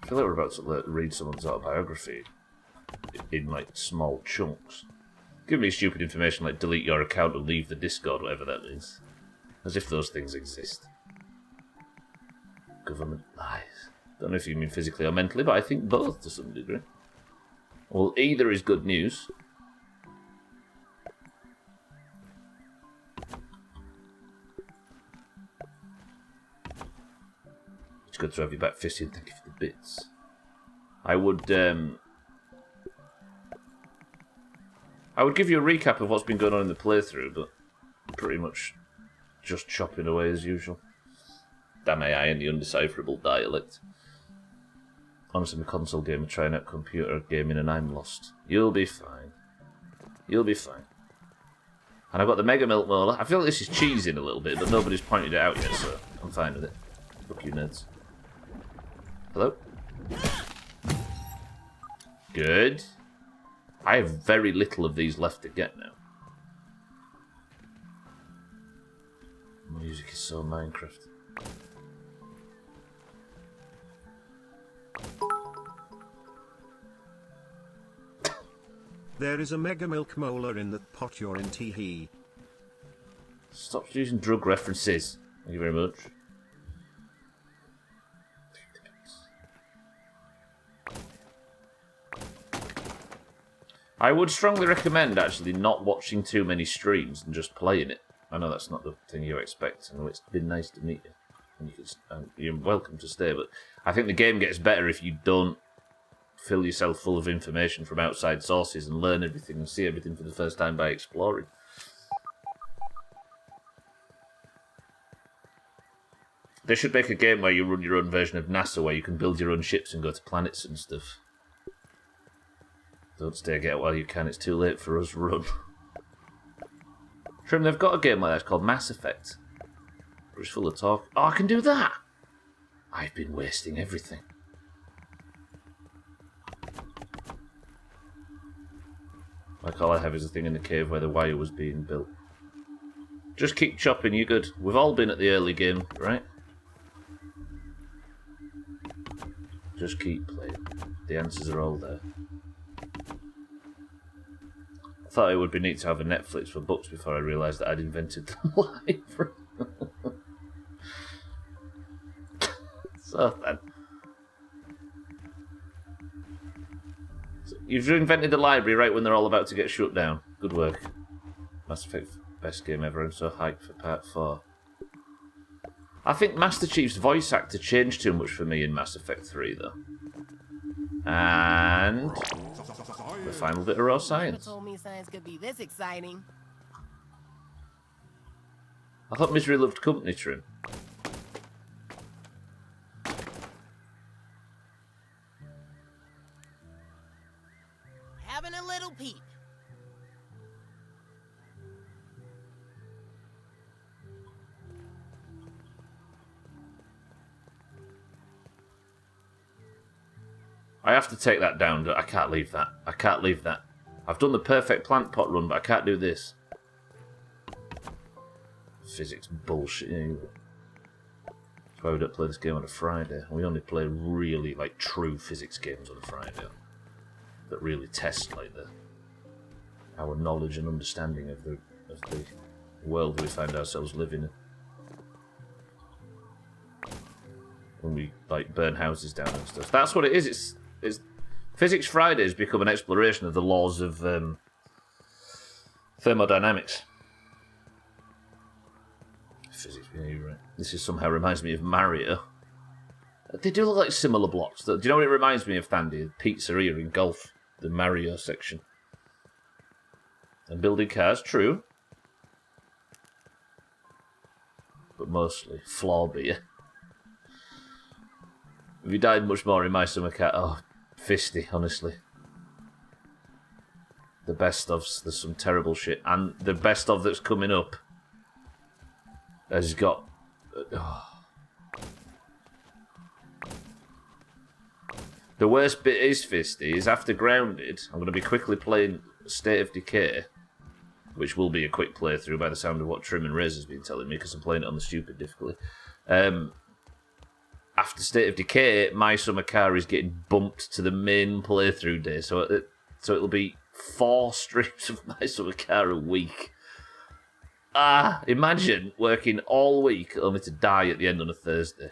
I feel like we're about to read someone's autobiography in like small chunks. Give me stupid information like delete your account or leave the Discord, whatever that means. As if those things exist. Government lies. Don't know if you mean physically or mentally, but I think both to some degree. Well, either is good news. It's good to have you back, Fisty, and thank you for the bits. I would give you a recap of what's been going on in the playthrough, but pretty much just chopping away as usual. Damn AI and the undecipherable dialect. Honestly, I'm a console gamer trying out computer gaming and I'm lost. You'll be fine. You'll be fine. And I've got the Mega Milk Molar. I feel like this is cheesing a little bit, but nobody's pointed it out yet, so I'm fine with it. Fuck you, nerds. Hello? Good. I have very little of these left to get now. Music is so Minecraft. There is a Mega Milk Molar in that pot you're in, teehee. Stop using drug references. Thank you very much. I would strongly recommend actually not watching too many streams and just playing it. I know that's not the thing you expect. I know it's been nice to meet you. And you're welcome to stay, but I think the game gets better if you don't fill yourself full of information from outside sources and learn everything and see everything for the first time by exploring. They should make a game where you run your own version of NASA, where you can build your own ships and go to planets and stuff. Don't stay, get out while you can, it's too late for us, run. Trim, they've got a game like that called Mass Effect. It's full of talk. Oh, I can do that! I've been wasting everything. Like all I have is a thing in the cave where the wire was being built. Just keep chopping, you good. We've all been at the early game, right? Just keep playing. The answers are all there. I thought it would be neat to have a Netflix for books before I realised that I'd invented the library. So then. So you've invented the library right when they're all about to get shut down. Good work. Mass Effect, best game ever. I'm so hyped for part 4. I think Master Chief's voice actor changed too much for me in Mass Effect 3, though. And the final bit of raw science. Told me science could be this exciting. I thought misery loved company, Trim. Having a little peep. I have to take that down. I can't leave that. I can't leave that. I've done the perfect plant pot run, but I can't do this. Physics bullshit. That's why we don't play this game on a Friday. We only play really, like, true physics games on a Friday. That really test, like, our knowledge and understanding of the world we find ourselves living in. When we, like, burn houses down and stuff. That's what it is. It's Physics Friday has become an exploration of the laws of thermodynamics. Physics, yeah, you're right. This is somehow reminds me of Mario. They do look like similar blocks. Do you know what it reminds me of, Thandy? Pizzeria in Golf, the Mario section. And building cars, true. But mostly floor beer. If you died much more in My Summer Cat, oh, Fisty, honestly. The best ofs, there's some terrible shit. And the best of that's coming up has got... The worst bit is, Fisty, is after Grounded, I'm going to be quickly playing State of Decay, which will be a quick playthrough by the sound of what Trim and Razor's been telling me, because I'm playing it on the stupid difficulty. After State of Decay, My Summer Car is getting bumped to the main playthrough day, so it'll be 4 streams of My Summer Car a week. Imagine working all week only to die at the end on a Thursday.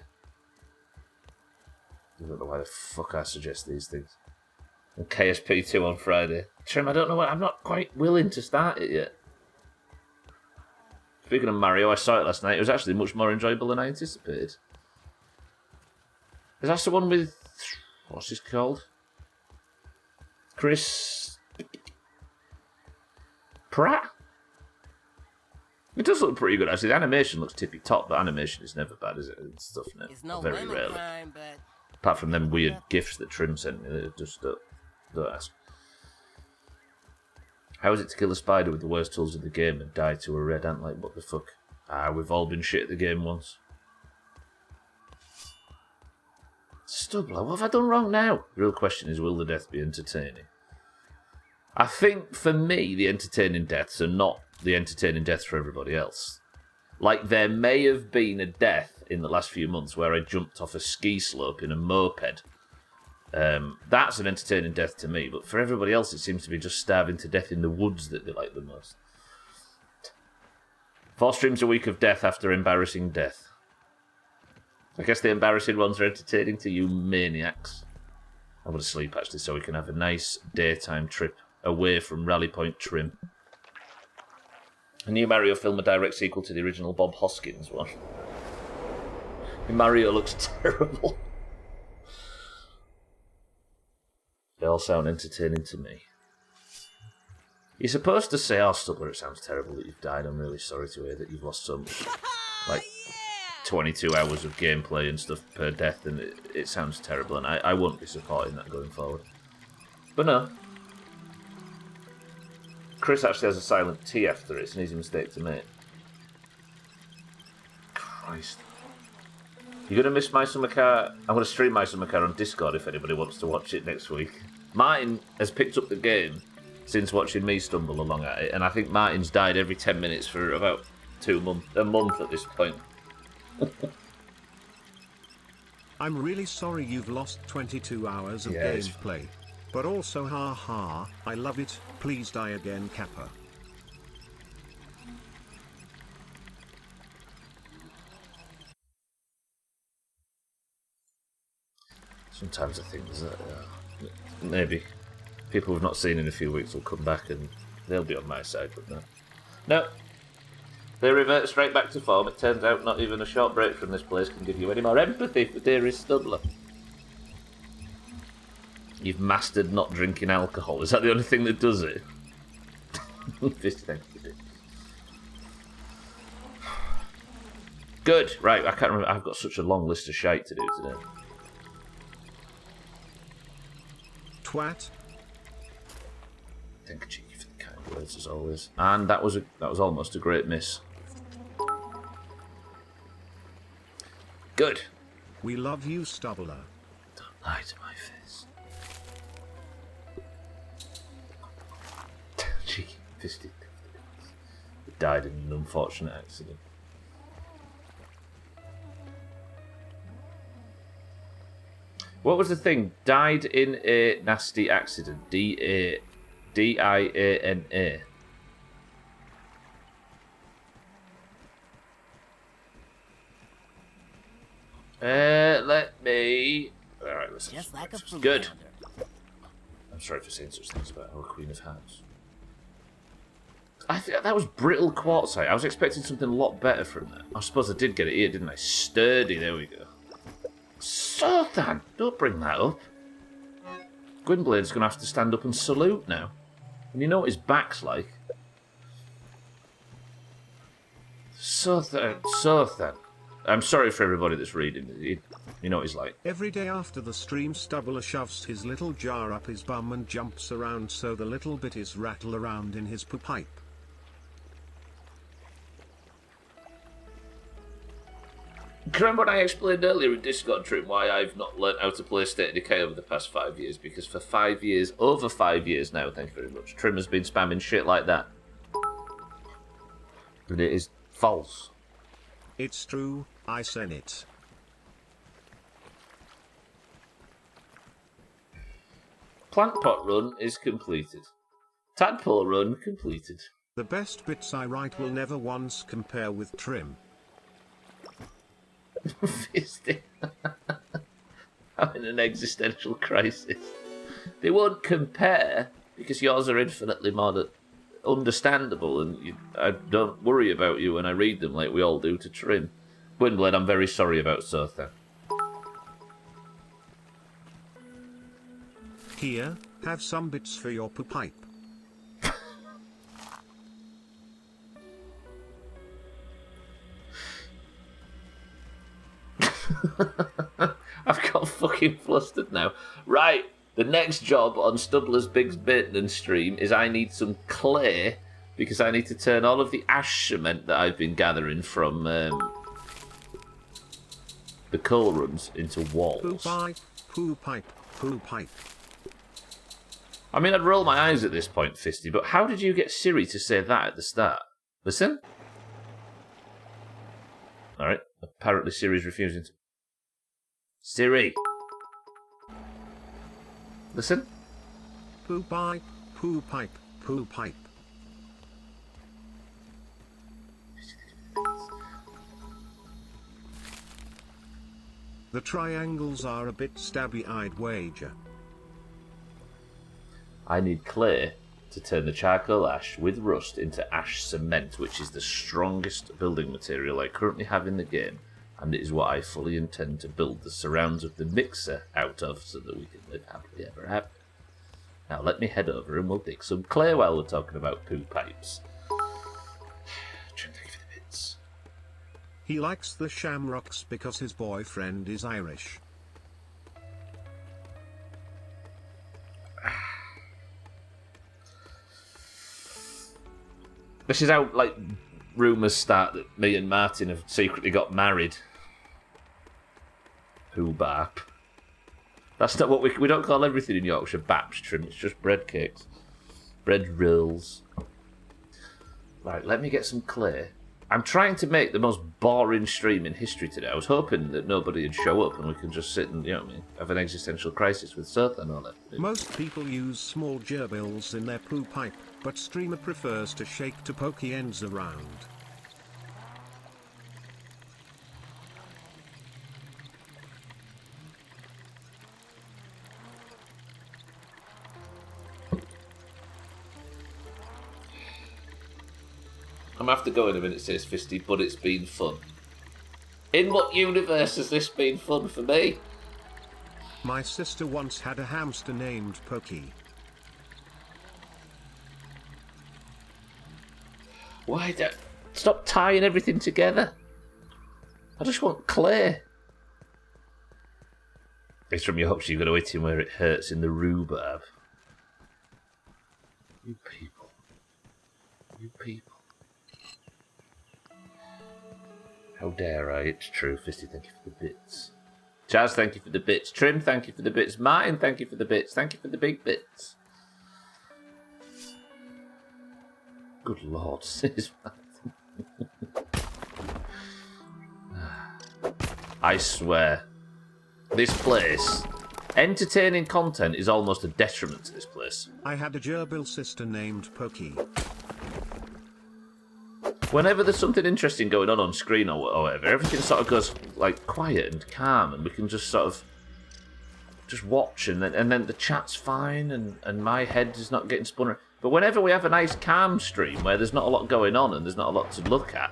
I don't know why the fuck I suggest these things. And KSP2 on Friday. Trim, I don't know what... I'm not quite willing to start it yet. Speaking of Mario, I saw it last night. It was actually much more enjoyable than I anticipated. Is that the one with... What's this called? Chris... Pratt? It does look pretty good, actually. The animation looks tippy-top, but animation is never bad, is it? And stuff now. It's no Very women rarely. crime, but... Apart from them weird gifts that Trim sent me, they just don't ask. How is it to kill a spider with the worst tools in the game and die to a red ant? Like, what the fuck? We've all been shit at the game once. Stubbler, what have I done wrong now? The real question is, will the death be entertaining? I think, for me, the entertaining deaths are not the entertaining deaths for everybody else. Like, there may have been a death in the last few months where I jumped off a ski slope in a moped. That's an entertaining death to me, but for everybody else it seems to be just starving to death in the woods that they like the most. 4 streams a week of death after embarrassing death. I guess the embarrassing ones are entertaining to you maniacs. I'm going to sleep actually so we can have a nice daytime trip away from Rally Point Trim. A new Mario film, a direct sequel to the original Bob Hoskins one. Mario looks terrible. They all sound entertaining to me. You're supposed to say, oh, Stubbler, it sounds terrible that you've died. I'm really sorry to hear that you've lost so much. Like, 22 hours of gameplay and stuff per death, and it sounds terrible, and I won't be supporting that going forward. But no. Chris actually has a silent T after it. It's an easy mistake to make. Christ. You're going to miss My Summer Car? I'm going to stream My Summer Car on Discord if anybody wants to watch it next week. Martin has picked up the game since watching me stumble along at it, and I think Martin's died every 10 minutes for about a month at this point. I'm really sorry you've lost 22 hours of Yes. gameplay. But also haha, I love it, please die again Kappa. Sometimes I think that maybe people we've not seen in a few weeks will come back and they'll be on my side, but no. No. They revert straight back to form. It turns out not even a short break from this place can give you any more empathy for dearest Stubbler. You've mastered not drinking alcohol. Is that the only thing that does it? Fisty, thank you. Good. Right, I can't remember. I've got such a long list of shite to do today. Twat. Thank you, Cheeky, for the kind words as always. And that was almost a great miss. Good. We love you, Stubbler. Don't lie to my face. Cheeky, fisted. He died in an unfortunate accident. What was the thing? Died in a nasty accident. D-I-A-N-A. Let me... Alright, listen. Just like a fruit Good. pounder. I'm sorry for saying such things about our Queen of Hearts. I think that was brittle quartzite. I was expecting something a lot better from that. I suppose I did get it here, didn't I? Sturdy, there we go. Sothan! Don't bring that up. Gwynblade's going to have to stand up and salute now. And you know what his back's like. Sothan. I'm sorry for everybody that's reading. You know what he's like. Every day after the stream, Stubbler shoves his little jar up his bum and jumps around so the little bitties rattle around in his poo pipe. Remember when I explained earlier in Discord Trim why I've not learnt how to play State of Decay over the past 5 years? Because for 5 years, over 5 years now, thank you very much, Trim has been spamming shit like that. And it is false. It's true, I said it. Plant pot run is completed. Tadpole run completed. The best bits I write will never once compare with Trim. Fisty. I'm in an existential crisis. They won't compare because yours are infinitely more understandable, and I don't worry about you when I read them like we all do to Trim. Gwynblade, I'm very sorry about Sotha. Here, have some bits for your poo pipe. I've got fucking flustered now. Right, the next job on Stubbler's Big Maintenance stream is I need some clay because I need to turn all of the ash cement that I've been gathering from the coal runs into walls. Poo pipe, poo pipe, poo pipe. I mean, I'd roll my eyes at this point, Fisty, but how did you get Siri to say that at the start? Listen. Alright, apparently Siri's refusing to... Siri! Listen. Poo pipe, poo pipe, poo pipe. The triangles are a bit stabby-eyed wager. I need clay to turn the charcoal ash with rust into ash cement, which is the strongest building material I currently have in the game, and it is what I fully intend to build the surrounds of the mixer out of so that we can live happily ever after. Now let me head over and we'll dig some clay while we're talking about poo pipes. Thank you for the bits. He likes the shamrocks because his boyfriend is Irish. This is how, like, rumours start that me and Martin have secretly got married. Poo bap. That's not what we don't call everything in Yorkshire baps, Trim. It's just bread cakes. Bread rolls. Right, let me get some clay. I'm trying to make the most boring stream in history today. I was hoping that nobody would show up and we could just sit and, you know what I mean, have an existential crisis with Sotha and all that. Most people use small gerbils in their poo pipe, but streamer prefers to shake to pokey ends around. I'm going to have to go in a minute, says Fisty, but it's been fun. In what universe has this been fun for me? My sister once had a hamster named Pokey. Why don't... Stop tying everything together. I just want clay. It's from your hopes you've got to hit him where it hurts in the rhubarb. You people. You people. How dare I? It's true. Fisty, thank you for the bits. Chaz, thank you for the bits. Trim, thank you for the bits. Martin, thank you for the bits. Thank you for the big bits. Good Lord, says Martin. I swear. This place... Entertaining content is almost a detriment to this place. I had a gerbil sister named Pokey. Whenever there's something interesting going on screen or whatever, everything sort of goes like quiet and calm, and we can just sort of just watch, and then the chat's fine, and my head is not getting spun around. But whenever we have a nice calm stream where there's not a lot going on and there's not a lot to look at,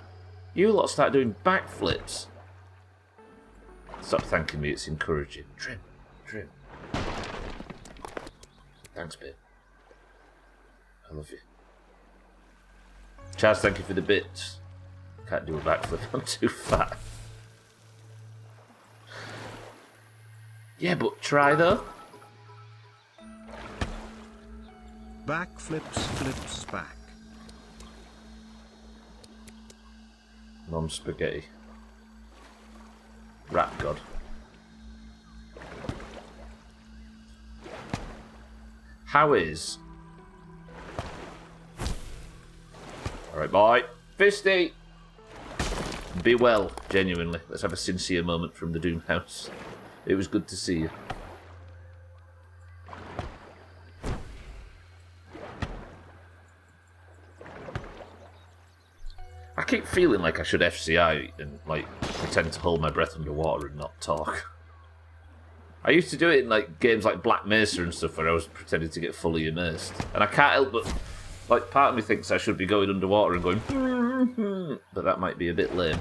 you lot start doing backflips. Stop thanking me, it's encouraging. Trim. Thanks, babe. I love you. Chaz, thank you for the bits. Can't do a backflip, I'm too fat. Yeah, but try though. Back flips back. Mom spaghetti. Rat god. How is... Alright, boy. Fisty! Be well, genuinely. Let's have a sincere moment from the Doomhaus. It was good to see you. I keep feeling like I should FCI and like pretend to hold my breath underwater and not talk. I used to do it in like games like Black Mesa and stuff where I was pretending to get fully immersed. And I can't help but, like, part of me thinks I should be going underwater and going, but that might be a bit lame.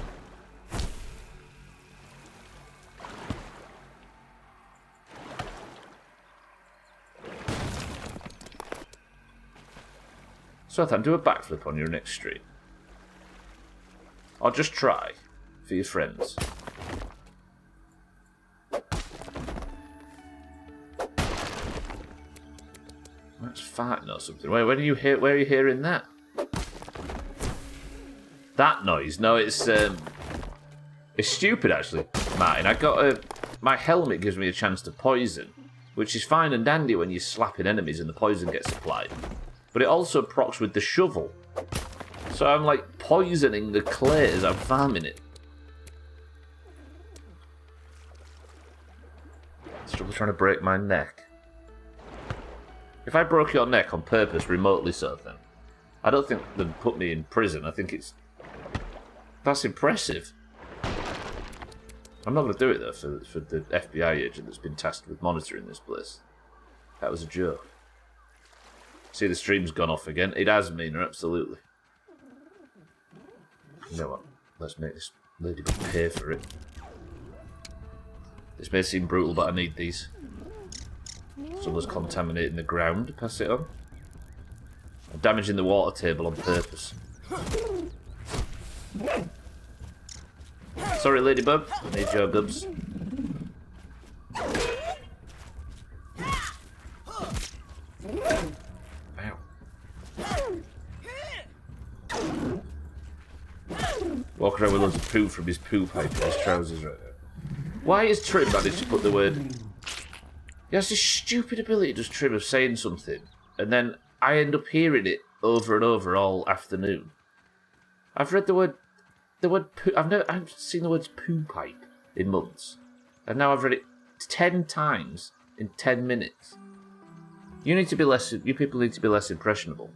So Ethan, do a backflip on your next stream. Or just try, for your friends. That's farting or something. Wait, where are you hearing that? That noise? No, it's stupid actually, Martin. I got my helmet gives me a chance to poison, which is fine and dandy when you're slapping enemies and the poison gets applied. But it also procs with the shovel. So I'm like poisoning the clay as I'm farming it. Stubbler trying to break my neck. If I broke your neck on purpose, remotely so, then I don't think they'd put me in prison. I think that's impressive. I'm not going to do it though for the FBI agent that's been tasked with monitoring this place. That was a joke. See, the stream's gone off again. It has, Mina, absolutely. You know what? Let's make this ladybug pay for it. This may seem brutal, but I need these. Someone's contaminating the ground. Pass it on. I'm damaging the water table on purpose. Sorry, ladybug. I need your gubs. Ow. Walk around with loads of poo from his poo pipe in his trousers right now. Why is Trim managed to put the word... He has this stupid ability, does Trim, of saying something, and then I end up hearing it over and over all afternoon. I've read the word poo... I've seen the words poo pipe in months, and now I've read it 10 times in 10 minutes. You people need to be less impressionable.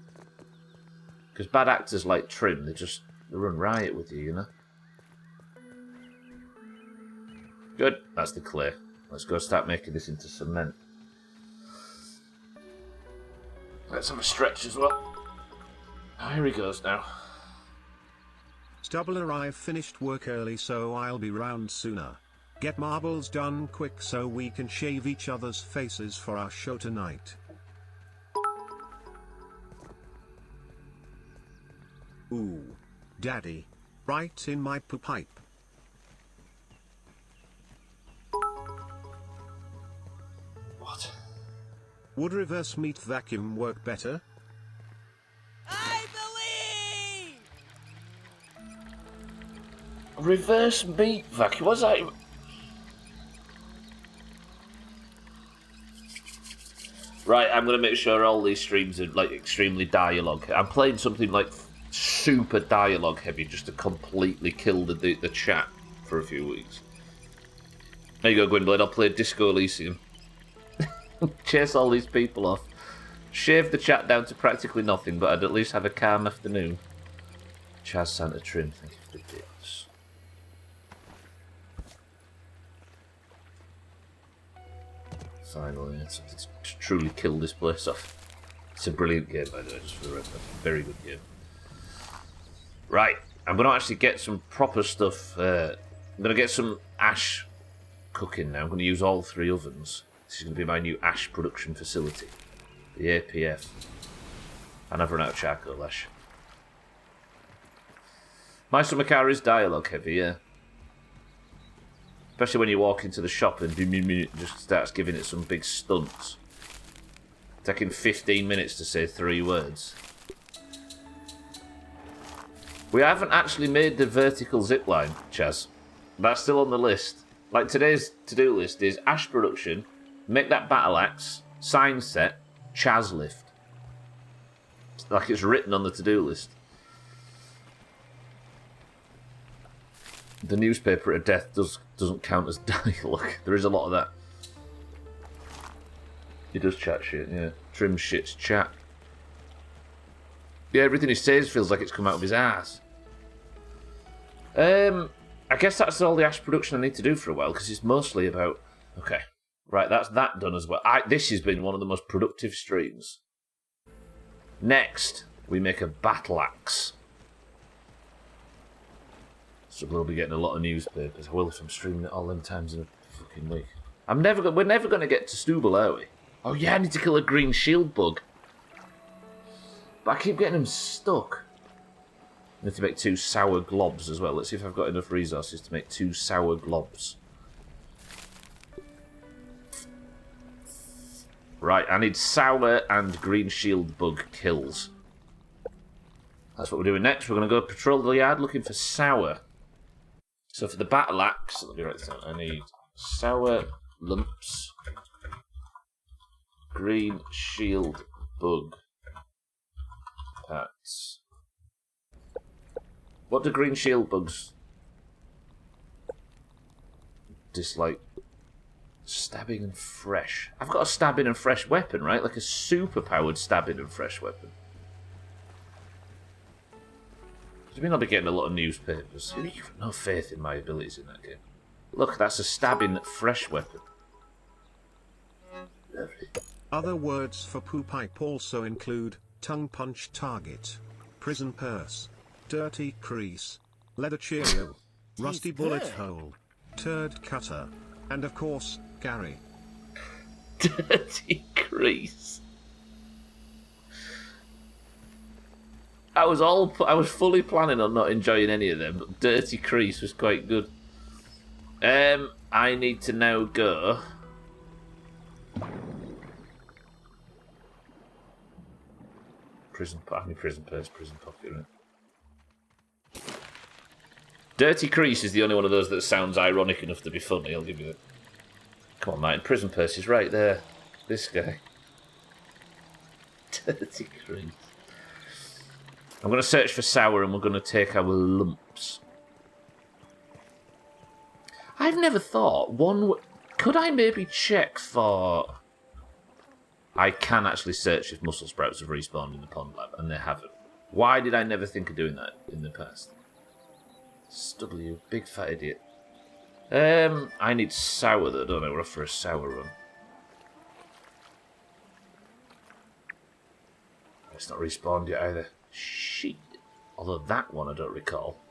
Because bad actors like Trim, they run riot with you, you know? Good, that's the clay. Let's go start making this into cement. Let's have a stretch as well. Here he goes now. Stubbler, I've finished work early so I'll be round sooner. Get marbles done quick so we can shave each other's faces for our show tonight. Ooh. Daddy. Right in my poo pipe. What? Would reverse meat vacuum work better? I believe! Reverse meat vacuum? What's that? Right, I'm going to make sure all these streams are like extremely dialogue. I'm playing something like super dialogue heavy just to completely kill the chat for a few weeks. There you go, Gwynblade. I'll play Disco Elysium. Chase all these people off. Shave the chat down to practically nothing, but I'd at least have a calm afternoon. Chaz Santa Trim, thank you for the bits. Finally, it's truly killed this place off. It's a brilliant game, by the way, just for the record. Very good game. Right, I'm going to actually get some proper stuff. I'm going to get some ash cooking now. I'm going to use all 3 ovens. This is going to be my new ash production facility. The APF. And I've run out of charcoal ash. My summer car is dialogue heavy, yeah. Especially when you walk into the shop and it just starts giving it some big stunts. Taking 15 minutes to say 3 words. We haven't actually made the vertical zipline, Chaz. That's still on the list. Like today's to-do list is Ash production, make that battle axe, sign set, Chaz lift. Like it's written on the to-do list. The newspaper of death doesn't count as dialogue. There is a lot of that. He does chat shit, yeah. Trim shit's chat. Yeah, everything he says feels like it's come out of his ass. I guess that's all the Ash production I need to do for a while, because it's mostly about... Okay, right, that's that done as well. This has been one of the most productive streams. Next, we make a battle axe. So we'll be getting a lot of newspapers. I will if I'm streaming it all them times in a fucking week. We're never going to get to Stubbler, are we? Oh yeah, I need to kill a green shield bug. But I keep getting them stuck. I need to make 2 sour globs as well. Let's see if I've got enough resources to make 2 sour globs. Right, I need sour and green shield bug kills. That's what we're doing next. We're going to go patrol the yard looking for sour. So for the battle axe, let me write this down. I need sour lumps, green shield bug parts. What do green shield bugs dislike? Stabbing and fresh. I've got a stabbing and fresh weapon, right? Like a super powered stabbing and fresh weapon. I mean, I'll be getting a lot of newspapers. You've got no faith in my abilities in that game. Look, that's a stabbing fresh weapon. Lovely. Other words for poo pipe also include tongue punch target, prison purse, dirty crease, leather Cheerio, rusty bullet hole, turd cutter, and of course, Gary. Dirty crease. I was fully planning on not enjoying any of them, but dirty crease was quite good. I need to now go. Prison purse, prison pocket, right? Dirty crease is the only one of those that sounds ironic enough to be funny, I'll give you that. Come on, mate, prison purse is right there. This guy. Dirty crease. I'm going to search for sour and we're going to take our lumps. I've never thought, could I maybe check for... I can actually search if mussel sprouts have respawned in the pond lab, and they haven't. Why did I never think of doing that in the past? Stubbler, you big fat idiot. I need sour though, don't I? We're off for a sour run. It's not respawned yet either. Shit. Although that one I don't recall.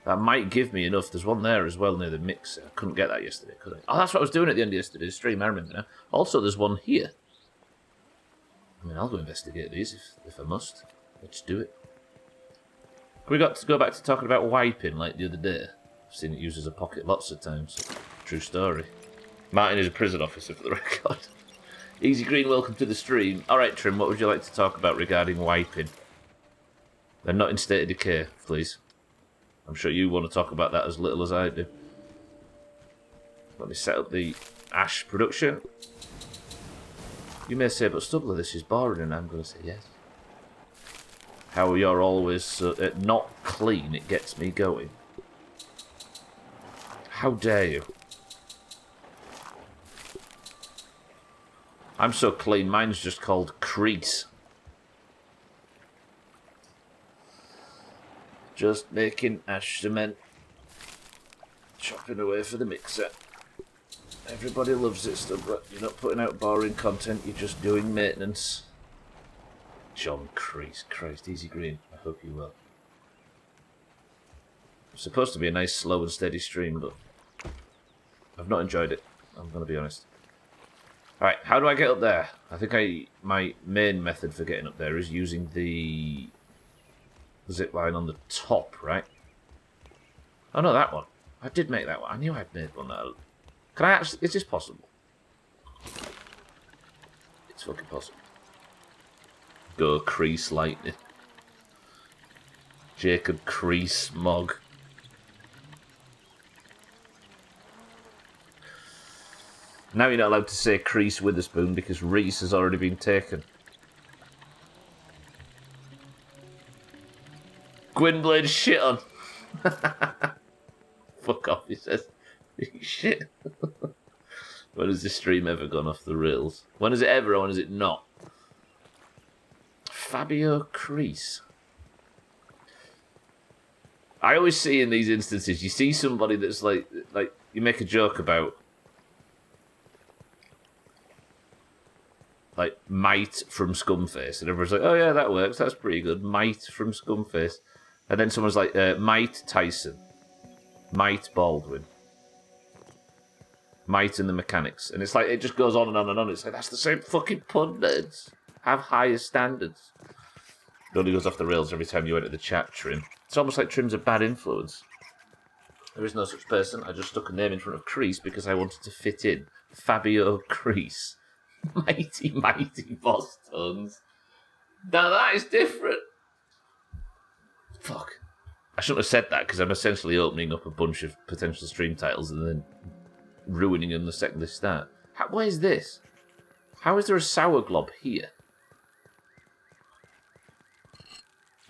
That might give me enough. There's one there as well near the mixer. I couldn't get that yesterday, could I? Oh, that's what I was doing at the end of yesterday's stream. I remember now. Also, there's one here. I mean, I'll go investigate these if I must. Let's do it. We got to go back to talking about wiping like the other day. I've seen it used as a pocket lots of times. True story. Martin is a prison officer for the record. Easy Green, welcome to the stream. Alright, Trim, what would you like to talk about regarding wiping? They're not in state of decay, please. I'm sure you want to talk about that as little as I do. Let me set up the Ash production. You may say, but Stubbler, this is boring, and I'm going to say yes. How you're always not clean, it gets me going. How dare you? I'm so clean, mine's just called crease. Just making ash cement. Chopping away for the mixer. Everybody loves it, Stubbler. You're not putting out boring content, you're just doing maintenance. John Crease, Christ, Easy Green, I hope you will. It's supposed to be a nice, slow and steady stream, but I've not enjoyed it, I'm going to be honest. Alright, how do I get up there? I think my main method for getting up there is using the zip line on the top, right? Oh no, that one. I did make that one. I knew I'd made one. Can I actually... Is this possible? It's fucking possible. Go Crease Lightning. Jacob Crease Mog. Now you're not allowed to say Crease Witherspoon because Reese has already been taken. Gwynblade's shit on. Fuck off, he says. Shit. When has this stream ever gone off the rails? When is it ever or when is it not? Fabio Crease. I always see in these instances, you see somebody that's like you make a joke about like Might from Scumface, and everyone's like, oh yeah, that works, that's pretty good. Might from Scumface. And then someone's like, Might Tyson. Might Baldwin. Might and the Mechanics. And it's like, it just goes on and on and on. It's like, that's the same fucking pun, nerds. Have higher standards. It only goes off the rails every time you enter the chat, Trim. It's almost like Trim's a bad influence. There is no such person. I just stuck a name in front of Crease because I wanted to fit in. Fabio Crease. Mighty Boss Tones. Now that is different. Fuck. I shouldn't have said that because I'm essentially opening up a bunch of potential stream titles and then ruining them the second they start. What is this? How is there a sour glob here?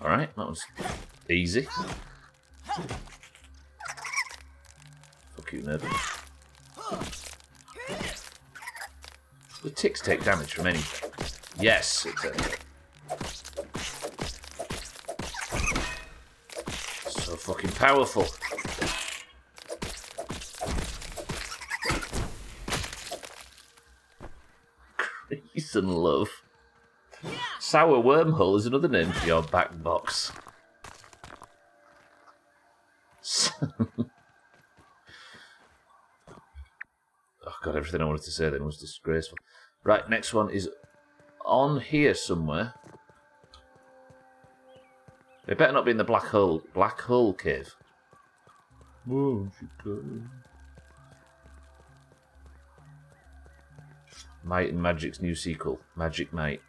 Alright, that was easy. Fuck you, nerd. The ticks take damage from anything. Yes, it's so fucking powerful. Crease and love. Sour Wormhole is another name for your back box. Oh god, everything I wanted to say then was disgraceful. Right, next one is on here somewhere. It better not be in the black hole cave. Won't you go? Might and Magic's new sequel, Magic Might.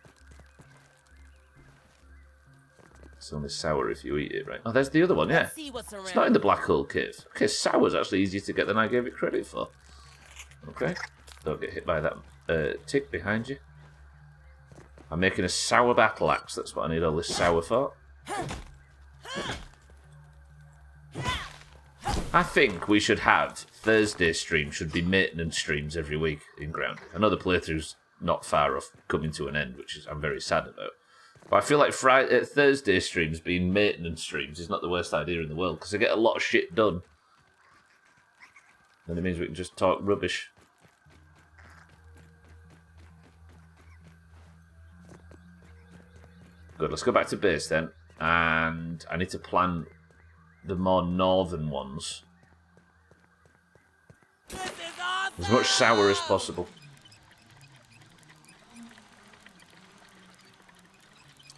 It's only sour if you eat it, right? Oh, there's the other one, yeah. It's not in the black hole cave. Okay, sour's actually easier to get than I gave it credit for. Okay, don't get hit by that tick behind you. I'm making a sour battle axe. That's what I need all this sour for. I think we should have Thursday streams should be maintenance streams every week in Grounded. I know the playthrough's not far off coming to an end, which is I'm very sad about. But I feel like Thursday streams being maintenance streams is not the worst idea in the world because I get a lot of shit done. And it means we can just talk rubbish. Good, let's go back to base then. And I need to plan the more northern ones. As much sour as possible.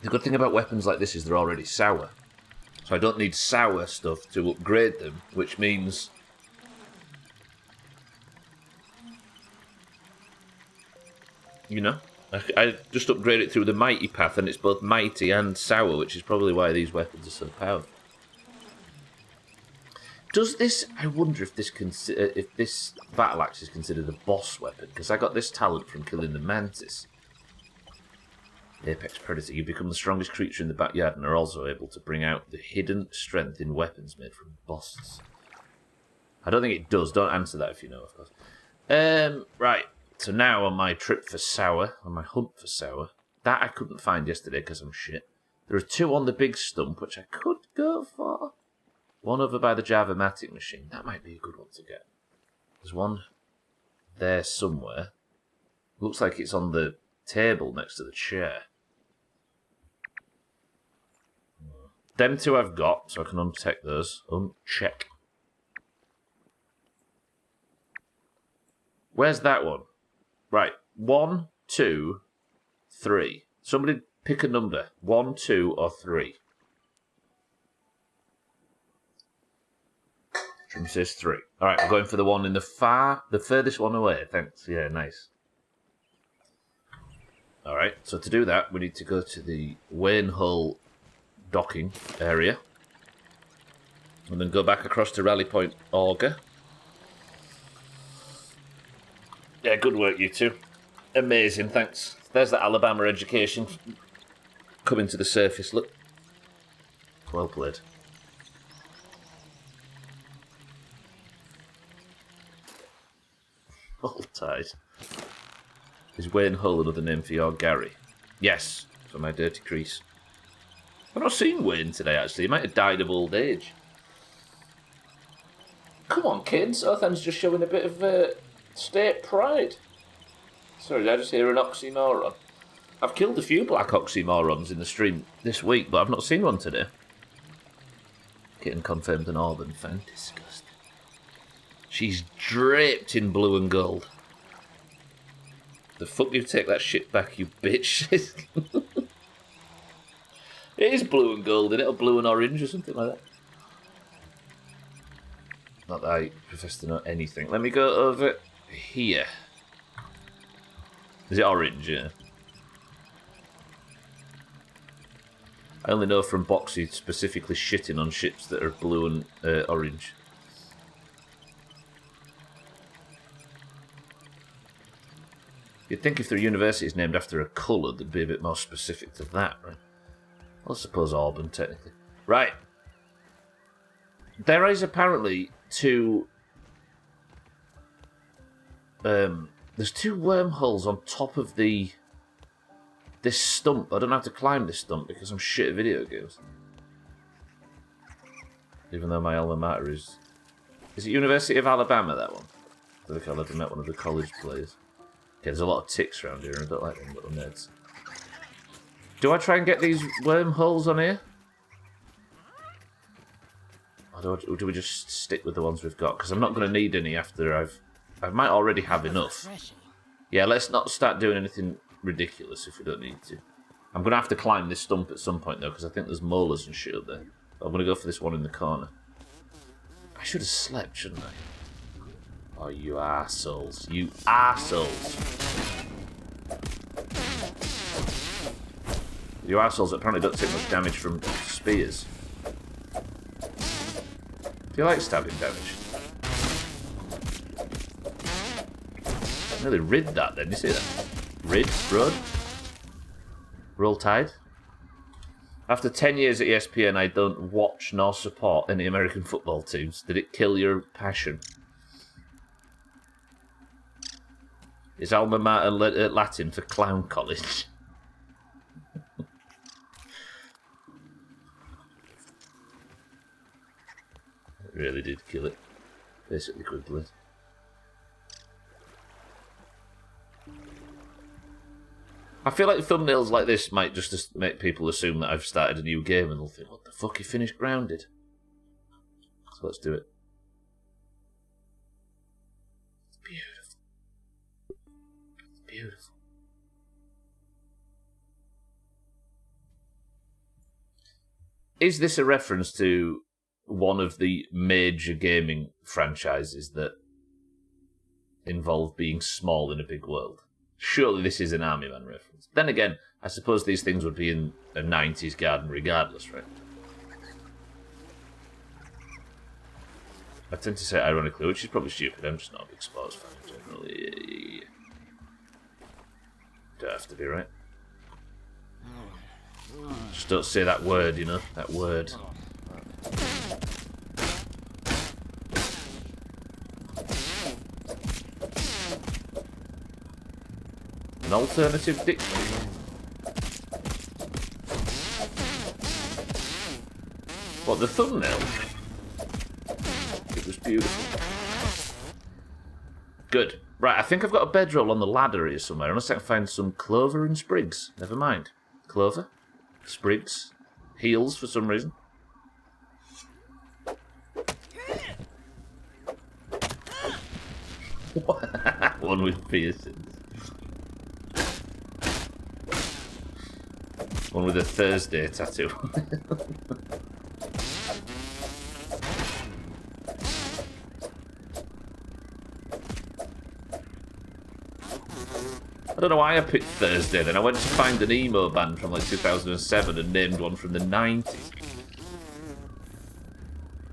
The good thing about weapons like this is they're already sour. So I don't need sour stuff to upgrade them, which means... You know, I just upgrade it through the mighty path and it's both mighty and sour, which is probably why these weapons are so powerful. Does this... I wonder if this battle axe is considered a boss weapon, because I got this talent from killing the mantis. Apex Predator. You become the strongest creature in the backyard and are also able to bring out the hidden strength in weapons made from bosses. I don't think it does. Don't answer that if you know, of course. Right. So now on my trip for sour, on my hunt for sour, that I couldn't find yesterday because I'm shit. There are two on the big stump, which I could go for. One over by the Java-matic machine. That might be a good one to get. There's one there somewhere. Looks like it's on the table next to the chair. Them two I've got, so I can uncheck those. Uncheck. Where's that one? Right. 1, 2, 3. Somebody pick a number. 1, 2, or 3. Trim says 3. Alright, we're going for the one in the furthest one away. Thanks. Yeah, nice. Alright, so to do that, we need to go to the Wayne Hull docking area. And then go back across to Rally Point Auger. Yeah, good work, you two. Amazing, thanks. There's that Alabama education coming to the surface, look. Well played. All tied. Is Wayne Hull another name for your Gary? Yes, for my dirty crease. I've not seen Wayne today, actually. He might have died of old age. Come on, kids. Othan's just showing a bit of state pride. Sorry, did I just hear an oxymoron? I've killed a few black oxymorons in the stream this week, but I've not seen one today. Getting confirmed an Auburn fan. Disgusting. She's draped in blue and gold. The fuck you take that shit back, you bitch. It is blue and gold, isn't it? Or blue and orange or something like that. Not that I profess to know anything. Let me go over here. Is it orange? Yeah. I only know from Boxy specifically shitting on ships that are blue and orange. You'd think if their university is named after a colour, they'd be a bit more specific to that, right? Well, I suppose Auburn, technically. Right. There is apparently two... there's 2 wormholes on top of this stump. I don't have to climb this stump because I'm shit at video games. Even though my alma mater is... Is it University of Alabama, that one? I think I've never met one of the college players. Okay, there's a lot of ticks around here, and I don't like them little nerds. Do I try and get these wormholes on here? Or do we just stick with the ones we've got? Because I'm not going to need any after I might already have enough. Yeah, let's not start doing anything ridiculous if we don't need to. I'm going to have to climb this stump at some point, though, because I think there's molars and shit up there. I'm going to go for this one in the corner. I should have slept, shouldn't I? Oh, you arseholes. You arseholes. You arseholes apparently don't take much damage from spears. Do you like stabbing damage? I nearly rid that then, you see that? Rid? Rod? Roll Tide? After 10 years at ESPN, I don't watch nor support any American football teams. Did it kill your passion? Is alma mater Latin for clown college? It really did kill it. Basically quickly. I feel like thumbnails like this might just make people assume that I've started a new game and they'll think, what the fuck, you finished Grounded? So let's do it. It's beautiful. It's beautiful. Is this a reference to one of the major gaming franchises that involve being small in a big world? Surely this is an Army Man reference. Then again, I suppose these things would be in a 90s garden regardless, right? I tend to say ironically, which is probably stupid. I'm just not a big sports fan generally. Don't have to be, right? Just don't say that word, you know? That word. An alternative dictionary. What, the thumbnail? It was beautiful. Good. Right, I think I've got a bedroll on the ladder here somewhere, unless I can find some clover and sprigs. Never mind. Clover, sprigs, heels for some reason. One with piercings. One with a Thursday tattoo. I don't know why I picked Thursday then. I went to find an emo band from like 2007 and named one from the 90s.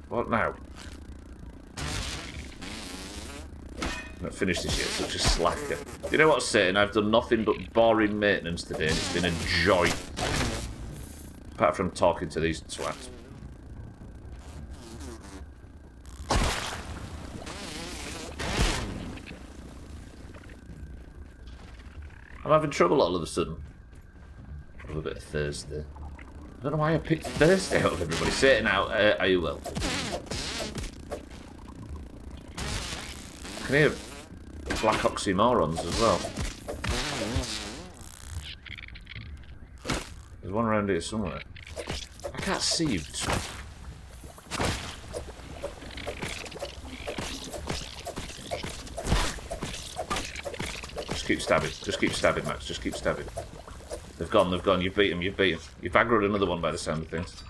What now? I've not finished this yet, such a slacker. You know what's saying? I've done nothing but boring maintenance today and it's been a joy. Apart from talking to these twats. I'm having trouble all of a sudden. A bit of Thursday. I don't know why I picked Thursday out of everybody. Say it now. Are you well? I can hear black oxymorons as well. There's one around here somewhere. I can't see you. Just keep stabbing. Just keep stabbing, Max. Just keep stabbing. They've gone, they've gone. You've beat them, you've beat them. You've aggroed another one by the sound of things.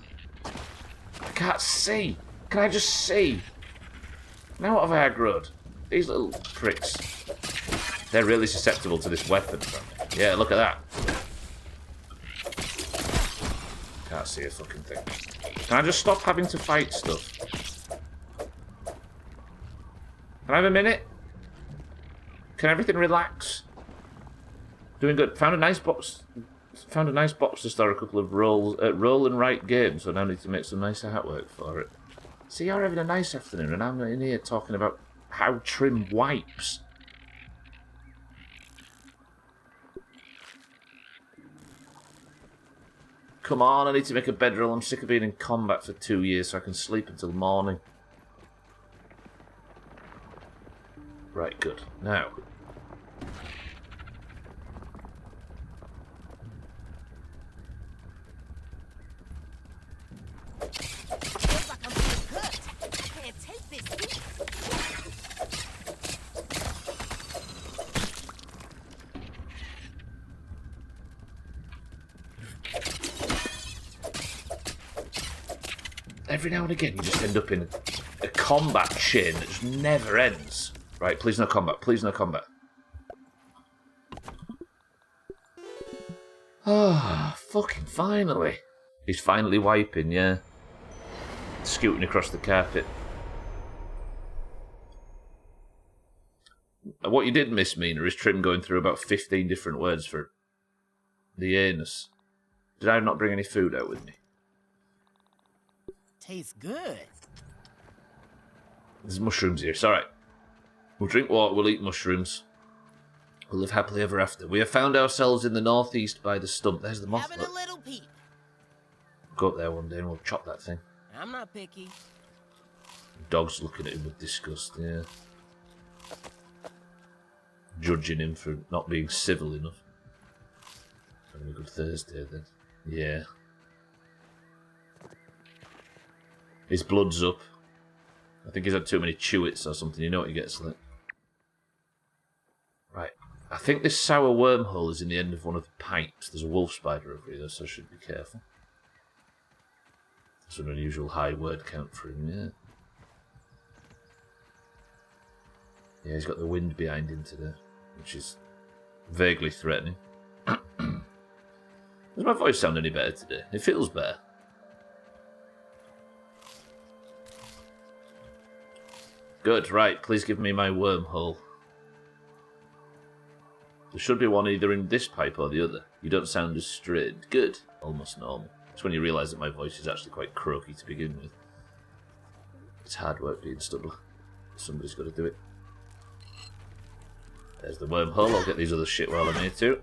I can't see. Can I just see? Now what have I aggroed? These little pricks. They're really susceptible to this weapon. Yeah, look at that. Can't see a fucking thing. Can I just stop having to fight stuff? Can I have a minute? Can everything relax? Doing good. Found a nice box. Found a nice box to store a couple of roll and write games, so now I need to make some nice artwork for it. See, you're having a nice afternoon, and I'm in here talking about how trim wipes. Come on, I need to make a bedroll. I'm sick of being in combat for 2 years so I can sleep until morning. Right, good. Now. Feels like I'm being cooked. I can't take this heat. Every now and again you just end up in a combat chain that just never ends. Right, please no combat, please no combat. Ah, fucking finally. He's finally wiping, yeah. Scooting across the carpet. What you did miss, Mina, is Trim going through about 15 different words for the anus. Did I not bring any food out with me? Tastes good. There's mushrooms here, it's alright. We'll drink water, we'll eat mushrooms. We'll live happily ever after. We have found ourselves in the northeast by the stump. There's the moth. Having a little peep. Go up there one day and we'll chop that thing. I'm not picky. Dog's looking at him with disgust, yeah. Judging him for not being civil enough. Having a good Thursday then. Yeah. His blood's up. I think he's had too many chewits or something. You know what he gets like. Right. I think this sour wormhole is in the end of one of the pipes. There's a wolf spider over here, so I should be careful. That's an unusual high word count for him, yeah. Yeah, he's got the wind behind him today, which is vaguely threatening. Does my voice sound any better today? It feels better. Good, right, please give me my wormhole. There should be one either in this pipe or the other. You don't sound as strained. Good. Almost normal. It's when you realise that my voice is actually quite croaky to begin with. It's hard work being Stubbler. Somebody's got to do it. There's the wormhole. I'll get these other shit while I'm here too.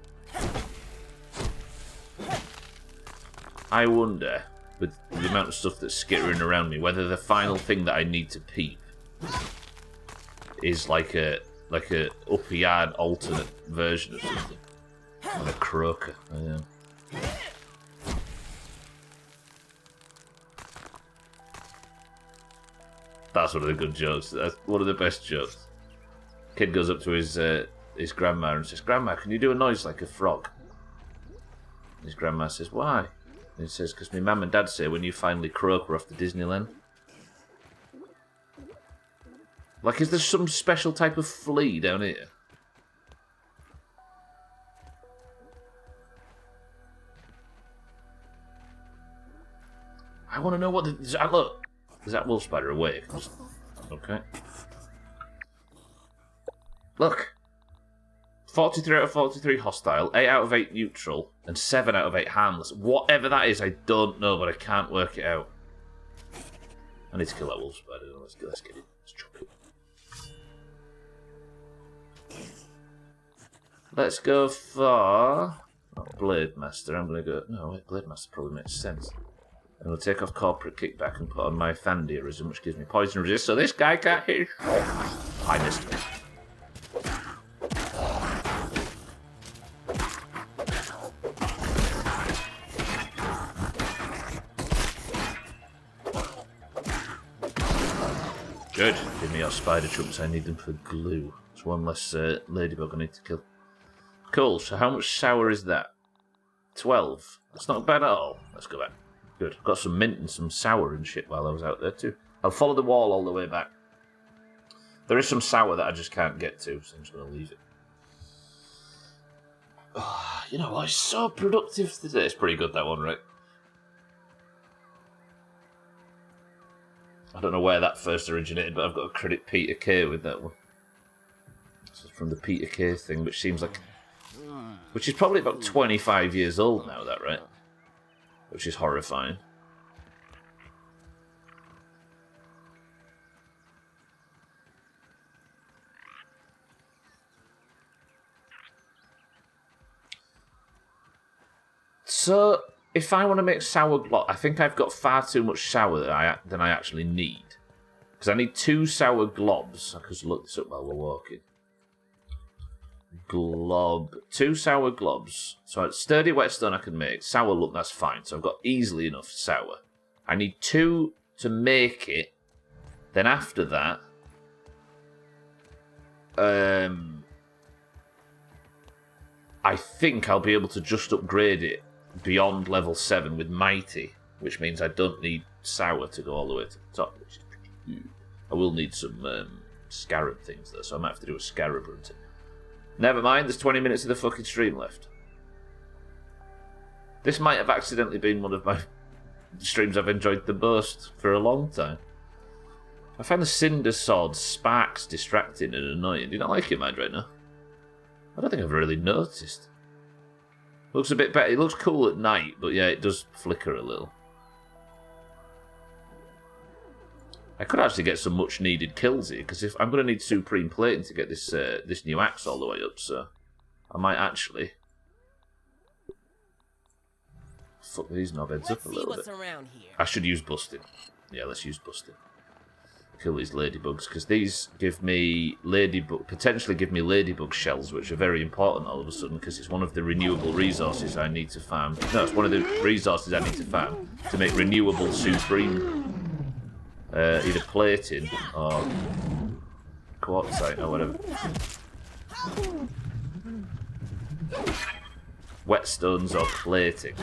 I wonder, with the amount of stuff that's skittering around me, whether the final thing that I need to peep is like a upper yard alternate version of something. Like a croaker. Yeah. That's one of the good jokes. That's one of the best jokes. Kid goes up to his grandma and says, "Grandma, can you do a noise like a frog?" His grandma says, "Why?" And he says, "Because my mum and dad say when you finally croak, we're off to Disneyland." Like, is there some special type of flea down here? I want to know what the... Look, is that wolf spider awake? Okay. Look. 43 out of 43 hostile, 8 out of 8 neutral, and 7 out of 8 harmless. Whatever that is, I don't know, but I can't work it out. I need to kill that wolf spider. Let's get it. Let's chop it. Let's go for... Blade Master. I'm going to go... No, wait, Blade Master probably makes sense. I'm going to take off Corporate Kickback and put on my Fanderism, which gives me poison resist, so this guy can't hit. I missed him. Good. Give me your spider troops. I need them for glue. There's one less ladybug I need to kill. Cool. So how much sour is that? 12. That's not bad at all. Let's go back. Good. Got some mint and some sour and shit while I was out there too. I'll follow the wall all the way back. There is some sour that I just can't get to, so I'm just going to leave it. Oh, you know what? It's so productive today. It's pretty good, that one, right? I don't know where that first originated, but I've got to credit Peter Kay with that one. This is from the Peter Kay thing, which seems like... Which is probably about 25 years old now, that, right? Which is horrifying. So... If I want to make sour glop, I think I've got far too much sour than I actually need. Because I need 2 sour globs. I could look this up while we're walking. Glob. 2 sour globs. So sturdy whetstone I can make. Sour, look, that's fine. So I've got easily enough sour. I need 2 to make it. Then after that... I think I'll be able to just upgrade it beyond level 7 with Mighty, which means I don't need Sour to go all the way to the top, which is pretty good. I will need some Scarab things though, so I might have to do a Scarab run. Never mind, there's 20 minutes of the fucking stream left. This might have accidentally been one of my streams I've enjoyed the most for a long time. I find the Cinder Sword sparks distracting and annoying. Do you not like it, Mind, right now? I don't think I've really noticed. Looks a bit better. It looks cool at night, but yeah, it does flicker a little. I could actually get some much needed kills here, because if I'm going to need Supreme Plating to get this this new axe all the way up, so I might actually fuck these knobheads up a little bit. I should use busting. Yeah, let's use busting. Kill these ladybugs, because these give me potentially give me ladybug shells, which are very important all of a sudden, because it's one of the renewable resources I need to farm. No, it's one of the resources I need to farm to make renewable supreme, either plating or quartzite or whatever. Whetstones or plating.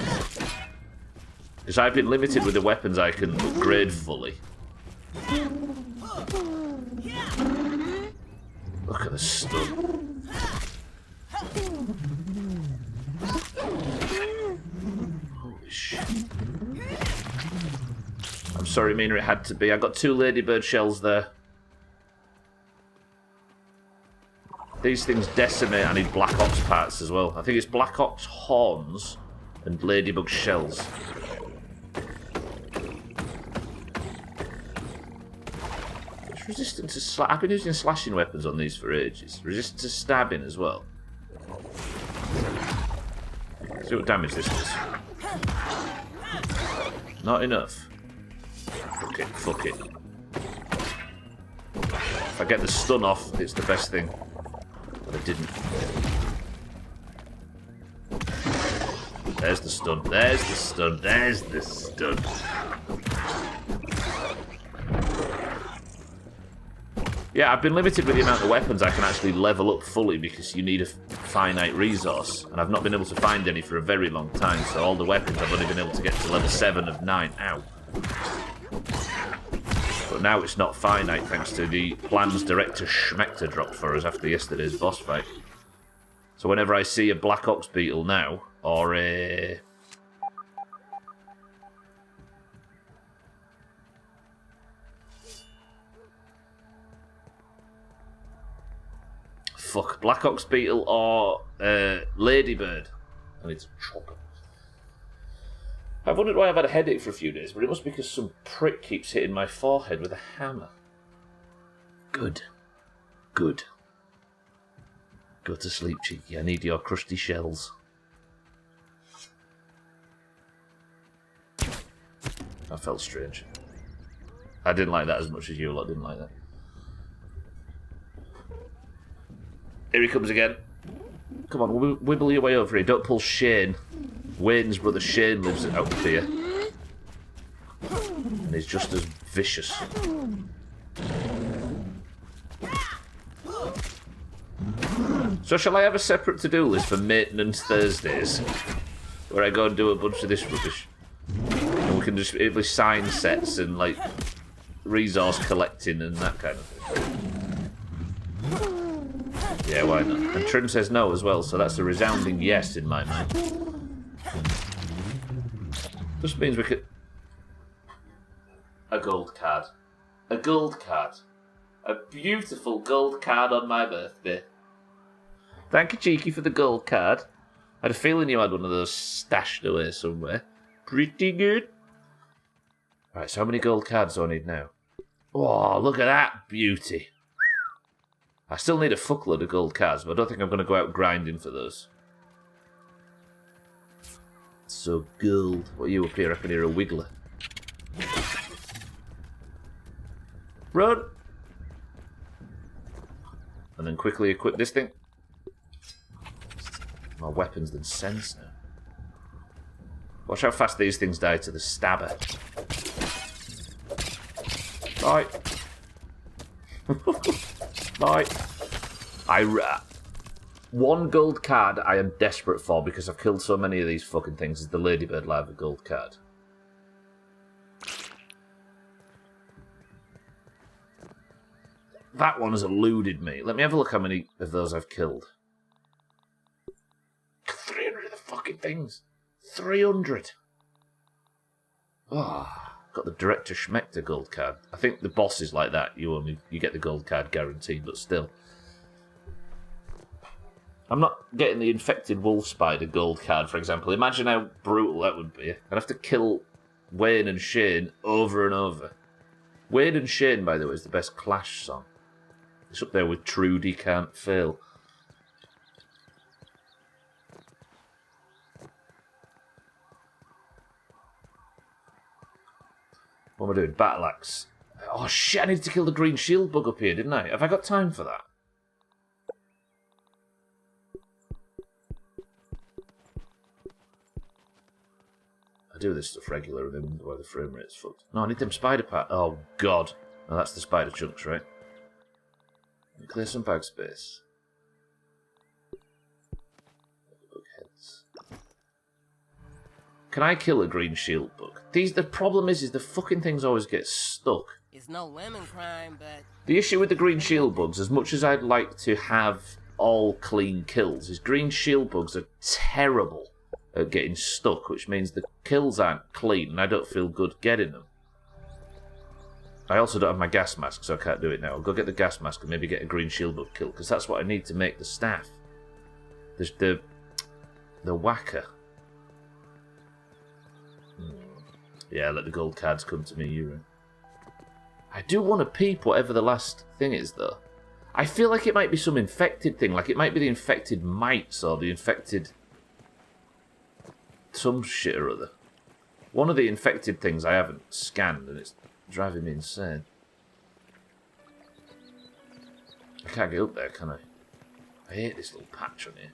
Because I've been limited with the weapons I can upgrade fully. Look at the stun. Holy shit. I'm sorry, Mina, it had to be. I got 2 ladybird shells there. These things decimate. I need Black Ops parts as well. I think it's Black Ops horns and ladybug shells. Resistant to I've been using slashing weapons on these for ages. Resistant to stabbing as well. See what damage this does. Not enough. Fuck it, fuck it. If I get the stun off, it's the best thing. But I didn't. There's the stun, there's the stun, there's the stun. Yeah, I've been limited with the amount of weapons I can actually level up fully because you need a finite resource, and I've not been able to find any for a very long time, so all the weapons I've only been able to get to level 7 of 9. Ow. But now it's not finite thanks to the plans Director Schmector dropped for us after yesterday's boss fight. So whenever I see a Black Ops beetle now, or a... fuck, Black Ox Beetle or Ladybird. I need to chop it. I've wondered why I've had a headache for a few days, but it must be because some prick keeps hitting my forehead with a hammer. Good. Good. Go to sleep, cheeky. I need your crusty shells. That felt strange. I didn't like that as much as you lot didn't like that. Here he comes again. Come on, wibble your way over here. Don't pull Shane. Wayne's brother Shane lives out here. And he's just as vicious. So shall I have a separate to-do list for maintenance Thursdays? Where I go and do a bunch of this rubbish? And we can just able sign sets and like resource collecting and that kind of thing. Yeah, why not? And Trim says no as well, so that's a resounding yes in my mind. Just means we could... A gold card. A gold card. A beautiful gold card on my birthday. Thank you, Cheeky, for the gold card. I had a feeling you had one of those stashed away somewhere. Pretty good. Right, so how many gold cards do I need now? Oh, look at that beauty. I still need a fuckload of gold cards, but I don't think I'm going to go out grinding for those. So gold. What are you up here? I can hear a wiggler. Run! And then quickly equip this thing. More weapons than sense now. Watch how fast these things die to the stabber. Bye. Bye. One gold card I am desperate for because I've killed so many of these fucking things is the Ladybird Lava gold card. That one has eluded me. Let me have a look how many of those I've killed. 300 of the fucking things. 300. Oh, got the Director Schmechter gold card. I think the boss is like that. You get the gold card guaranteed, but still. I'm not getting the infected wolf spider gold card, for example. Imagine how brutal that would be. I'd have to kill Wayne and Shane over and over. Wayne and Shane, by the way, is the best Clash song. It's up there with Trudy Can't Fail. What am I doing? Battle axe. Oh shit, I needed to kill the green shield bug up here, didn't I? Have I got time for that? I do this stuff regular and then why the frame rate's fucked. No, I need them spider parts. Oh god. No, that's the spider chunks, right? Let me clear some bag space. Bug heads. Can I kill a green shield bug? The problem is the fucking things always get stuck. It's no lemon crime, but... The issue with the green shield bugs, as much as I'd like to have all clean kills, is green shield bugs are terrible at getting stuck, which means the kills aren't clean and I don't feel good getting them. I also don't have my gas mask, so I can't do it now. I'll go get the gas mask and maybe get a green shield bug kill, because that's what I need to make the staff. There's the whacker. Yeah, let the gold cards come to me, Euro. I do want to peep whatever the last thing is, though. I feel like it might be some infected thing, like it might be the infected mites or the infected... some shit or other. One of the infected things I haven't scanned, and it's driving me insane. I can't get up there, can I? I hate this little patch on here.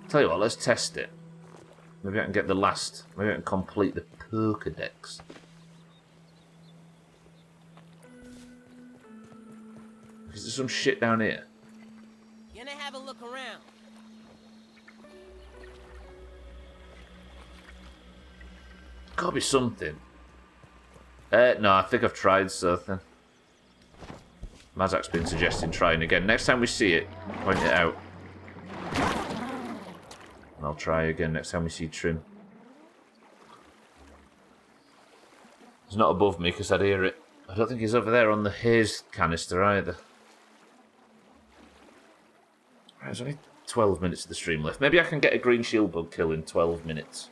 Tell you what, let's test it. Maybe I can get the last... Maybe I can complete the Pokédex. Is there some shit down here? Gonna have a look around. Gotta be something. No, I think I've tried something. Mazak's been suggesting trying again. Next time we see it, point it out. And I'll try again next time we see Trim. He's not above me because I'd hear it. I don't think he's over there on the haze canister either. There's only 12 minutes of the stream left. Maybe I can get a green shield bug kill in 12 minutes.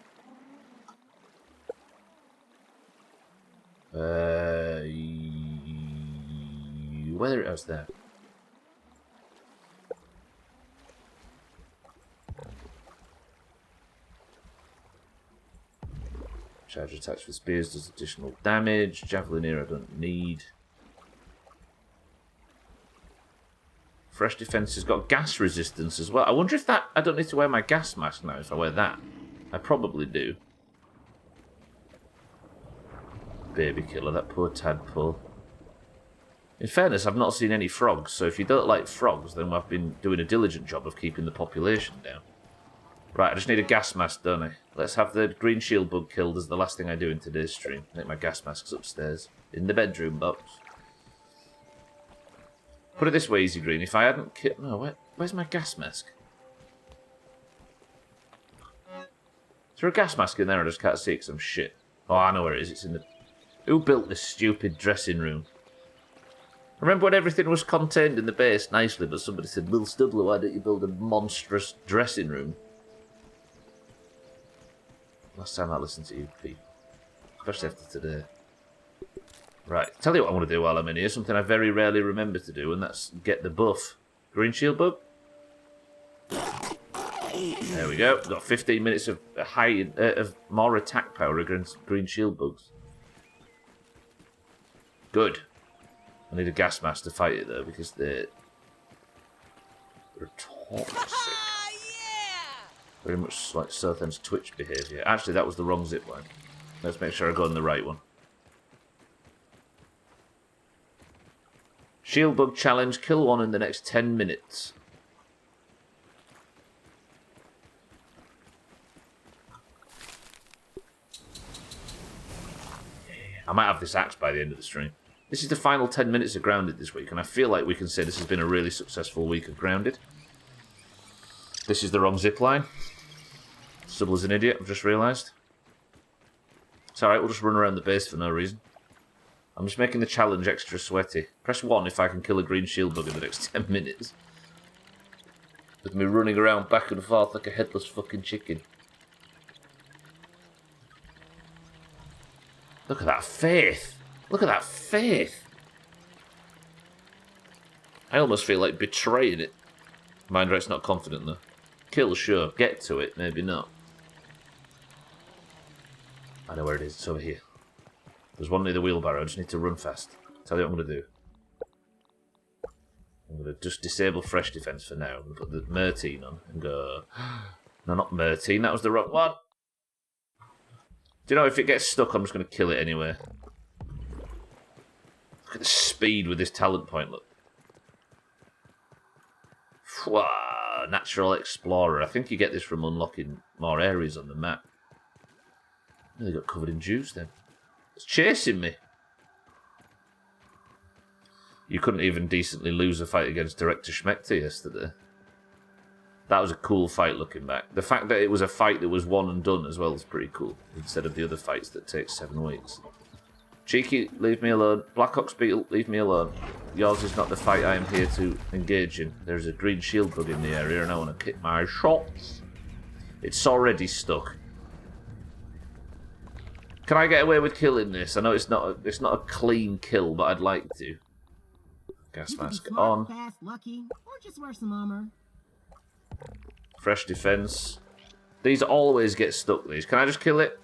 Whether it was there. Charge attacks with spears does additional damage. Javelin here I don't need. Fresh defense has got gas resistance as well. I wonder if that... I don't need to wear my gas mask now if I wear that. I probably do. Baby killer, that poor tadpole. In fairness, I've not seen any frogs, so if you don't like frogs, then I've been doing a diligent job of keeping the population down. Right, I just need a gas mask, don't I? Let's have the green shield bug killed as the last thing I do in today's stream. I think my gas mask's upstairs. In the bedroom box. Put it this way, Easy Green. If I hadn't killed... No, where's my gas mask? Is there a gas mask in there? I just can't see it because I'm shit. Oh, I know where it is. It's in the... Who built this stupid dressing room? I remember when everything was contained in the base nicely, but somebody said, Will Stubbler, why don't you build a monstrous dressing room? Last time I listened to you people. Especially after today. Right, tell you what I want to do while I'm in here. Something I very rarely remember to do, and that's get the buff. Green shield bug. There we go. Got 15 minutes of of more attack power against green shield bugs. Good. I need a gas mask to fight it though, because they're toxic. Very much like Southam's Twitch behaviour. Actually, that was the wrong zipline. Let's make sure I go on the right one. Shield bug challenge. Kill one in the next 10 minutes. I might have this axe by the end of the stream. This is the final 10 minutes of Grounded this week, and I feel like we can say this has been a really successful week of Grounded. This is the wrong zipline. Stubbler's an idiot, I've just realised. It's alright, we'll just run around the base for no reason. I'm just making the challenge extra sweaty. Press 1 if I can kill a green shield bug in the next 10 minutes. With me running around back and forth like a headless fucking chicken. Look at that faith! Look at that faith! I almost feel like betraying it. Mind Right's not confident though. Kill, sure. Get to it, maybe not. I know where it is. It's over here. There's one near the wheelbarrow. I just need to run fast. Tell you what I'm going to do. I'm going to just disable fresh defense for now. And put the Mertine on and go... No, not Mertine. That was the wrong one. Do you know, if it gets stuck, I'm just going to kill it anyway. Look at the speed with this talent point, look. Wow, Natural Explorer. I think you get this from unlocking more areas on the map. They got covered in juice then. It's chasing me. You couldn't even decently lose a fight against Director Schmechter yesterday. That was a cool fight looking back. The fact that it was a fight that was won and done as well is pretty cool. Instead of the other fights that take 7 weeks. Cheeky, leave me alone. Black Ox Beetle, leave me alone. Yours is not the fight I am here to engage in. There's a green shield bug in the area and I want to kick my shots. It's already stuck. Can I get away with killing this? I know it's not a clean kill, but I'd like to. Gas mask on. Fast, lucky, or just wear some armor. Fresh defense. These always get stuck, these. Can I just kill it?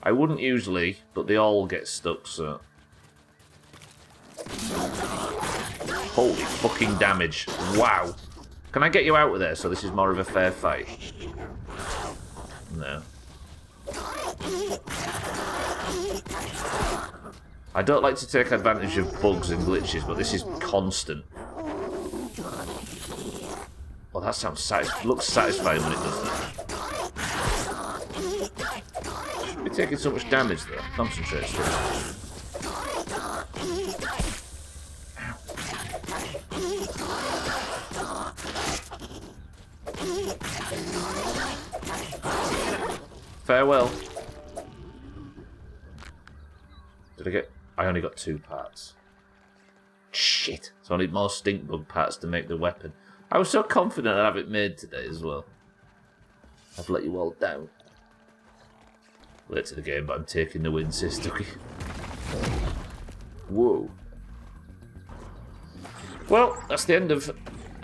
I wouldn't usually, but they all get stuck, so... Holy fucking damage. Wow. Can I get you out of there so this is more of a fair fight? No. I don't like to take advantage of bugs and glitches, but this is constant. Well, that sounds looks satisfying when it does that. Should be taking so much damage though. Concentrate. Farewell. Did I get... I only got 2 parts. Shit. So I need more stink bug parts to make the weapon. I was so confident I'd have it made today as well. I've let you all down. Late to the game, but I'm taking the win, says Ducky. Whoa. Well, that's the end of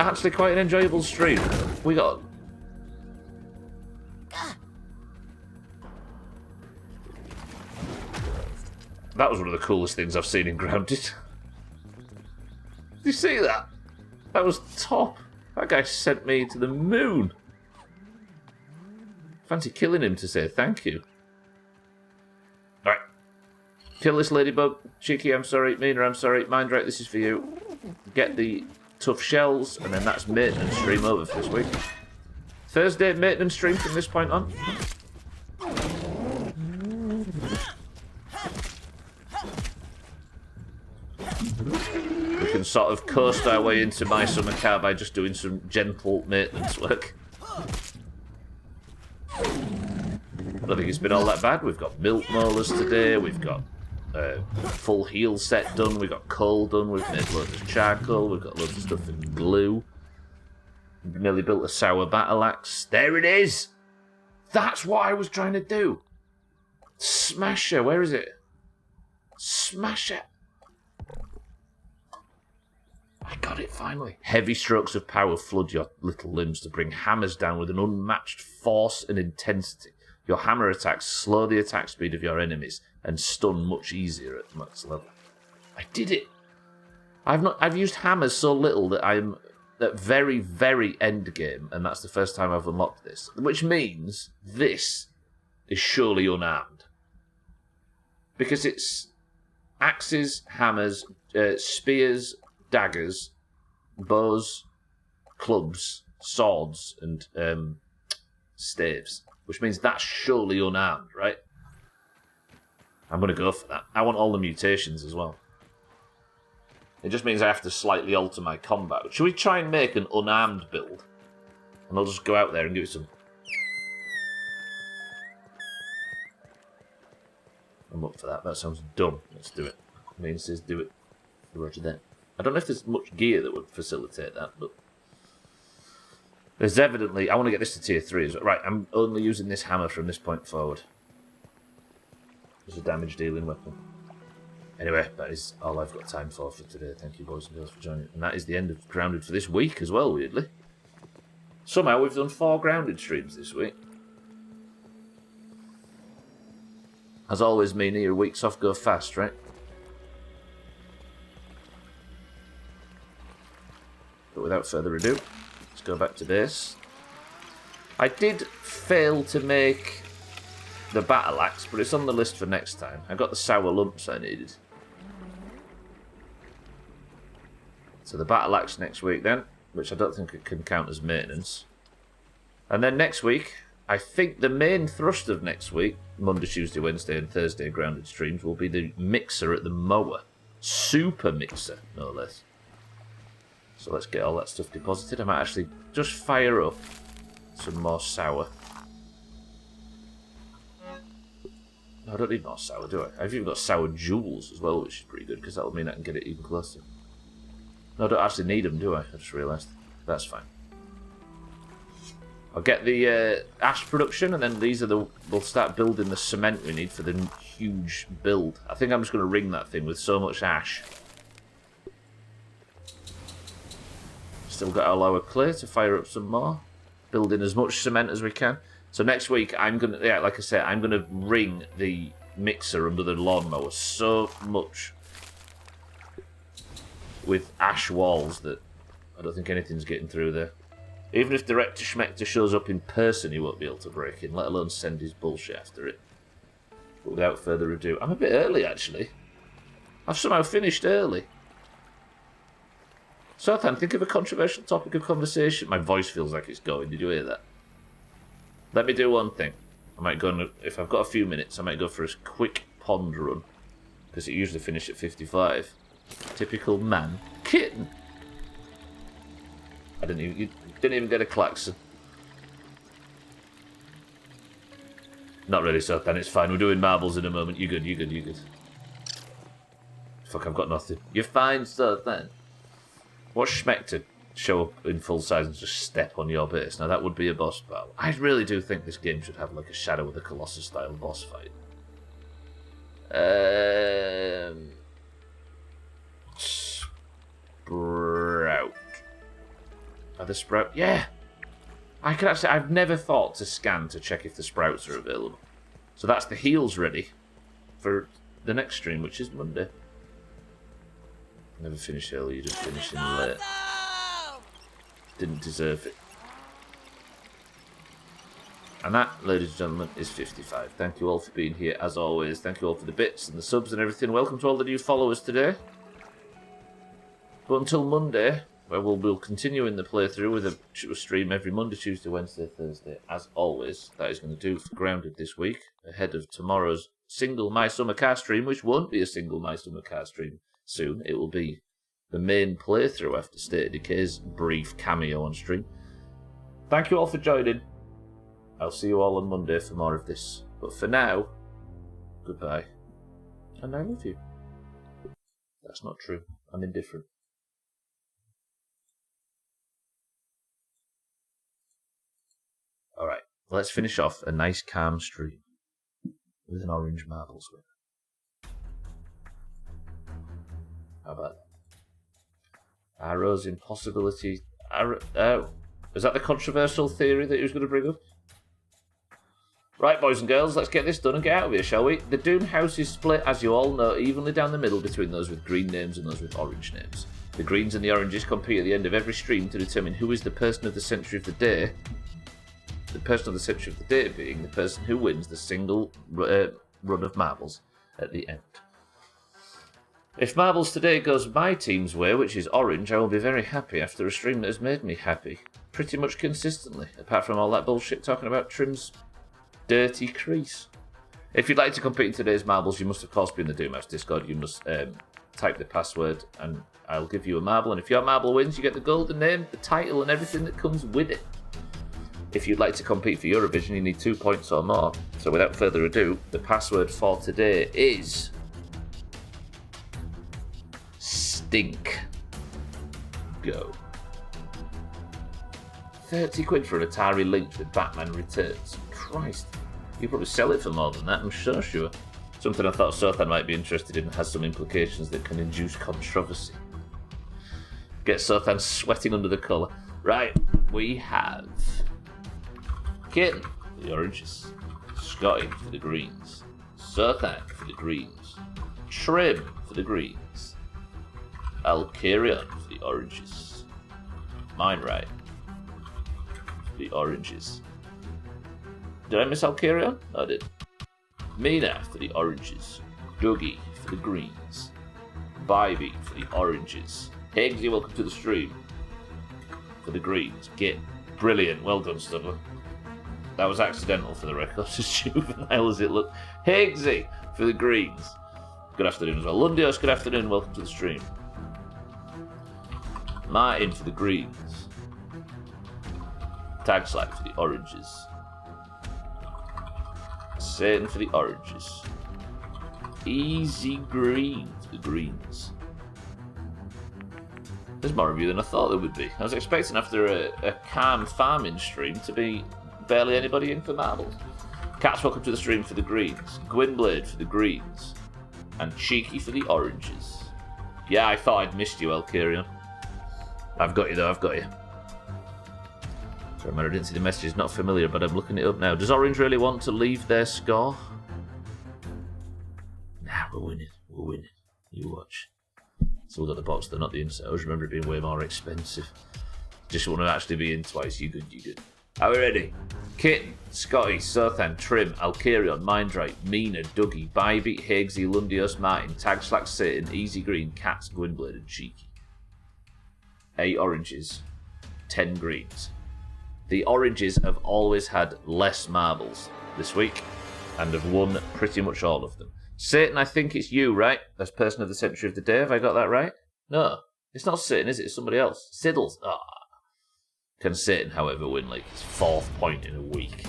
actually quite an enjoyable stream. We got... That was one of the coolest things I've seen in Grounded. Did you see that? That was top. That guy sent me to the moon. Fancy killing him to say thank you. Alright. Kill this ladybug. Cheeky, I'm sorry. Mina, I'm sorry. Mindrak, this is for you. Get the tough shells, and then that's maintenance stream over for this week. Thursday maintenance stream from this point on. We can sort of coast our way into my summer car by just doing some gentle maintenance work. I don't think it's been all that bad. We've got milk molars today, we've got full heel set done, we've got coal done, we've made loads of charcoal, we've got loads of stuff in glue. We've nearly built a sour battle axe. There it is! That's what I was trying to do! Smasher, where is it? Smasher! I got it finally. Heavy strokes of power flood your little limbs to bring hammers down with an unmatched force and intensity. Your hammer attacks slow the attack speed of your enemies and stun much easier at max level. I did it. I've used hammers so little that I'm at very, very end game, and that's the first time I've unlocked this. Which means this is surely unarmed. Because it's axes, hammers, spears, daggers, bows, clubs, swords, and staves. Which means that's surely unarmed, right? I'm going to go for that. I want all the mutations as well. It just means I have to slightly alter my combat. Should we try and make an unarmed build? And I'll just go out there and give it some... I'm up for that. That sounds dumb. Let's do it. I mean, it says do it. Roger that. I don't know if there's much gear that would facilitate that, but... There's evidently... I want to get this to tier 3 as well. Right, I'm only using this hammer from this point forward. It's a damage-dealing weapon. Anyway, that is all I've got time for today. Thank you, boys and girls, for joining. And that is the end of Grounded for this week as well, weirdly. Somehow we've done 4 Grounded streams this week. As always, Mina, your weeks off go fast, right? But without further ado, let's go back to base. I did fail to make the battle axe, but it's on the list for next time. I got the sour lumps I needed. So the battle axe next week then, which I don't think it can count as maintenance. And then next week, I think the main thrust of next week, Monday, Tuesday, Wednesday and Thursday Grounded streams, will be the mixer at the mower. Super mixer, no less. So let's get all that stuff deposited. I might actually just fire up some more sour. No, I don't need more sour, do I? I've even got sour jewels as well, which is pretty good, because that'll mean I can get it even closer. No, I don't actually need them, do I? I just realised. That's fine. I'll get the ash production, and then these are the... We'll start building the cement we need for the huge build. I think I'm just going to ring that thing with so much ash. Still got our lower clay to fire up some more. Building as much cement as we can. So next week, I'm going to... Yeah, like I said, I'm going to ring the mixer under the lawnmower so much with ash walls that I don't think anything's getting through there. Even if Director Schmechter shows up in person, he won't be able to break in, let alone send his bullshit after it. But without further ado, I'm a bit early, actually. I've somehow finished early. Sothan, think of a controversial topic of conversation. My voice feels like it's going. Did you hear that? Let me do one thing. I might go on, if I've got a few minutes, I might go for a quick pond run. Because it usually finishes at 55. Typical man. Kitten! You didn't even get a klaxon. Not really, Sothan, it's fine. We're doing marbles in a moment. You good, you good, you good. Fuck, I've got nothing. You're fine, Sothan. What's Schmeck to show up in full size and just step on your base? Now that would be a boss battle. I really do think this game should have like a Shadow of the Colossus style boss fight. Sprout. Are the sprout? Yeah! I could actually... I've never thought to scan to check if the sprouts are available. So that's the heals ready for the next stream, which is Monday. Never finished early, you didn't finish in late. Didn't deserve it. And that, ladies and gentlemen, is 55. Thank you all for being here, as always. Thank you all for the bits and the subs and everything. Welcome to all the new followers today. But until Monday, where we'll continue in the playthrough with a stream every Monday, Tuesday, Wednesday, Thursday, as always. That is going to do for Grounded this week, ahead of tomorrow's single My Summer Car stream, which won't be a single My Summer Car stream soon. It will be the main playthrough after State of Decay's brief cameo on stream. Thank you all for joining. I'll see you all on Monday for more of this. But for now, goodbye. And I love you. That's not true. I'm indifferent. Alright, let's finish off a nice calm stream with an orange marble swim. How about that? Arrow's impossibility... is that the controversial theory that he was going to bring up? Right, boys and girls, let's get this done and get out of here, shall we? The Doomhaus is split, as you all know, evenly down the middle between those with green names and those with orange names. The greens and the oranges compete at the end of every stream to determine who is the person of the century of the day. The person of the century of the day being the person who wins the single run of marbles at the end. If marbles today goes my team's way, which is orange, I will be very happy after a stream that has made me happy. Pretty much consistently, apart from all that bullshit talking about Trim's dirty crease. If you'd like to compete in today's marbles, you must of course be in the Doomhaus Discord. You must type the password and I'll give you a marble, and if your marble wins, you get the golden name, the title and everything that comes with it. If you'd like to compete for Eurovision, you need 2 points or more. So without further ado, the password for today is... Stink. Go. 30 quid for an Atari Lynx with Batman Returns. Christ. You probably sell it for more than that, I'm so sure. Something I thought Sothan might be interested in has some implications that can induce controversy. Get Sothan sweating under the collar. Right, we have... Kitten for the oranges. Scotty for the greens. Sothan for the greens. Trim for the greens. Alcarion for the oranges. Mine right. For the oranges. Did I miss Alcarion? No, I did. Mina for the oranges. Dougie for the greens. Bybee for the oranges. Higgsy, welcome to the stream. For the greens. Git. Brilliant. Well done, Stubbler. That was accidental for the record, as juvenile as it looked. Higgsy for the greens. Good afternoon as well. Lundios, good afternoon. Welcome to the stream. Martin for the greens. Tag Slack for the oranges. Satan for the oranges. Easy Green for the greens. There's more of you than I thought there would be. I was expecting after a calm farming stream to be barely anybody in for marbles. Cats, welcome to the stream for the greens. Gwynblade for the greens. And Cheeky for the oranges. Yeah, I thought I'd missed you, Elkarion. I've got you though, I've got you. Sorry, man, I didn't see the message. It's not familiar, but I'm looking it up now. Does Orange really want to leave their score? Nah, we're winning. We're winning. You watch. Still got the box, though, not the inside. I always remember it being way more expensive. Just want to actually be in twice. You good, you good. Are we ready? Kitten, Scotty, Sothan, Trim, Alcarion, Mindrite, Mina, Dougie, Bybee, Higgsy, Lundios, Martin, Tag Slack, Satan, Easy Green, Cats, Gwynblade, and Cheeky. 8 oranges, 10 greens. The oranges have always had less marbles this week and have won pretty much all of them. Satan, I think it's you, right? As person of the century of the day, have I got that right? No, it's not Satan, is it? It's somebody else. Siddles. Ah. Can Satan, however, win like his 4th point in a week?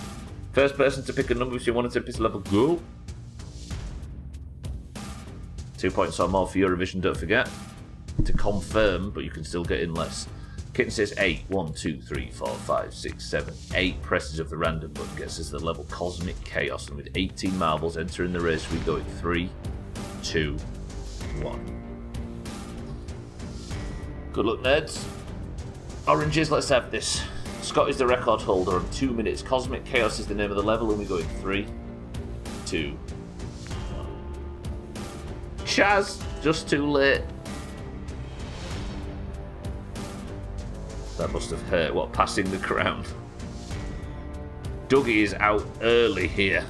First person to pick a number between 1 and 10 pistol level, go. 2 points or more for Eurovision, don't forget. to confirm, but you can still get in less. Kitten says 8. 1, 2, 3, 4, 5, 6, 7. 8 presses of the random button gets us the level Cosmic Chaos, and with 18 marbles entering the race, we go in 3, 2, 1. Good luck, nerds. Oranges, let's have this. Scott is the record holder on 2 minutes. Cosmic Chaos is the name of the level, and we go in 3, 2, 1. Chaz, just too late. That must have hurt. What, passing the crown? Dougie is out early here.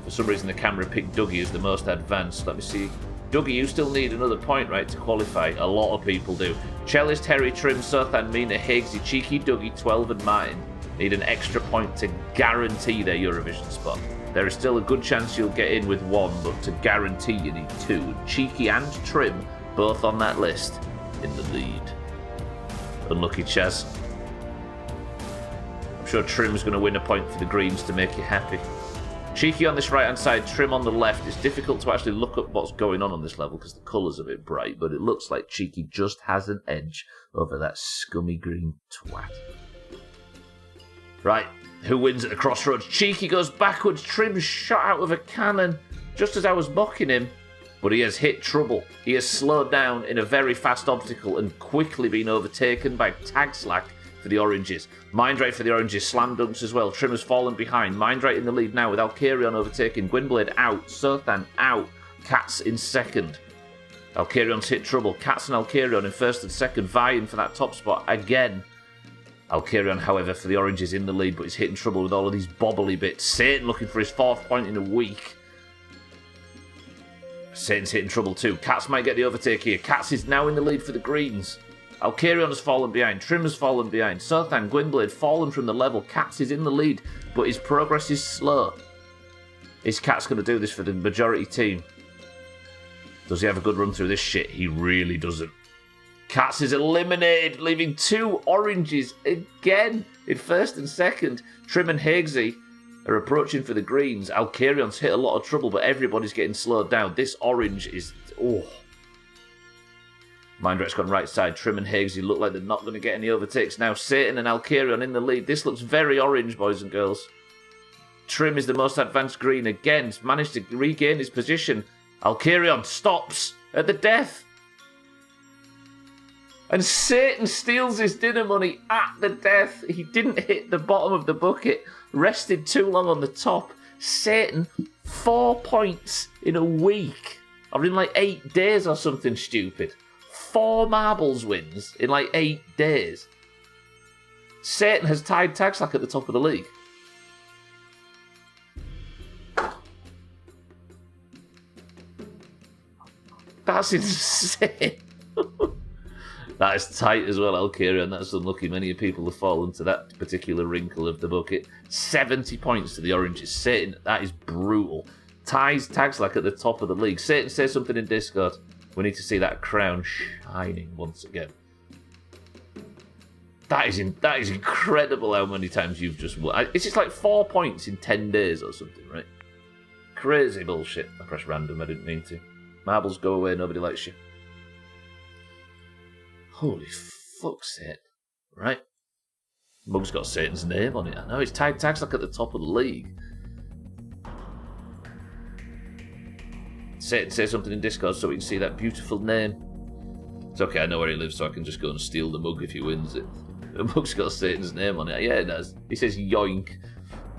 For some reason the camera picked Dougie as the most advanced. Let me see. Dougie, you still need another point, right, to qualify. A lot of people do. Cellist, Terry, Trim, Sothan, Mina, Higgsy, Cheeky, Dougie, 12 and Martin need an extra point to guarantee their Eurovision spot. There is still a good chance you'll get in with 1, but to guarantee you need 2. Cheeky and Trim, both on that list, in the lead. Unlucky Chaz. I'm sure Trim's going to win a point for the Greens to make you happy. Cheeky on this right hand side, Trim on the left. It's difficult to actually look up what's going on this level because the colour's a bit bright, but it looks like Cheeky just has an edge over that scummy green twat. Right, who wins at the crossroads? Cheeky goes backwards, Trim's shot out of a cannon just as I was mocking him. But he has hit trouble. He has slowed down in a very fast obstacle and quickly been overtaken by Tag Slack for the Oranges. Mindrate for the Oranges, slam dunks as well. Trim has fallen behind. Mindrate in the lead now with Alkarion overtaking. Gwynblade out. Sothan out. Cats in second. Alkarion's hit trouble. Cats and Alkarion in first and second, vying for that top spot again. Alkarion, however, for the Oranges in the lead, but he's hitting trouble with all of these bobbly bits. Satan looking for his 4th point in a week. Satan's hitting trouble too. Cats might get the overtake here. Cats is now in the lead for the Greens. Alkarion has fallen behind. Trim has fallen behind. Sothan, Gwynblade fallen from the level. Cats is in the lead, but his progress is slow. Is Cats going to do this for the majority team? Does he have a good run through this shit? He really doesn't. Cats is eliminated, leaving 2 Oranges again in first and second. Trim and Higgsy are approaching for the Greens. Alkarion's hit a lot of trouble, but everybody's getting slowed down. This Orange is... oh. Mindrate's gone right side. Trim and Higgsy look like they're not going to get any overtakes now. Satan and Alkarion in the lead. This looks very orange, boys and girls. Trim is the most advanced green again. He's managed to regain his position. Alkarion stops at the death. And Satan steals his dinner money at the death. He didn't hit the bottom of the bucket. Rested too long on the top. Satan, 4 points in a week. Or in like 8 days or something stupid. 4 marbles wins in like 8 days. Satan has tied Tag Slack at the top of the league. That's insane. That is tight as well, Alkarion. That's unlucky. Many people have fallen to that particular wrinkle of the bucket. 70 points to the Oranges. Satan, that is brutal. Ties Tag Slack at the top of the league. Satan, say something in Discord. We need to see that crown shining once again. That is incredible how many times you've just won. It's just like 4 points in 10 days or something, right? Crazy bullshit. I pressed random, I didn't mean to. Marbles go away, nobody likes you. Holy fuck's sake. Right. Mug's got Satan's name on it. I know, it's tied Tag Slack at the top of the league. Satan, say something in Discord so we can see that beautiful name. It's okay, I know where he lives, so I can just go and steal the mug if he wins it. The mug's got Satan's name on it. Yeah, it does. He says yoink.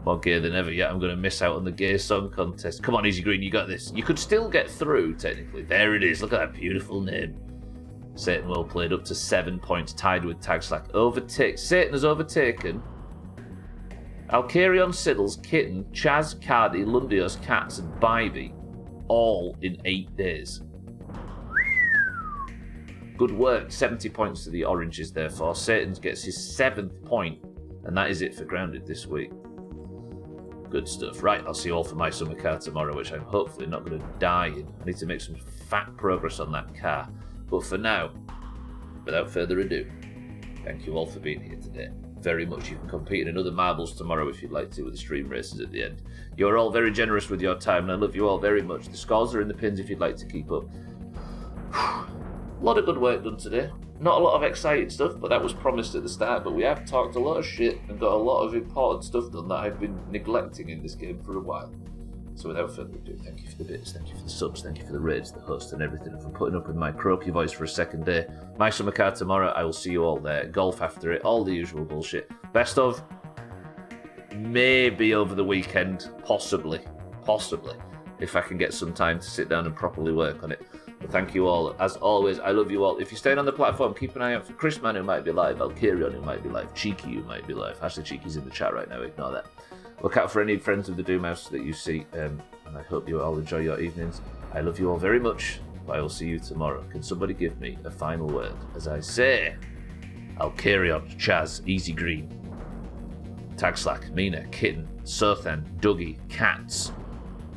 More gay than ever yet. I'm going to miss out on the gay song contest. Come on, Easy Green, you got this. You could still get through, technically. There it is. Look at that beautiful name. Satan well played, up to 7 points, tied with Tag Slack. Satan has overtaken Alkarion, Siddles, Kitten, Chaz, Cardi, Lundios, Cats, and Bybee, all in 8 days. Good work. 70 points to the Oranges, therefore. Satan gets his 7th point, and that is it for Grounded this week. Good stuff. Right, I'll see you all for my summer car tomorrow, which I'm hopefully not going to die in. I need to make some fat progress on that car. But for now, without further ado, thank you all for being here today. Very much. You can compete in another marbles tomorrow if you'd like to, with the stream races at the end. You're all very generous with your time, and I love you all very much. The scores are in the pins if you'd like to keep up. A lot of good work done today. Not a lot of exciting stuff, but that was promised at the start. But we have talked a lot of shit and got a lot of important stuff done that I've been neglecting in this game for a while. So without further ado, thank you for the bits, thank you for the subs, thank you for the raids, the host and everything, and for putting up with my croaky voice for a second day. My summer car tomorrow, I will see you all there. Golf after it, all the usual bullshit. Best of, maybe over the weekend, possibly, if I can get some time to sit down and properly work on it. But thank you all. As always, I love you all. If you're staying on the platform, keep an eye out for Chris Man, who might be live, Alkirion, who might be live, Cheeky, who might be live. Actually, Cheeky's in the chat right now, ignore that. Look out for any friends of the Doomhaus that you see, and I hope you all enjoy your evenings. I love you all very much, but I will see you tomorrow. Can somebody give me a final word? As I say, Alkirion, Chaz, Easy Green, Tagslack, Mina, Kitten, Sothan, Dougie, Cats,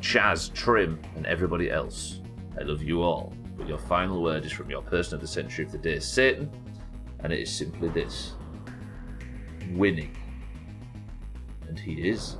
Chaz, Trim, and everybody else. I love you all, but your final word is from your person of the century of the day, Satan, and it is simply this: winning. And he is